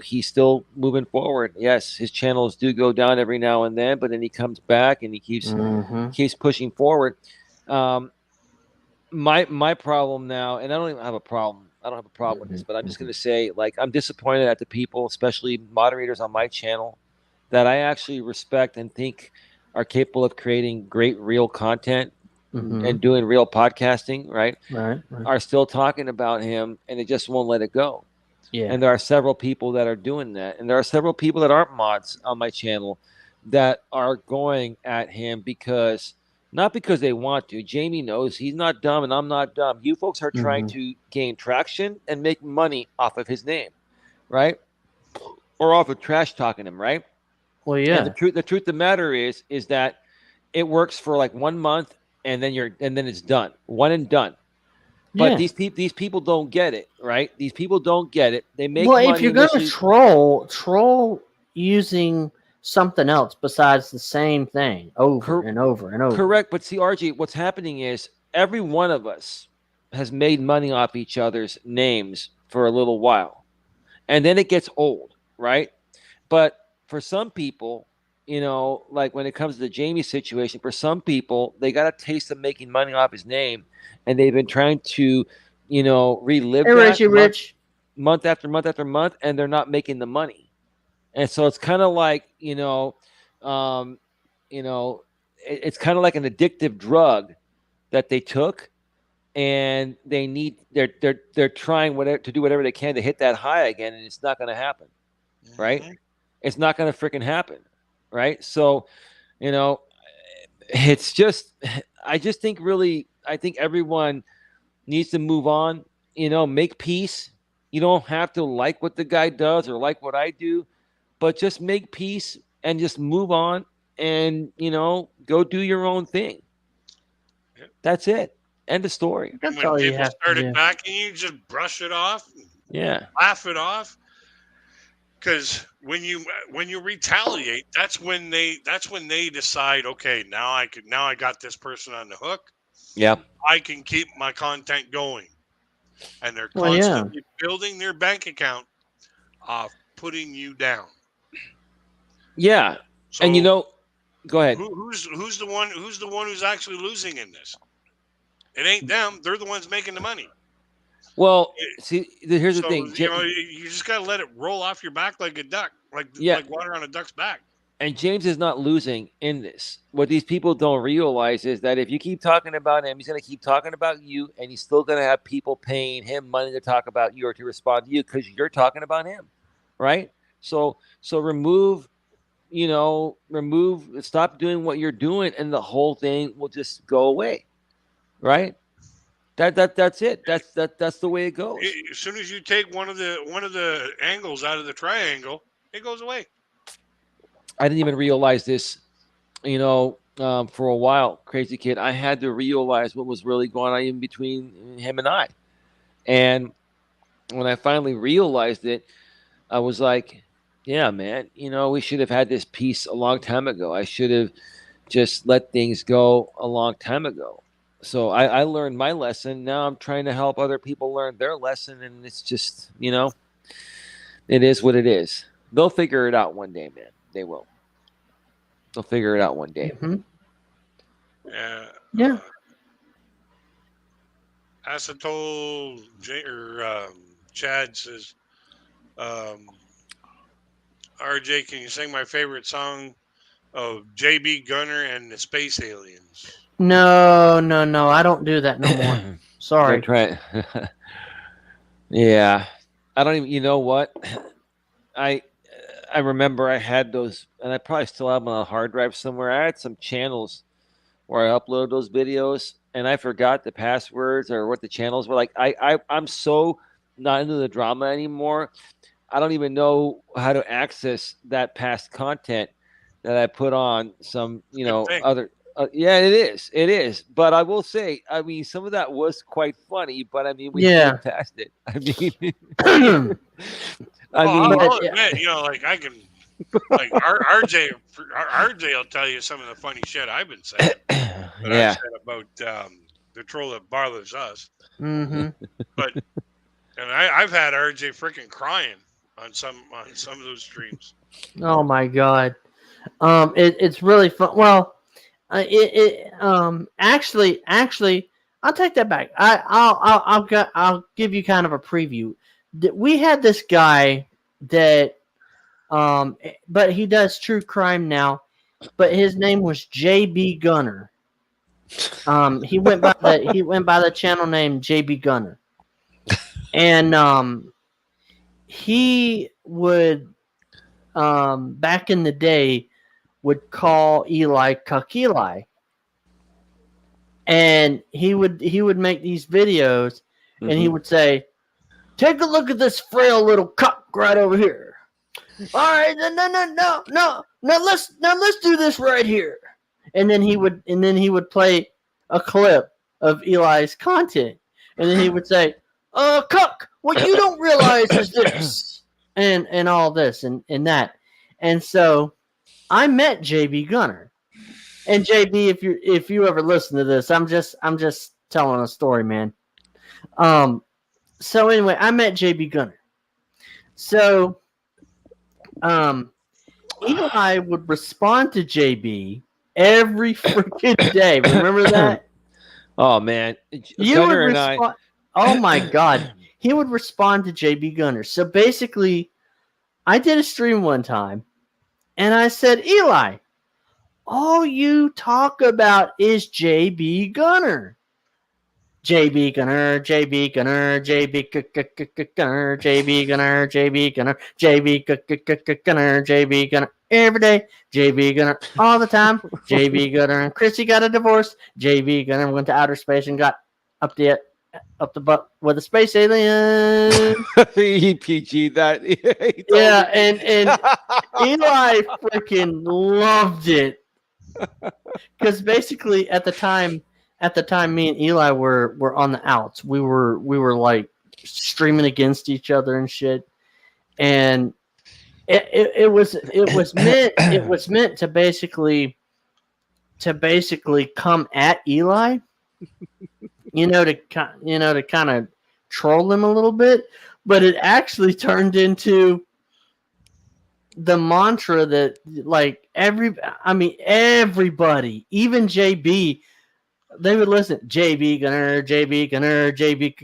he's still moving forward. Yes, his channels do go down every now and then, but then he comes back and he keeps pushing forward. My problem now, and I don't even have a problem. I don't have a problem with this, but I'm just going to say, like, I'm disappointed at the people, especially moderators on my channel, that I actually respect and think are capable of creating great real content and doing real podcasting, right? Are still talking about him, and they just won't let it go. Yeah. And there are several people that are doing that, and there are several people that aren't mods on my channel that are going at him not because they want to. Jamie knows he's not dumb, and I'm not dumb. You folks are trying to gain traction and make money off of his name, right? Or off of trash talking him, right? Well, yeah. And the truth of the matter is that it works for like 1 month, and then it's done, one and done. But these people don't get it, right? These people don't get it. They make money. If you're going to troll using something else besides the same thing over and over and over. Correct. But see, RJ, what's happening is every one of us has made money off each other's names for a little while. And then it gets old, right? But for some people, like when it comes to the Jamie situation, for some people, they got a taste of making money off his name, and they've been trying to, relive Hey, that Richie Rich. month after month after month, and they're not making the money. And so it's kind of like, it's kind of like an addictive drug that they took, and they're trying to do whatever they can to hit that high again, and it's not going to happen, right? It's not going to freaking happen, right? So, it's just, I think everyone needs to move on, make peace. You don't have to like what the guy does or like what I do, but just make peace and just move on and, go do your own thing. Yeah. That's it. End of story. That's when all people you have started backing you, just brush it off. Yeah. Laugh it off. Because when you retaliate, that's when they decide, okay, now I got this person on the hook. Yeah. I can keep my content going. And they're constantly building their bank account off putting you down. Yeah. So, and go ahead. Who's the one who's actually losing in this? It ain't them. They're the ones making the money. Well, see, here's the thing. You just got to let it roll off your back like a duck, like water on a duck's back. And James is not losing in this. What these people don't realize is that if you keep talking about him, he's going to keep talking about you, and he's still going to have people paying him money to talk about you or to respond to you because you're talking about him, right? So remove, stop doing what you're doing, and the whole thing will just go away, right? That's it. That's the way it goes. As soon as you take one of the angles out of the triangle, it goes away. I didn't even realize this, for a while, Crazy Kid. I had to realize what was really going on in between him and I. And when I finally realized it, I was like, yeah, man, we should have had this peace a long time ago. I should have just let things go a long time ago. So I learned my lesson. Now I'm trying to help other people learn their lesson. And it's just, it is what it is. They'll figure it out one day, man. They will. They'll figure it out one day. Mm-hmm. Yeah. As I told Chad says, RJ, can you sing my favorite song of JB Gunner and the Space Aliens? No. I don't do that no more. Sorry. Try it. Yeah. I don't even, you know what? I remember I had those, and I probably still have them on a hard drive somewhere. I had some channels where I uploaded those videos, and I forgot the passwords or what the channels were. Like I'm so not into the drama anymore. I don't even know how to access that past content that I put on some, other. Yeah, it is. But I will say, some of that was quite funny. But we moved past it. I'll admit, like I can, like RJ will tell you some of the funny shit I've been saying. That I said about the troll that bothers us. Mm-hmm. But I've had RJ freaking crying on some of those streams. Oh my god, it's really fun. Well, actually, I'll take that back. I'll give you kind of a preview. We had this guy that, but he does true crime now. But his name was JB Gunner. He went by the channel name JB Gunner, and he would, back in the day, would call Eli Cuck Eli, and he would make these videos, and he would say, "Take a look at this frail little cuck right over here. All right, no. Now let's do this right here." And then he would play a clip of Eli's content, and then he would say, "Cuck, what you don't realize is this," and all this and that, and so I met JB Gunner. And JB, if you ever listen to this, I'm just telling a story, man. So anyway, I met JB Gunner. So Eli would respond to JB every freaking day. Remember that? Oh man, You Gunner would and I. respond. Oh my god, he would respond to JB Gunner. So basically, I did a stream one time, and I said, Eli, all you talk about is JB Gunner. JB Gunner, JB Gunner, JB Gunner, JB Gunner, JB Gunner, JB Gunner, JB Gunner, every day, JB Gunner, all the time, JB Gunner and Chrissy got a divorce, JB Gunner went to outer space and got up the butt with a space alien. He PG that. Yeah, and Eli freaking loved it because basically at the time, me and Eli were on the outs. We were like streaming against each other and shit, and it was meant to basically come at Eli, to kind of troll him a little bit, but it actually turned into the mantra that like everybody, even JB, they would listen. JB Gunner, JB Gunner, JB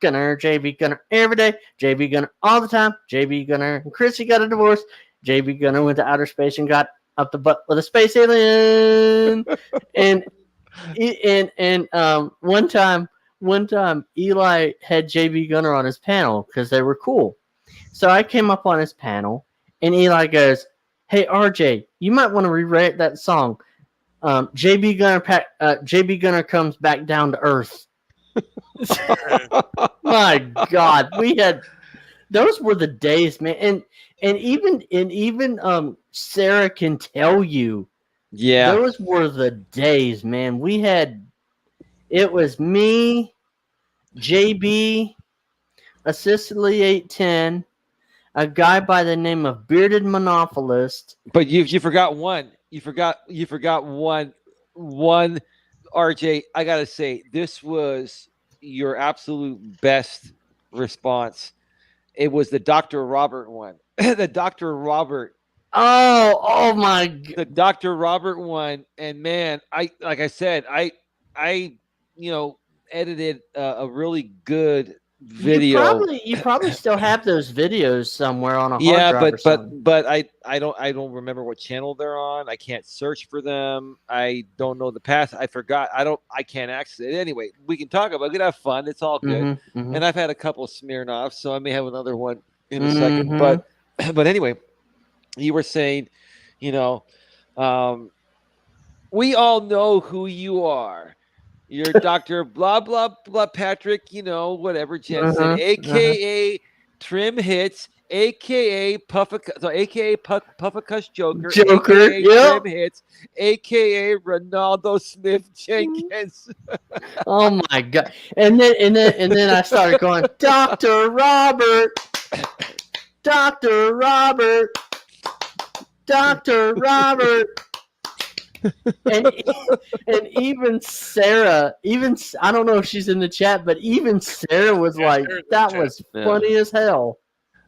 Gunner, JB Gunner every day. JB Gunner all the time. JB Gunner and Chrissy got a divorce. JB Gunner went to outer space and got up the butt with a space alien. and one time Eli had JB Gunner on his panel because they were cool. So I came up on his panel and Eli goes, "Hey RJ, you might want to rewrite that song. JB Gunner comes back down to earth." My God, those were the days, man. And even Sarah can tell you, yeah, those were the days, man. It was me, JB, a Sicily 810, a guy by the name of Bearded Monopolist. but you forgot one. You forgot one. RJ, I gotta say, this was your absolute best response. It was the Dr. Robert one. The Dr. Robert. Oh my God. The Dr. Robert one. And man, like I said, I edited a really good video. You probably still have those videos somewhere on a hard drive or something. but I don't remember what channel they're on. I can't search for them. I don't know the path. I forgot. I can't access it. Anyway, we can talk about it. We can have fun. It's all good. Mm-hmm, mm-hmm. And I've had a couple of Smirnoffs, so I may have another one in a second. But anyway, you were saying, we all know who you are. You're Dr. blah, blah, blah, Patrick, whatever Jensen, a.k.a. Trim Hits, a.k.a. Puffacuss Joker, a.k.a. Yep. Trim Hits, a.k.a. Ronaldo Smith Jenkins. Oh, my God. And then I started going, Dr. Robert, Dr. Robert, Dr. Robert. and even Sarah, I don't know if she's in the chat, but even Sarah was like, that was funny as hell.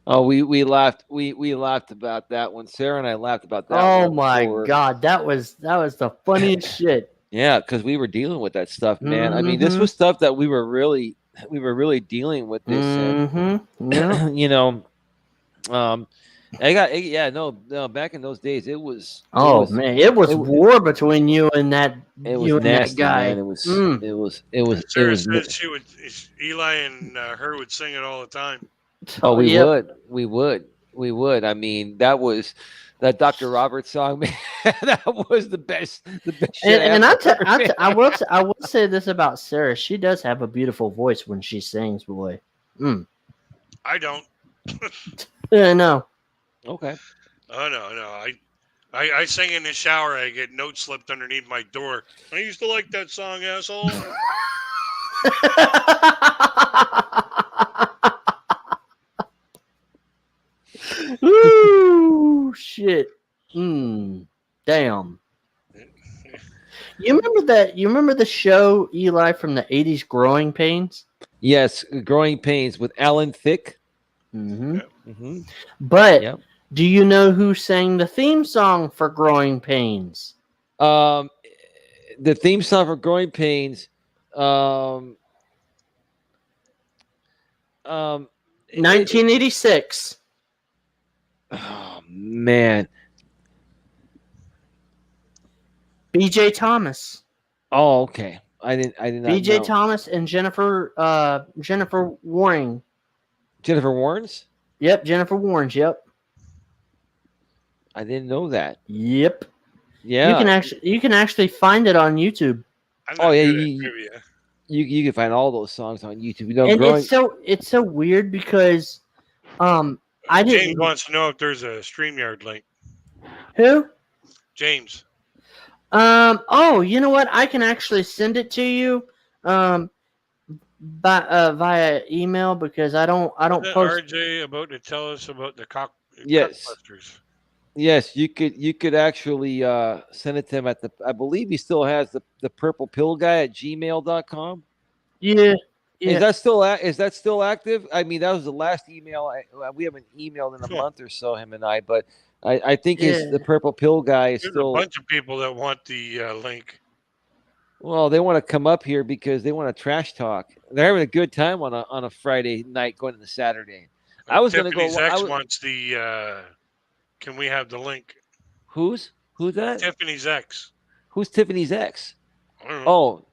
Oh, we laughed. We laughed about that one. Sarah and I laughed about that. Oh my God, that was the funniest shit. Yeah, because we were dealing with that stuff, man. I mean, this was stuff that we were really dealing with this. And, back in those days, it was. It was war between you and that. It was nasty, that guy. Man. It was. Sarah said Eli and her would sing it all the time. Oh, we would. I mean, that Dr. Robert song, man. That was the best. And I will say this about Sarah: she does have a beautiful voice when she sings, boy. I don't. Yeah, no. Okay. Oh no. I sing in the shower. I get notes slipped underneath my door. I used to like that song, asshole. Ooh, shit. damn. You remember that? You remember the show Eli from the '80s, Growing Pains? Yes, Growing Pains with Alan Thicke. Mm-hmm. Mm-hmm. But Yep. do you know who sang the theme song for Growing Pains? The theme song for Growing Pains. Um, um, 1986. Oh man. B.J. Thomas. Oh, okay. I did not B.J. know. Thomas and Jennifer Warring. Jennifer Warnes? Yep, Jennifer Warnes. Yep. I didn't know that. Yep. Yeah. You can actually find it on YouTube. I'm Oh not yeah. good at trivia. You can find all those songs on YouTube. You know, And growing. it's so weird because I James didn't. wants to know if there's a StreamYard link. Who? James. Oh, you know what? I can actually send it to you via email because I don't Isn't post. RJ about to tell us about the Yes. Cockbusters? Yes, you could actually send it to him at the I believe he still has the purple pill guy at gmail.com. Yeah. Yeah. Is that still active? I mean, that was the last email we haven't emailed in a month or so, him and I, but I think Yeah. the purple pill guy is There's still a bunch of people that want the link. well, they want to come up here because they want to trash talk. They're having a good time on a Friday night going into Saturday. I was going to Tiffany's go. ex wants the. Can we have the link? Who's that? Tiffany's ex. Who's Tiffany's ex? I don't know. Oh,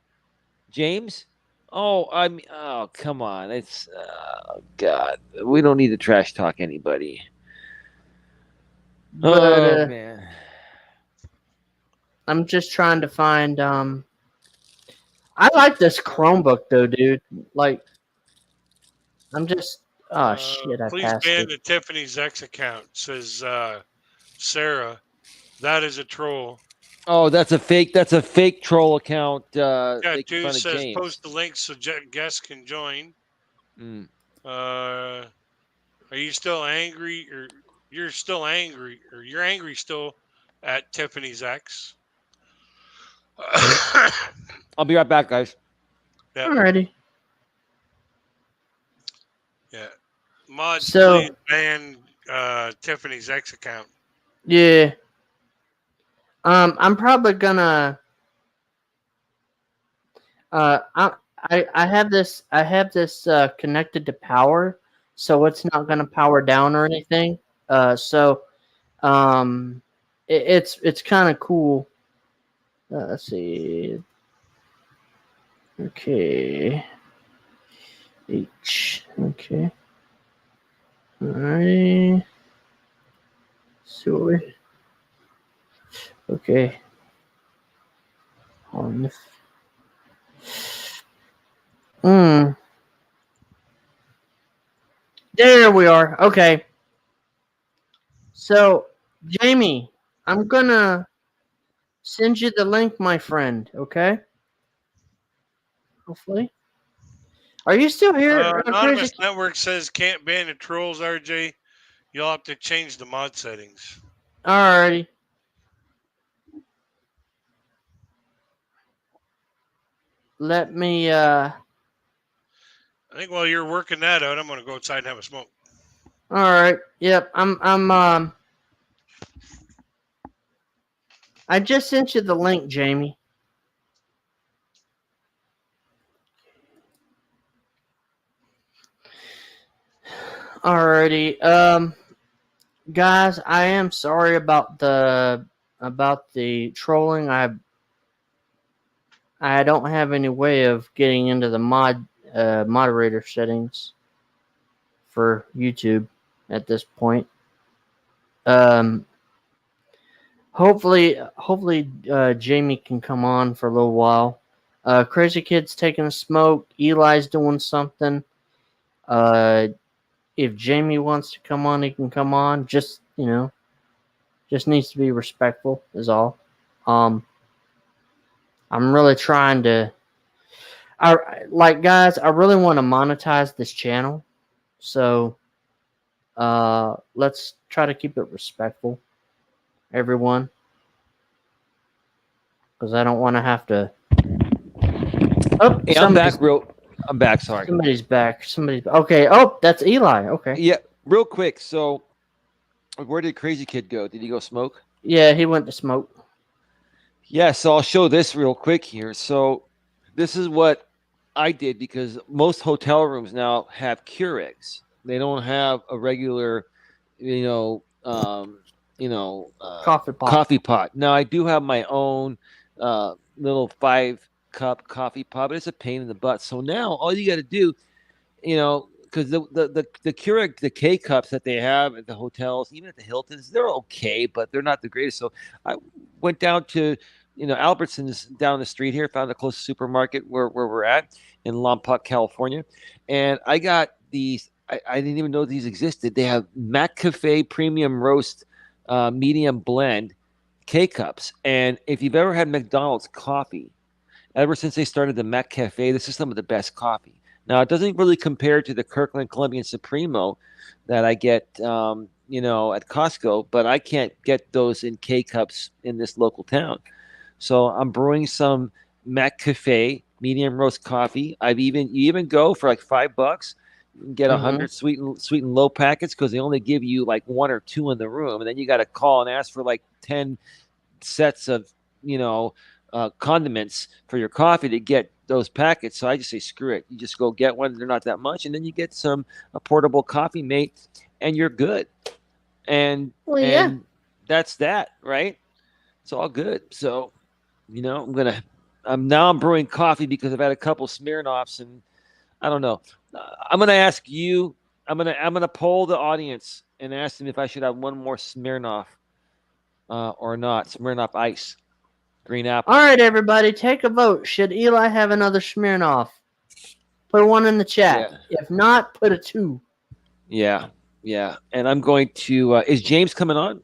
James. Oh, oh, come on. It's God. We don't need to trash talk anybody. But Man. I'm just trying to find. I like this Chromebook though, dude. Like, I'm just. Oh shit! I Please passed ban it. the Tiffany's ex account. Says Sarah. That is a troll. Oh, that's a fake troll account. Yeah, Making dude fun of says James. post the link so guests can join. Mm. Are you still angry, or you're still angry, or you're angry still at Tiffany's ex? I'll be right back, guys. Yep. Alrighty. Yeah. Mods, So please ban Tiffany's ex account. yeah. I'm probably gonna. I have this connected to power, so it's not gonna power down or anything. So it's kind of cool. Let's see. Okay. Okay. Alright. So okay. On. There we are. Okay. So, Jamie, I'm gonna send you the link, my friend. Okay. Hopefully. Are you still here, Crazy? Anonymous Network says can't ban the trolls, RJ. You'll have to change the mod settings. Alrighty. Let me. I think while you're working that out, I'm gonna go outside and have a smoke. All right. Yep. I'm. I just sent you the link, Jamie. Alrighty. Guys, I am sorry about the trolling. I don't have any way of getting into the moderator settings for YouTube at this point. Hopefully, Jamie can come on for a little while. Crazy Kid's taking a smoke. Eli's doing something. If Jamie wants to come on, he can come on. Just just needs to be respectful is all. I'm really trying to. Guys. I really want to monetize this channel, so let's try to keep it respectful, everyone. because I don't want to have to. Oh, Hey, I'm back. I'm back. Sorry. Somebody's back. Okay. Oh, that's Eli. Okay. Yeah, real quick. So, where did Crazy Kid go? Did he go smoke? Yeah, he went to smoke. Yeah, so I'll show this real quick here. So, this is what I did because most hotel rooms now have Keurigs. They don't have a regular, Coffee pot. Now I do have my own little 5-cup coffee pot, but it's a pain in the butt. So now all you got to do, because the Keurig, the K cups that they have at the hotels, even at the Hiltons, they're okay, but they're not the greatest. So I went down to Albertsons down the street here, found the closest supermarket where we're at in Lompoc, California, and I got these. I didn't even know these existed. They have McCafe Premium Roast Medium Blend K cups, and if you've ever had McDonald's coffee, ever since they started the McCafe, this is some of the best coffee. Now, it doesn't really compare to the Kirkland Colombian Supremo that I get, at Costco, but I can't get those in K cups in this local town. So I'm brewing some McCafe medium roast coffee. You even go for like $5. You can get 100 sweet and low packets because they only give you like 1 or 2 in the room, and then you got to call and ask for like 10 sets of condiments for your coffee to get those packets. So I just say screw it. You just go get one. They're not that much, and then you get a portable coffee mate, and you're good. And that's that, right? It's all good. So I'm brewing coffee because I've had a couple Smirnoffs, and I don't know. I'm gonna ask you. I'm gonna poll the audience and ask them if I should have one more Smirnoff or not. Smirnoff Ice. Green apple. All right, everybody, take a vote. Should Eli have another Smirnoff? Put 1 in the chat. Yeah. If not, put a 2. Yeah. And I'm going to. Is James coming on?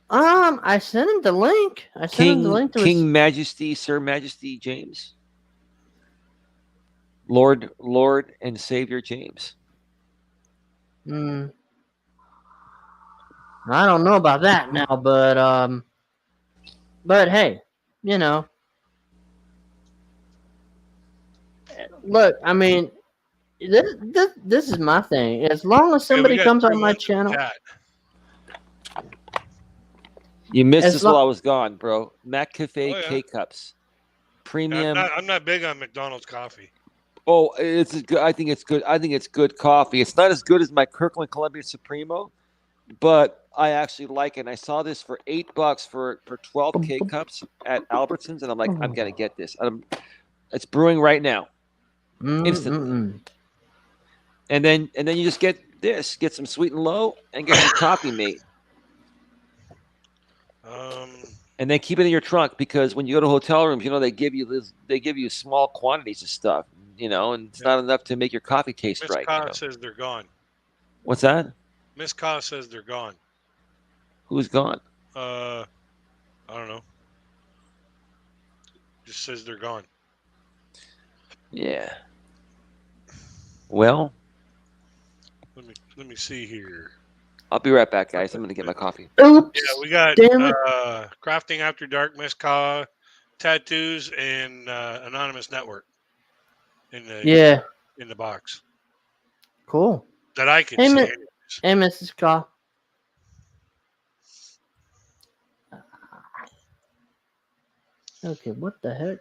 I sent him the link. To King Majesty, Sir Majesty James. Lord and Savior James. I don't know about that now, but hey, look, I mean, this is my thing. As long as somebody comes on my channel. You missed this while I was gone, bro. McCafe K cups. Premium. I'm not big on McDonald's coffee. Oh, it's good. I think it's good. I think it's good coffee. It's not as good as my Kirkland Colombian Supremo, but I actually like it. And I saw this for $8 for 12 K cups at Albertsons, and I'm like, I'm gonna get this. It's brewing right now, instantly. And then you just get some sweet and low, and get some coffee mate. And then keep it in your trunk because when you go to hotel rooms, they give you small quantities of stuff, and it's not enough to make your coffee taste right. Miss Ka says they're gone. What's that? Miss Ka says they're gone. Who's gone? I don't know. Just says they're gone. Yeah. Well, let me see here. I'll be right back, guys. I'm going to get my coffee. Oops. Yeah, we got Crafting After Dark, Miss Ka, Tattoos, and Anonymous Network in the box. Cool. That I can see. Hey, Mrs. Ka. Okay, what the heck?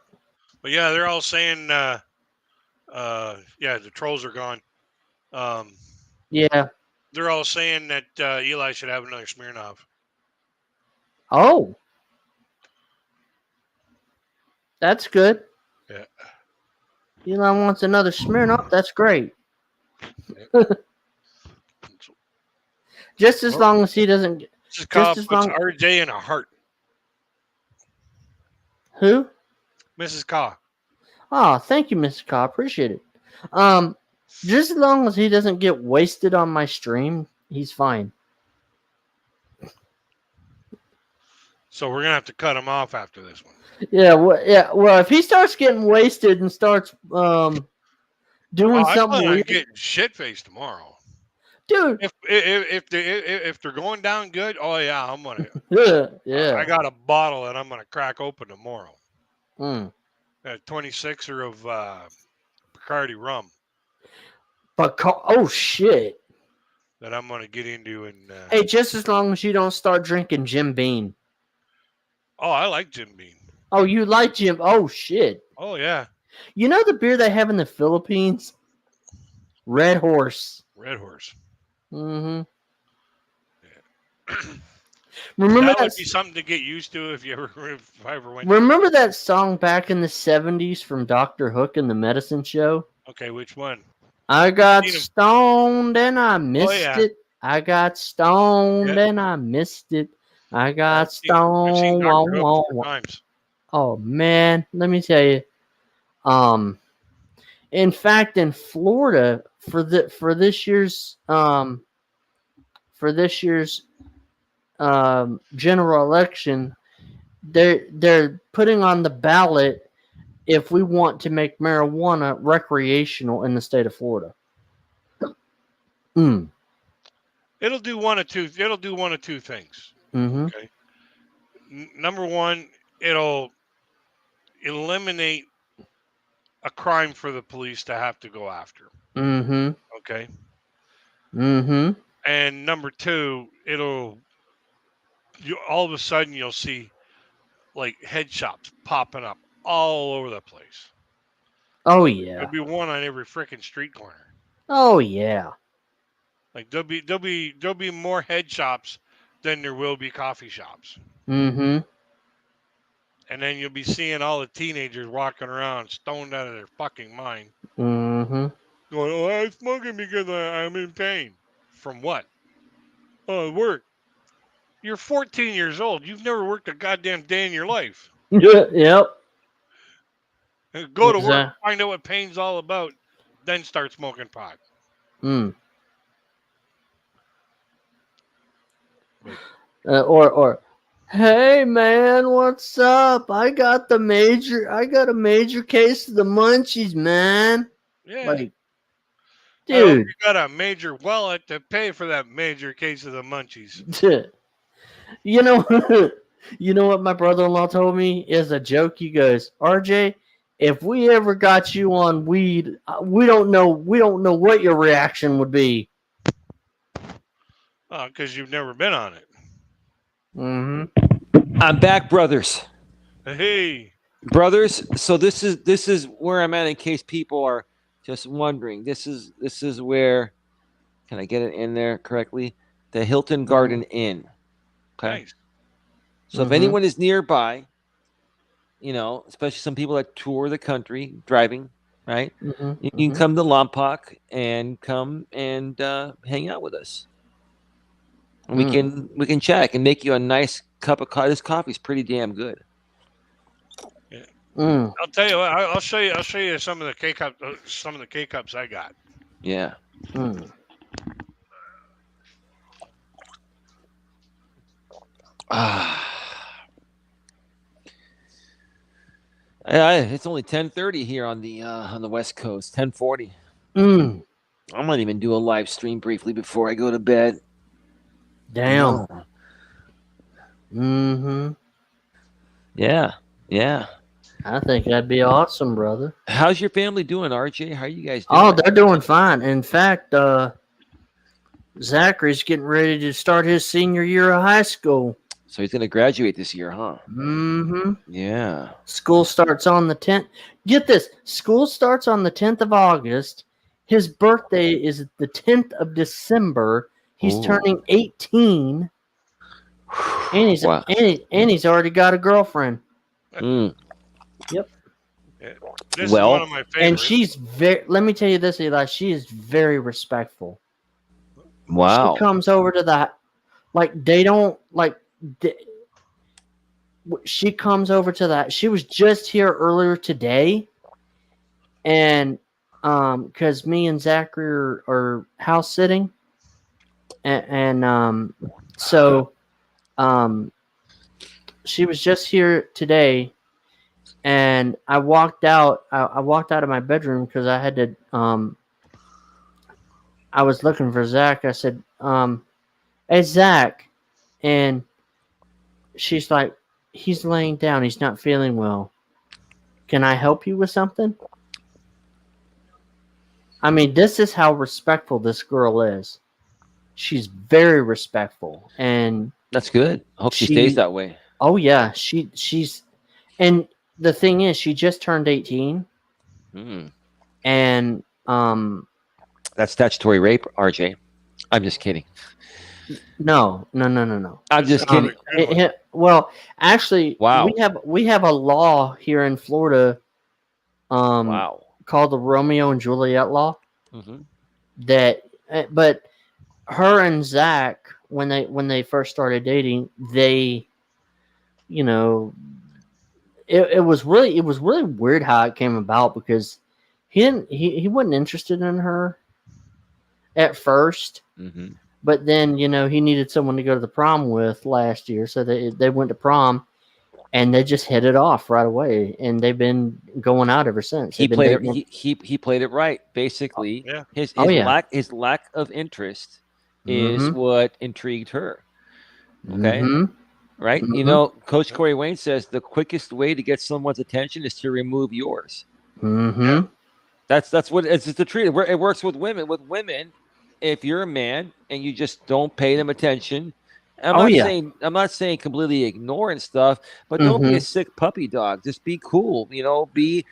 But yeah, they're all saying, the trolls are gone. Yeah. They're all saying that Eli should have another Smirnoff. Oh. That's good. Yeah. Eli wants another Smirnoff. That's great. Yeah. Just as long as he doesn't. Just as long. RJ in a heart. Who? Mrs. Ka. Oh, thank you, Mrs. Ka. Appreciate it. Just as long as he doesn't get wasted on my stream, he's fine. So we're gonna have to cut him off after this one. Yeah. Well, if he starts getting wasted and starts doing something I'm weird, getting shit faced tomorrow. dude. If they're going down good, oh yeah, I'm gonna. Yeah. I got a bottle that I'm gonna crack open tomorrow. Mm. A 26er of Bacardi rum But oh shit. that I'm gonna get into and. Hey, just as long as you don't start drinking Jim Beam. Oh, I like Jim Beam. Oh, you like Jim? Oh shit. Oh yeah. You know the beer they have in the Philippines? Red Horse. Red Horse. Mm-hmm. Yeah. Remember that that? Would be something to get used to if I ever went. Remember that song back in the 70s from Dr. Hook and the Medicine Show? Okay, which one? I got stoned and I missed it. I got stoned and I missed it. I got stoned. I've seen Dr. Hook 4 times. Oh man, let me tell you. In fact, in Florida for this year's general election, they're putting on the ballot if we want to make marijuana recreational in the state of Florida. It'll do one of two. It'll do one of two things. Mm-hmm. Okay. Number one, it'll eliminate a crime for the police to have to go after. Mm-hmm. Okay. Mm-hmm. And number two, all of a sudden you'll see like head shops popping up all over the place. Oh yeah. There'll be one on every freaking street corner. Oh yeah. Like there'll be more head shops than there will be coffee shops. Mm-hmm. And then you'll be seeing all the teenagers walking around stoned out of their fucking mind. Mm-hmm. Going, oh, I'm smoking because I'm in pain. From what? Oh, work. You're 14 years old. You've never worked a goddamn day in your life. Yep. Go to work, find out what pain's all about, then start smoking pot. Or hey man, what's up? I got a major case of the munchies, man. Yeah. Like, dude, I hope you got a major wallet to pay for that major case of the munchies. You know what my brother-in-law told me is a joke. He goes, RJ, if we ever got you on weed, we don't know what your reaction would be. Because you've never been on it. Mm-hmm. I'm back, brothers. Hey, brothers. So this is where I'm at. In case people are just wondering, this is where. Can I get it in there correctly? The Hilton Garden Inn. Okay. Nice. So if anyone is nearby, especially some people that tour the country driving, right? You can come to Lompoc and come and hang out with us. And we can chat. I can make you a nice cup of coffee. This coffee's pretty damn good. Yeah. I'll tell you what. I'll show you some of the K cups. Some of the K cups I got. Yeah. It's only 10:30 here on the West Coast. 10:40. I might even do a live stream briefly before I go to bed. Damn. Yeah. I think that'd be awesome, brother. How's your family doing, RJ? How are you guys doing? Oh, they're doing fine. In fact, Zachary's getting ready to start his senior year of high school. So he's going to graduate this year, huh? Yeah. School starts on the 10th. Get this. School starts on the 10th of August. His birthday is the 10th of December. He's turning 18. And he's and he's already got a girlfriend. Yep. Yeah. This is one of my favorites. And she's let me tell you this, Eli, she is very respectful. Wow. She comes over to the she comes over to that. She was just here earlier today, and because me and Zachary are house sitting, and she was just here today, and I walked out. I walked out of my bedroom because I had to I was looking for Zach. I said, "Hey Zach," and she's like, "He's laying down. He's not feeling well. Can I help you with something?" I mean, this is how respectful this girl is. She's very respectful, and That's good. I hope she stays she, that way. oh yeah, she's, and the thing is, she just turned 18, Mm. and That's statutory rape, RJ. I'm just kidding. no, I'm just It's not kidding. equivalent. Well, actually, Wow. we have a law here in Florida, Wow. called the Romeo and Juliet law. Mm-hmm. That, but her and Zach, when they first started dating, they, you know, it was really weird how it came about, because he wasn't interested in her at first, Mm-hmm. but then he needed someone to go to the prom with last year, so they went to prom, and they just hit it off right away, and they've been going out ever since. He They've been played it. dating. He played it right. Basically, Yeah. Oh yeah. his lack of interest is Mm-hmm. what intrigued her. Okay, Mm-hmm. right? Mm-hmm. Coach Corey Wayne says the quickest way to get someone's attention is to remove yours. Mm-hmm. Yeah. That's what it's just the truth. It works with women. With women, if you're a man and you just don't pay them attention, Oh yeah. I'm not saying completely ignore and stuff, but don't be a Mm-hmm. sick puppy dog. Just be cool. Be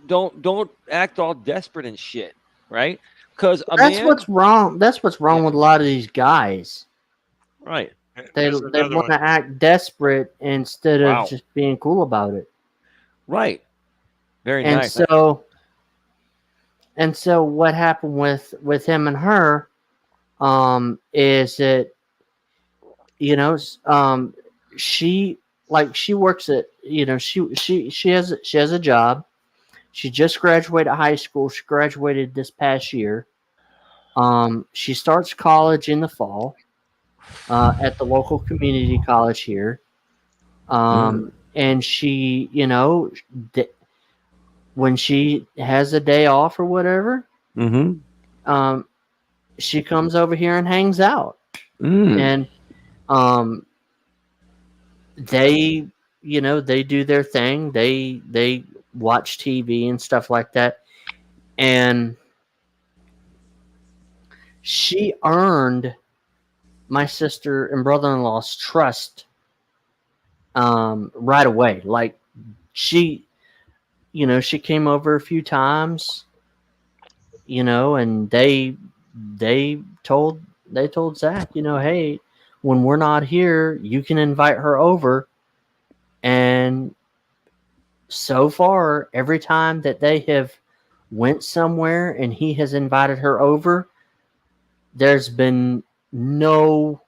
don't act all desperate and shit, right? Because a That's man, what's wrong. That's what's yeah, wrong with a lot of these guys. right. Here's They another want one. to act desperate instead of Wow, just being cool about it. right. Very And nice. so what happened with him and her, is that you know she, like, she works at, she has a job. She just graduated high school. She graduated this past year. She starts college in the fall, at the local community college here. And she, when she has a day off or whatever, Mm-hmm. um, she comes over here and hangs out. Mm. And um, they, they do their thing. They watch TV and stuff like that. And she earned my sister and brother-in-law's trust, right away. Like, she, she came over a few times, and they told they told Zach, hey, when we're not here, you can invite her over. And so far, every time that they have went somewhere and he has invited her over, there's been no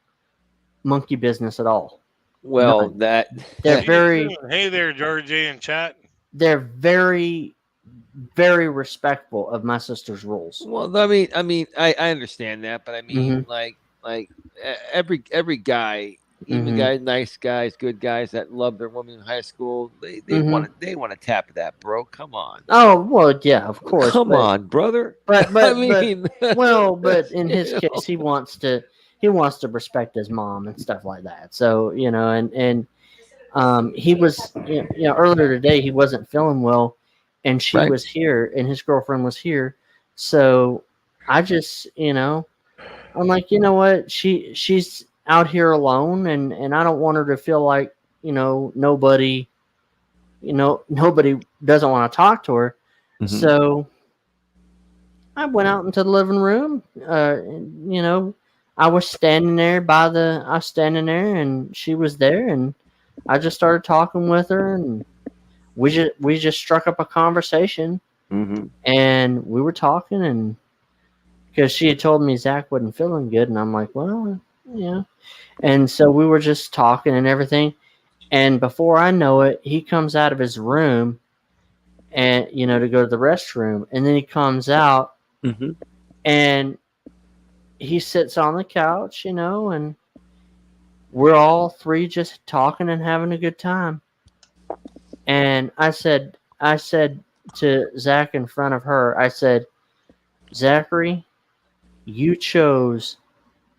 monkey business at all. Well, None. that They're What are you very, doing? Hey there, George A. in chat. they're very, very respectful of my sister's rules. well, I understand that, but I mean, Mm-hmm. every guy, even Mm-hmm. guys, nice guys, good guys that love their woman in high school, Mm-hmm. they want to tap that, bro. Come on, Oh well, yeah, of course, come on, brother. I but mean, well, but in his you know. case, he wants to respect his mom and stuff like that. So and he was, earlier today he wasn't feeling well, and she Right. was here, and his girlfriend was here. So I just, I'm like, you know what, she's out here alone, and I don't want her to feel like, nobody, nobody doesn't want to talk to her. Mhm. So I went out into the living room. I was standing there I was standing there, and she was there, and I just started talking with her, and we just struck up a conversation, Mhm. and we were talking, and because she had told me Zach wasn't feeling good, and I'm like, well, yeah, and so we were just talking and everything, and before I know it, he comes out of his room, and to go to the restroom, and then he comes out, Mhm. and he sits on the couch, and we're all three just talking and having a good time. And I said to Zach in front of her, I said, Zachary, you chose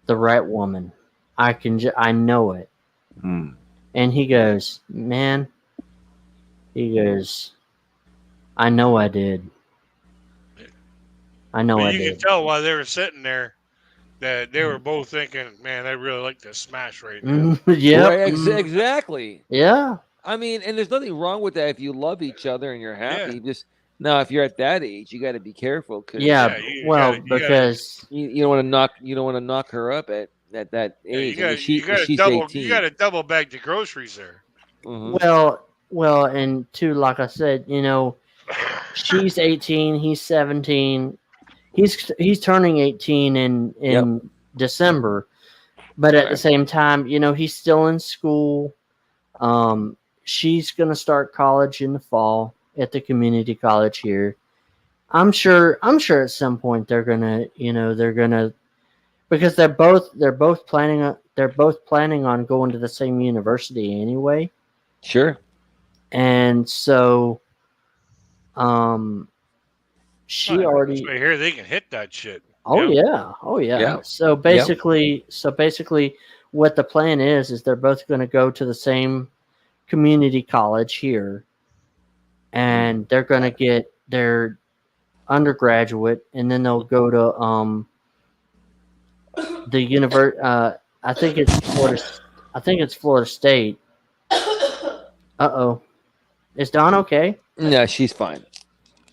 the right woman. I know it. Hmm. And he goes, man, he goes, I know I did. I know But I you could did. tell while they were sitting there that they were both thinking, "Man, I really like this smash right now." Yep. Right, exactly. Yeah. I mean, and there's nothing wrong with that if you love each other and you're Yeah, happy. Just now, if you're at that age, you got to be careful because Yeah. yeah. You got Well, to you got to because you don't want to knock her up at that yeah, age. I mean, you got to she's double you got 18. to double bag the groceries there. Hmm. well, and two, like I said, she's 18, he's 17. He's turning 18 in Yep. December, but at the Correct. same time, he's still in school. She's gonna start college in the fall at the community college here. I'm sure at some point they're gonna because they're both planning on going to the same university anyway. Sure. And so um she Well, already so here they can hit that shit. oh Yeah. yeah, oh yeah. Yeah. Yep. So basically what the plan is they're both going to go to the same community college here, and they're going to get their undergraduate, and then they'll go to the I think it's Florida State. Uh-oh. Is Dawn okay? No, she's fine.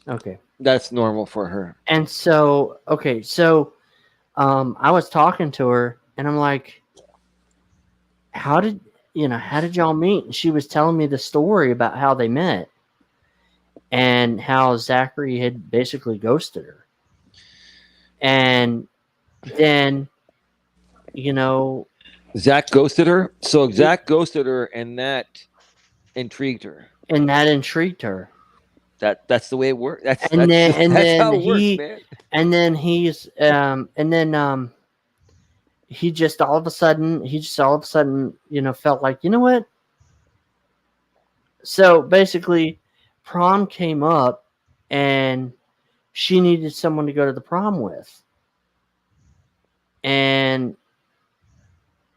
Okay. That's normal for her. And so okay, so I was talking to her, and I'm like, how did y'all meet? And she was telling me the story about how they met and how Zachary had basically ghosted her. And then, you know, Zach ghosted her. So Zach ghosted her, and that intrigued her. and that intrigued her. That's the way it works. That's And that's then just and that's then how it works, he man. and then he's and then he just all of a sudden felt like, you know what? So basically prom came up, and she needed someone to go to the prom with. And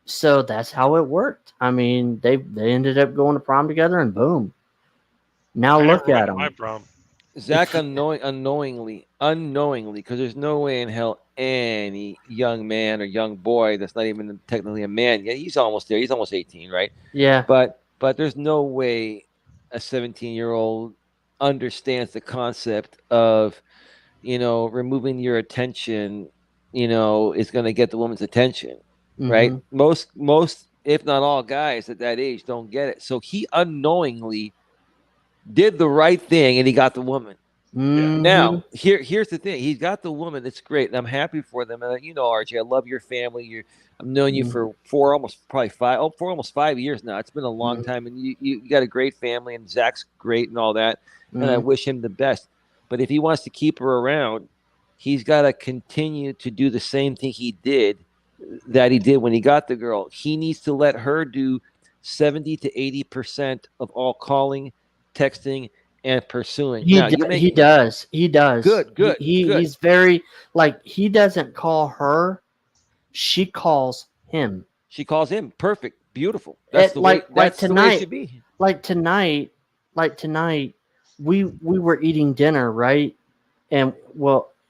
so that's how it worked. I mean, they ended up going to prom together, and boom. Now I look never at went to my them. prom. Zach unknowingly, because there's no way in hell any young man or young boy that's not even technically a man. Yeah, he's almost there. He's almost 18, right? Yeah. But there's no way a 17-year-old understands the concept of removing your attention, is going to get the woman's attention, right? Mm-hmm. Most, if not all, guys at that age don't get it. So he unknowingly did the right thing, and he got the woman. Yeah. Mm-hmm. Now, here's the thing: he's got the woman. It's great, and I'm happy for them. And RJ, I love your family. I've known you Mm-hmm. for four, almost probably five, for almost 5 years now. It's been a long Mm-hmm. time, and you got a great family, and Zach's great and all that. And I Mm-hmm. wish him the best. But if he wants to keep her around, he's got to continue to do the same thing that he did when he got the girl. He needs to let her do 70 to 80% of all calling, texting, and pursuing. Now you He make does. He does. good, He, good, he good. he's very like he doesn't call her. She calls him. She calls him perfect, beautiful. That's It the way. like That's the way it tonight, should be. like tonight, like tonight, we were eating dinner, right? And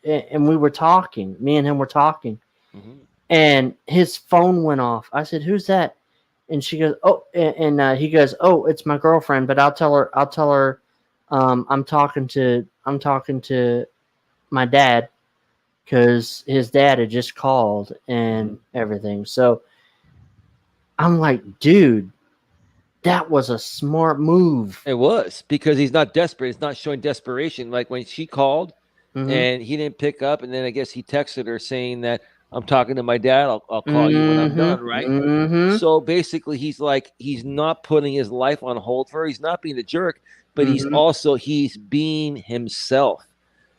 and we were talking. Me and him were talking, Mm-hmm. and his phone went off. I said, "Who's that?" And she goes, "Oh," and he goes, "Oh, it's my girlfriend." But I'll tell her. I'm talking to my dad because his dad had just called and everything. So I'm like, dude, that was a smart move. It was because he's not desperate. He's not showing desperation. Like when she called Mm-hmm. and he didn't pick up, and then I guess he texted her saying that I'm talking to my dad. I'll call you when I'm done. Mm-hmm. Right. Mm-hmm. So basically, he's not putting his life on hold for her. He's not being a jerk, but Mm-hmm. he's being himself.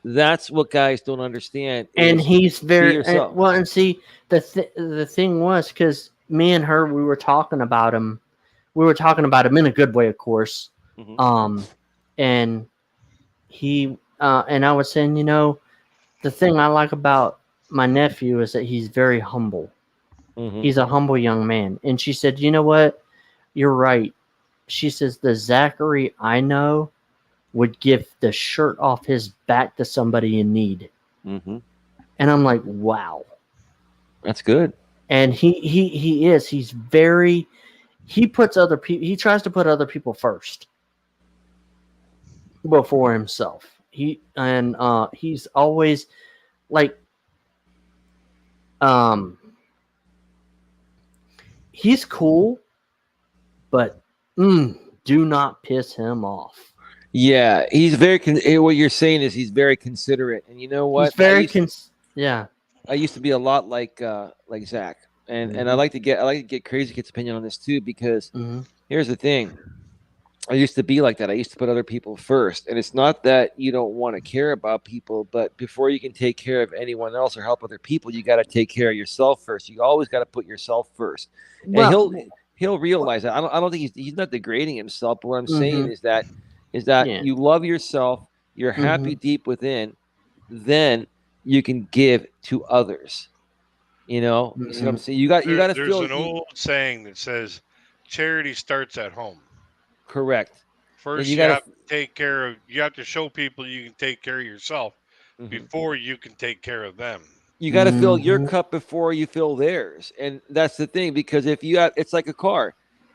That's what guys don't understand And is he's be very yourself. well. And see, the thing was because me and her, we were talking about him. We were talking about him in a good way, of course. Mm-hmm. And he and I was saying, the thing I like about my nephew is that he's very humble. Mm-hmm. He's a humble young man. And she said, you know what? You're right. She says, the Zachary I know would give the shirt off his back to somebody in need. Mm-hmm. And I'm like, wow. That's good. And he is. He's very. He puts other people. He tries to put other people first before himself. He's always like um he's cool, but do not piss him off. Yeah, he's very. What you're saying is he's very considerate, and you know what? He's very yeah. I used to be a lot like Zach, and I like to get Crazy Kid's opinion on this too, because here's the thing. I used to be like that. I used to put other people first. And it's not that you don't want to care about people, but before you can take care of anyone else or help other people, you got to take care of yourself first. You always got to put yourself first. And Well, he'll realize that. I don't think he's not degrading himself, but what I'm saying mhm, is that yeah. you love yourself, you're happy deep within, then you can give to others. You know, you see what I'm saying? You got to There's feel an old saying that says charity starts at home. correct. And First, you you got have to to take care of. You have to show people you can take care of yourself before you can take care of them. you got to fill your cup before you fill theirs, and that's the thing, because if you have, it's like a car,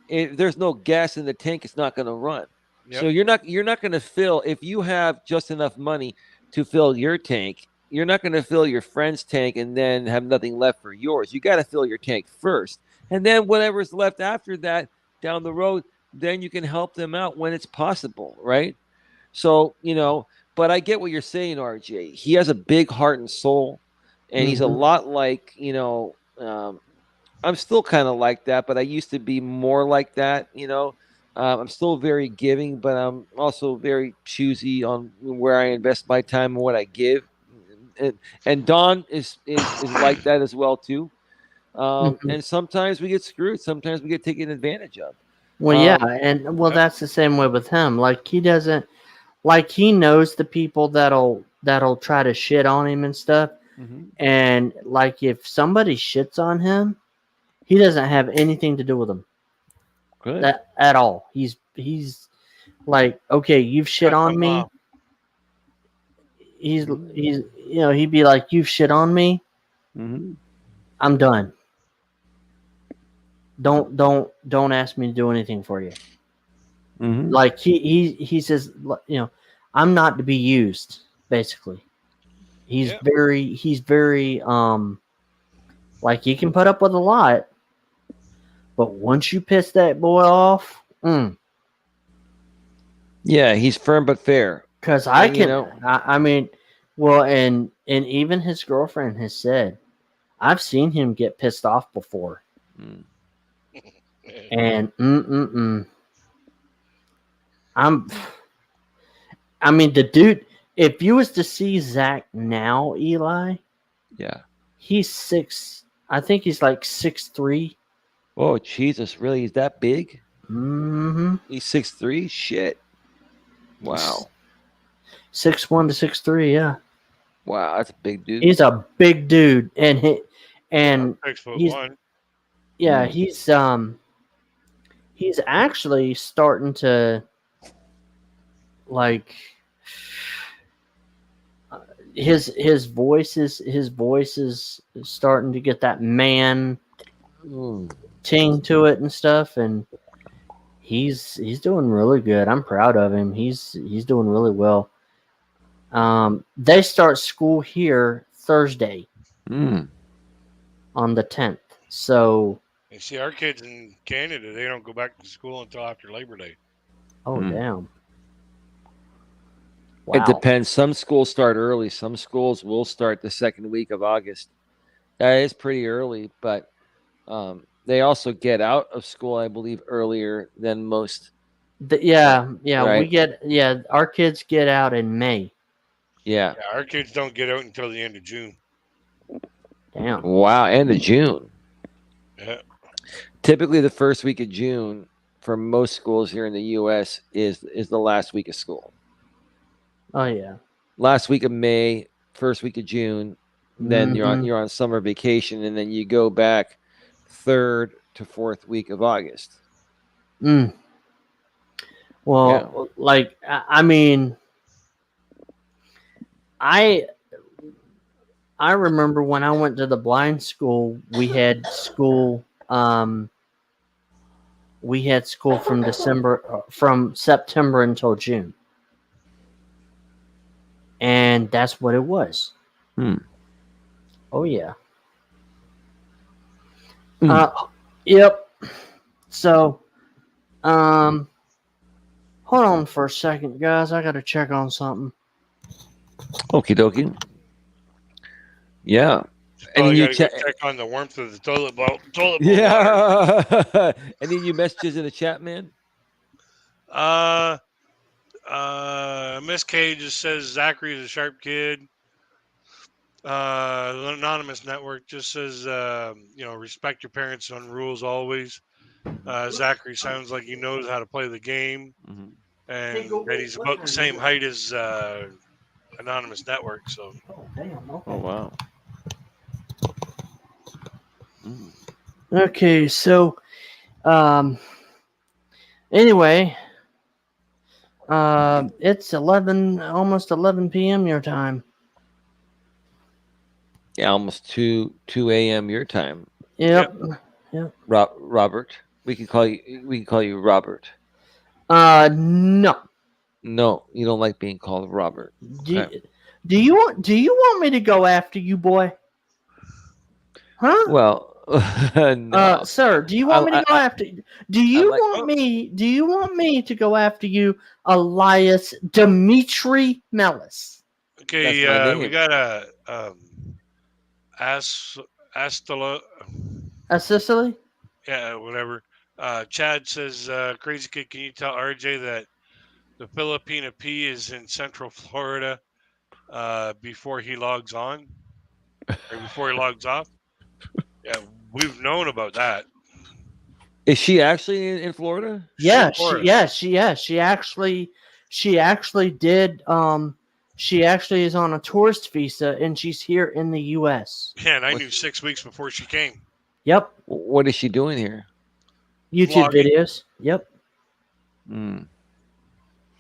if there's no gas in the tank, it's not going to run. Yep. So you're not going to fill, if you have just enough money to fill your tank, you're not going to fill your friend's tank and then have nothing left for yours. You got to fill your tank first, and then whatever's left after that down the road, then you can help them out when it's possible, right? So, but I get what you're saying, RJ. He has a big heart and soul, and he's a lot like, I'm still kind of like that, but I used to be more like that, I'm still very giving, but I'm also very choosy on where I invest my time and what I give. And Don is like that as well too. And sometimes we get screwed. Sometimes we get taken advantage of. Well, yeah, and that's the same way with him. Like he doesn't, like he knows the people that'll try to shit on him and stuff. And like if somebody shits on him, he doesn't have anything to do with them. Good. That at all. He's like, okay, you've shit on me. He's he'd be like, you've shit on me. I'm done. Don't ask me to do anything for you. Like he says, I'm not to be used. Basically, he's very like he can put up with a lot, but once you piss that boy off, yeah, he's firm but fair. Because I mean, well, and even his girlfriend has said, I've seen him get pissed off before, and I mean, the dude. If you was to see Zach now, Eli, yeah, he's six. I think he's like 6'3". Oh Jesus, really? He's that big? He's 6'3". Shit. Wow. 6'1" to 6'3". Yeah. Wow, that's a big dude. He's a big dude, and he's 6'1". Yeah, he's actually starting to like his voice is starting to get that man ting to it and stuff, and he's doing really good. I'm proud of him. He's doing really well. They start school here Thursday on the 10th. So you see, our kids in Canada, they don't go back to school until after Labor Day. Oh damn. Wow. It depends. Some schools start early. Some schools will start the second week of August. That is pretty early, but they also get out of school, I believe, earlier than most. Right? Our kids get out in May. Yeah. Our kids don't get out until the end of June. Damn. Wow, end of June. Yeah. Typically, the first week of June for most schools here in the U.S. is the last week of school. Oh yeah. Last week of May, first week of June. Then Mhm. you're on summer vacation, and then you go back 3rd to 4th week of August. Mm. Well, like I mean, I I remember when I went to the blind school, we had school from September until June, and that's what it was. Hmm. Oh yeah. Mm. Yep. So, hold on for a second, guys. I gotta check on something. Okie dokie. Yeah. And then Probably you got to go check. check on the warmth of the toilet bowl water. Yeah. Any new messages in the chat, man? Miss K just says Zachary is a sharp kid. The Anonymous Network just says, respect your parents on rules always. Zachary sounds like he knows how to play the game, Mm-hmm. and that he's about the same height as Anonymous Network. So, Oh damn. Okay. Oh wow. Mm. Okay. So, anyway, it's almost 11 p.m. your time. Yeah, almost 2 a.m. your time. Yep. Yep. Robert. We can call you Robert. No. No, you don't like being called Robert. Do Okay. do you want me to go after you, boy? Huh? Well, no. Sir, do you want me to go after? I like. Do you want me to go after you, Elias Dimitri Mellis? okay, That's my we name. got a Astala, Sicily? yeah, whatever. Chad says, "Crazy kid, can you tell RJ that the Filipina P is in Central Florida before he logs on or before he logs off?" Yeah, we've known about that. Is she actually in Florida? She's in Yeah, Florida. she actually did. She actually is on a tourist visa, and she's here in the U.S. Yeah, and I knew What's, 6 weeks before she came. Yep. what is she doing here? YouTube Vlogging. videos. Yep. Mm.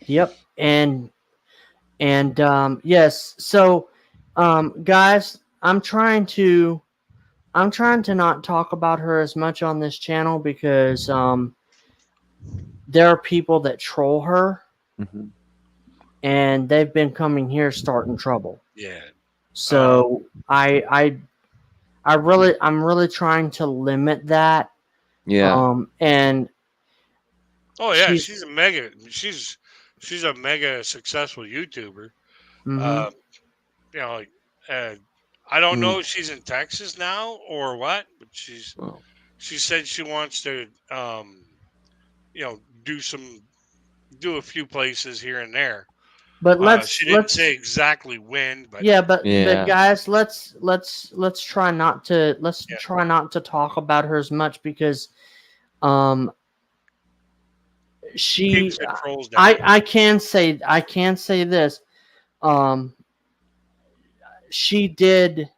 Yep. And yes. So, guys, I'm trying to not talk about her as much on this channel because there are people that troll her, Mm-hmm. and they've been coming here starting trouble. Yeah. So I'm really trying to limit that. Yeah. And Oh yeah, she's she's a mega successful YouTuber. mm-hmm, Uh, like, I don't know Mm. if she's in Texas now or what, but Well, she said she wants to you know do do a few places here and there. but She didn't say exactly when, but yeah, but yeah. guys, let's try not to yeah, talk about her as much because um she keeps the trolls down. I can say this. um she did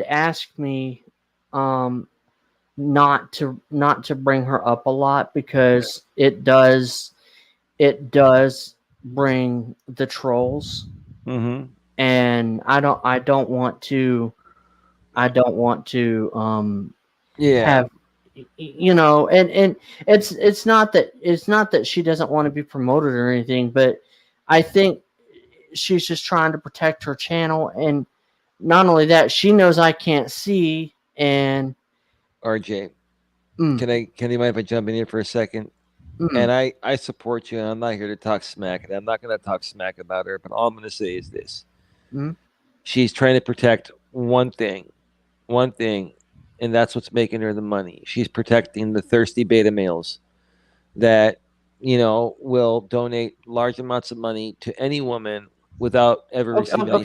ask me um not to bring her up a lot Yeah. because it does bring the trolls, Mm-hmm. and I don't want to Yeah. have and it's not that she doesn't want to be promoted or anything, but I think she's just trying to protect her channel, and not only that, she knows I can't see, and RJ, mm, can you mind if I jump in here for a second? mm, And I support you, and I'm not here to talk smack. And I'm not going to talk smack about her. But all I'm going to say is this: mm. she's trying to protect one thing, and that's what's making her the money. She's protecting the thirsty beta males that will donate large amounts of money to any woman without ever receiving any.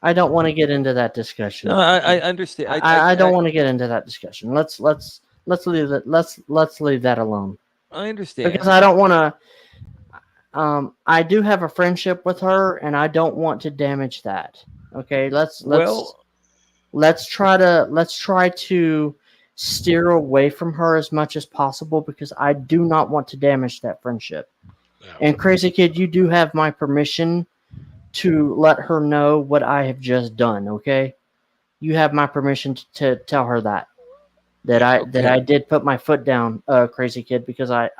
I don't want to get into that discussion. No, I understand. I don't want to get into that discussion. Let's leave that alone I because understand. I don't want to. I do have a friendship with her, and I don't want to damage that. Okay, Well, let's try to steer away from her as much as possible because I do not want to damage that friendship. Yeah. And Crazy Kid, you do have my permission to let her know what I have just done. Okay, you have my permission to tell her that okay. I did put my foot down, Crazy Kid, because I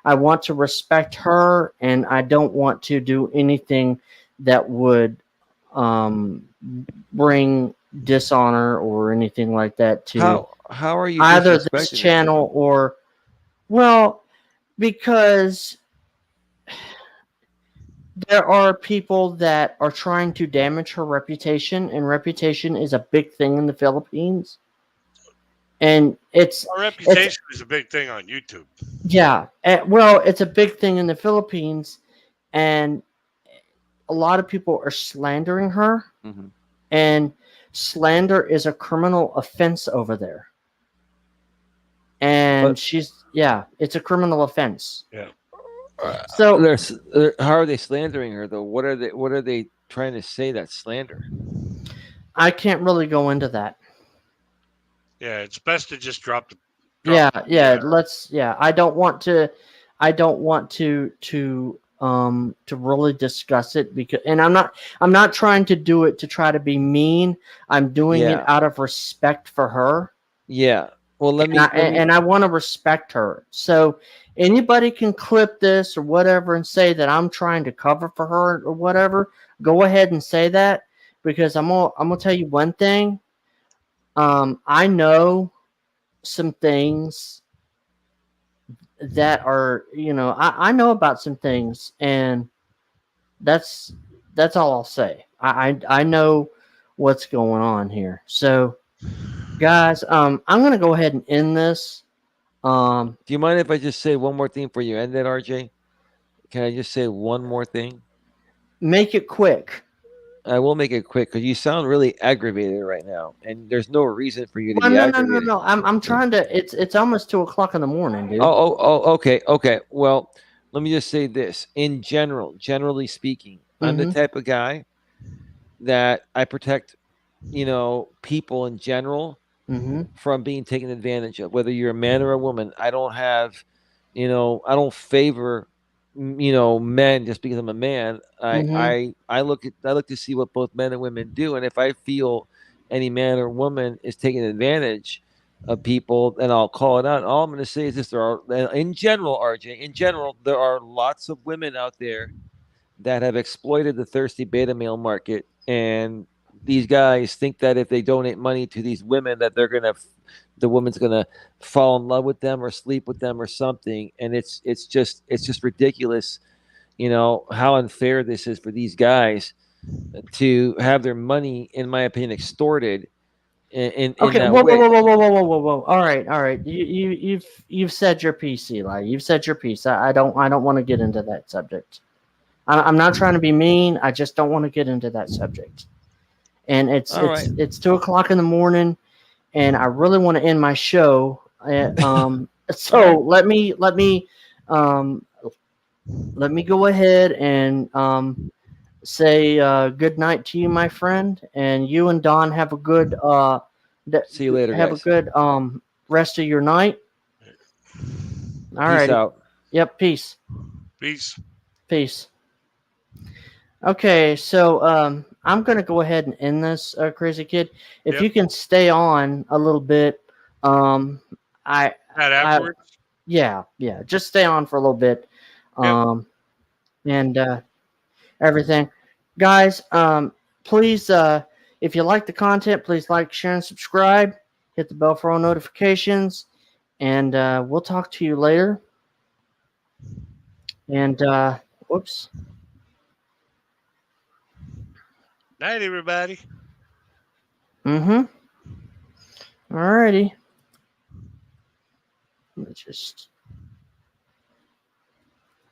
want to respect her, and I don't want to do anything that would um, bring dishonor or anything like that to How are you either this disrespecting her? channel or, well, because there are people that are trying to damage her reputation, and reputation is a big thing in the Philippines. And Our it's reputation is a big thing on YouTube. yeah, well, it's a big thing in the Philippines, and a lot of people are slandering her, Mm-hmm. and slander is a criminal offense over there. And But she's yeah, it's a criminal offense. Yeah. So how are they slandering her though? What are they trying to say that's slander? I can't really go into that. Yeah, it's best to just drop the. Yeah, Yeah. I don't want to to really discuss it because, and I'm not trying to do it to try to be mean. I'm doing it Yeah, out of respect for her. yeah. Well, let me. And I want to respect her. So anybody can clip this or whatever and say that I'm trying to cover for her or whatever. Go ahead and say that, because I'm gonna tell you one thing. I know some things that are, I know about some things, and that's that's all I'll say. I know what's going on here. So guys, I'm gonna go ahead and end this. Do you mind if I just say one more thing for you? And then RJ, can I just say one more thing? Make it quick. I will make it quick because you sound really aggravated right now, and there's no reason for you to Well, be no, aggravated. no. I'm trying to. It's almost 2 o'clock in the morning, dude. Okay, okay. Well, let me just say this. In general, generally speaking, I'm the Mm-hmm. type of guy that I protect, people in general Mm-hmm. from being taken advantage of, whether you're a man or a woman. I don't have, I don't favor, men just because I'm a man. Mm-hmm. I look to see what both men and women do, and if I feel any man or woman is taking advantage of people, then I'll call it out. All I'm going to say is this: there are, in general, RJ, in general, there are lots of women out there that have exploited the thirsty beta male market, and these guys think that if they donate money to these women that the woman's gonna fall in love with them or sleep with them or something, and it's just ridiculous, how unfair this is for these guys to have their money, in my opinion, extorted in Okay. that Whoa, whoa, way. whoa, whoa, whoa, whoa, whoa, whoa, whoa. All right, all right. You've said your piece, Eli. You've said your piece. I don't want to get into that subject. I'm not trying to be mean. I just don't want to get into that subject. And All right. it's 2 o'clock in the morning, and I really want to end my show. So All right. um, let me go ahead and say good night to you, my friend, and you and Don have a good See you later, have a guys. good rest of your night. Peace Alrighty. out. Yep. Peace. Peace. Peace. Okay, so I'm gonna go ahead and end this, Crazy Kid. If Yep. you can stay on a little bit, um, I, That I, afterwards. yeah, just stay on for a little bit, Yep. and everything, guys. Please, if you like the content, please like, share, and subscribe. Hit the bell for all notifications, and we'll talk to you later. And whoops. Night, everybody. Mm-hmm. Alrighty. Let's just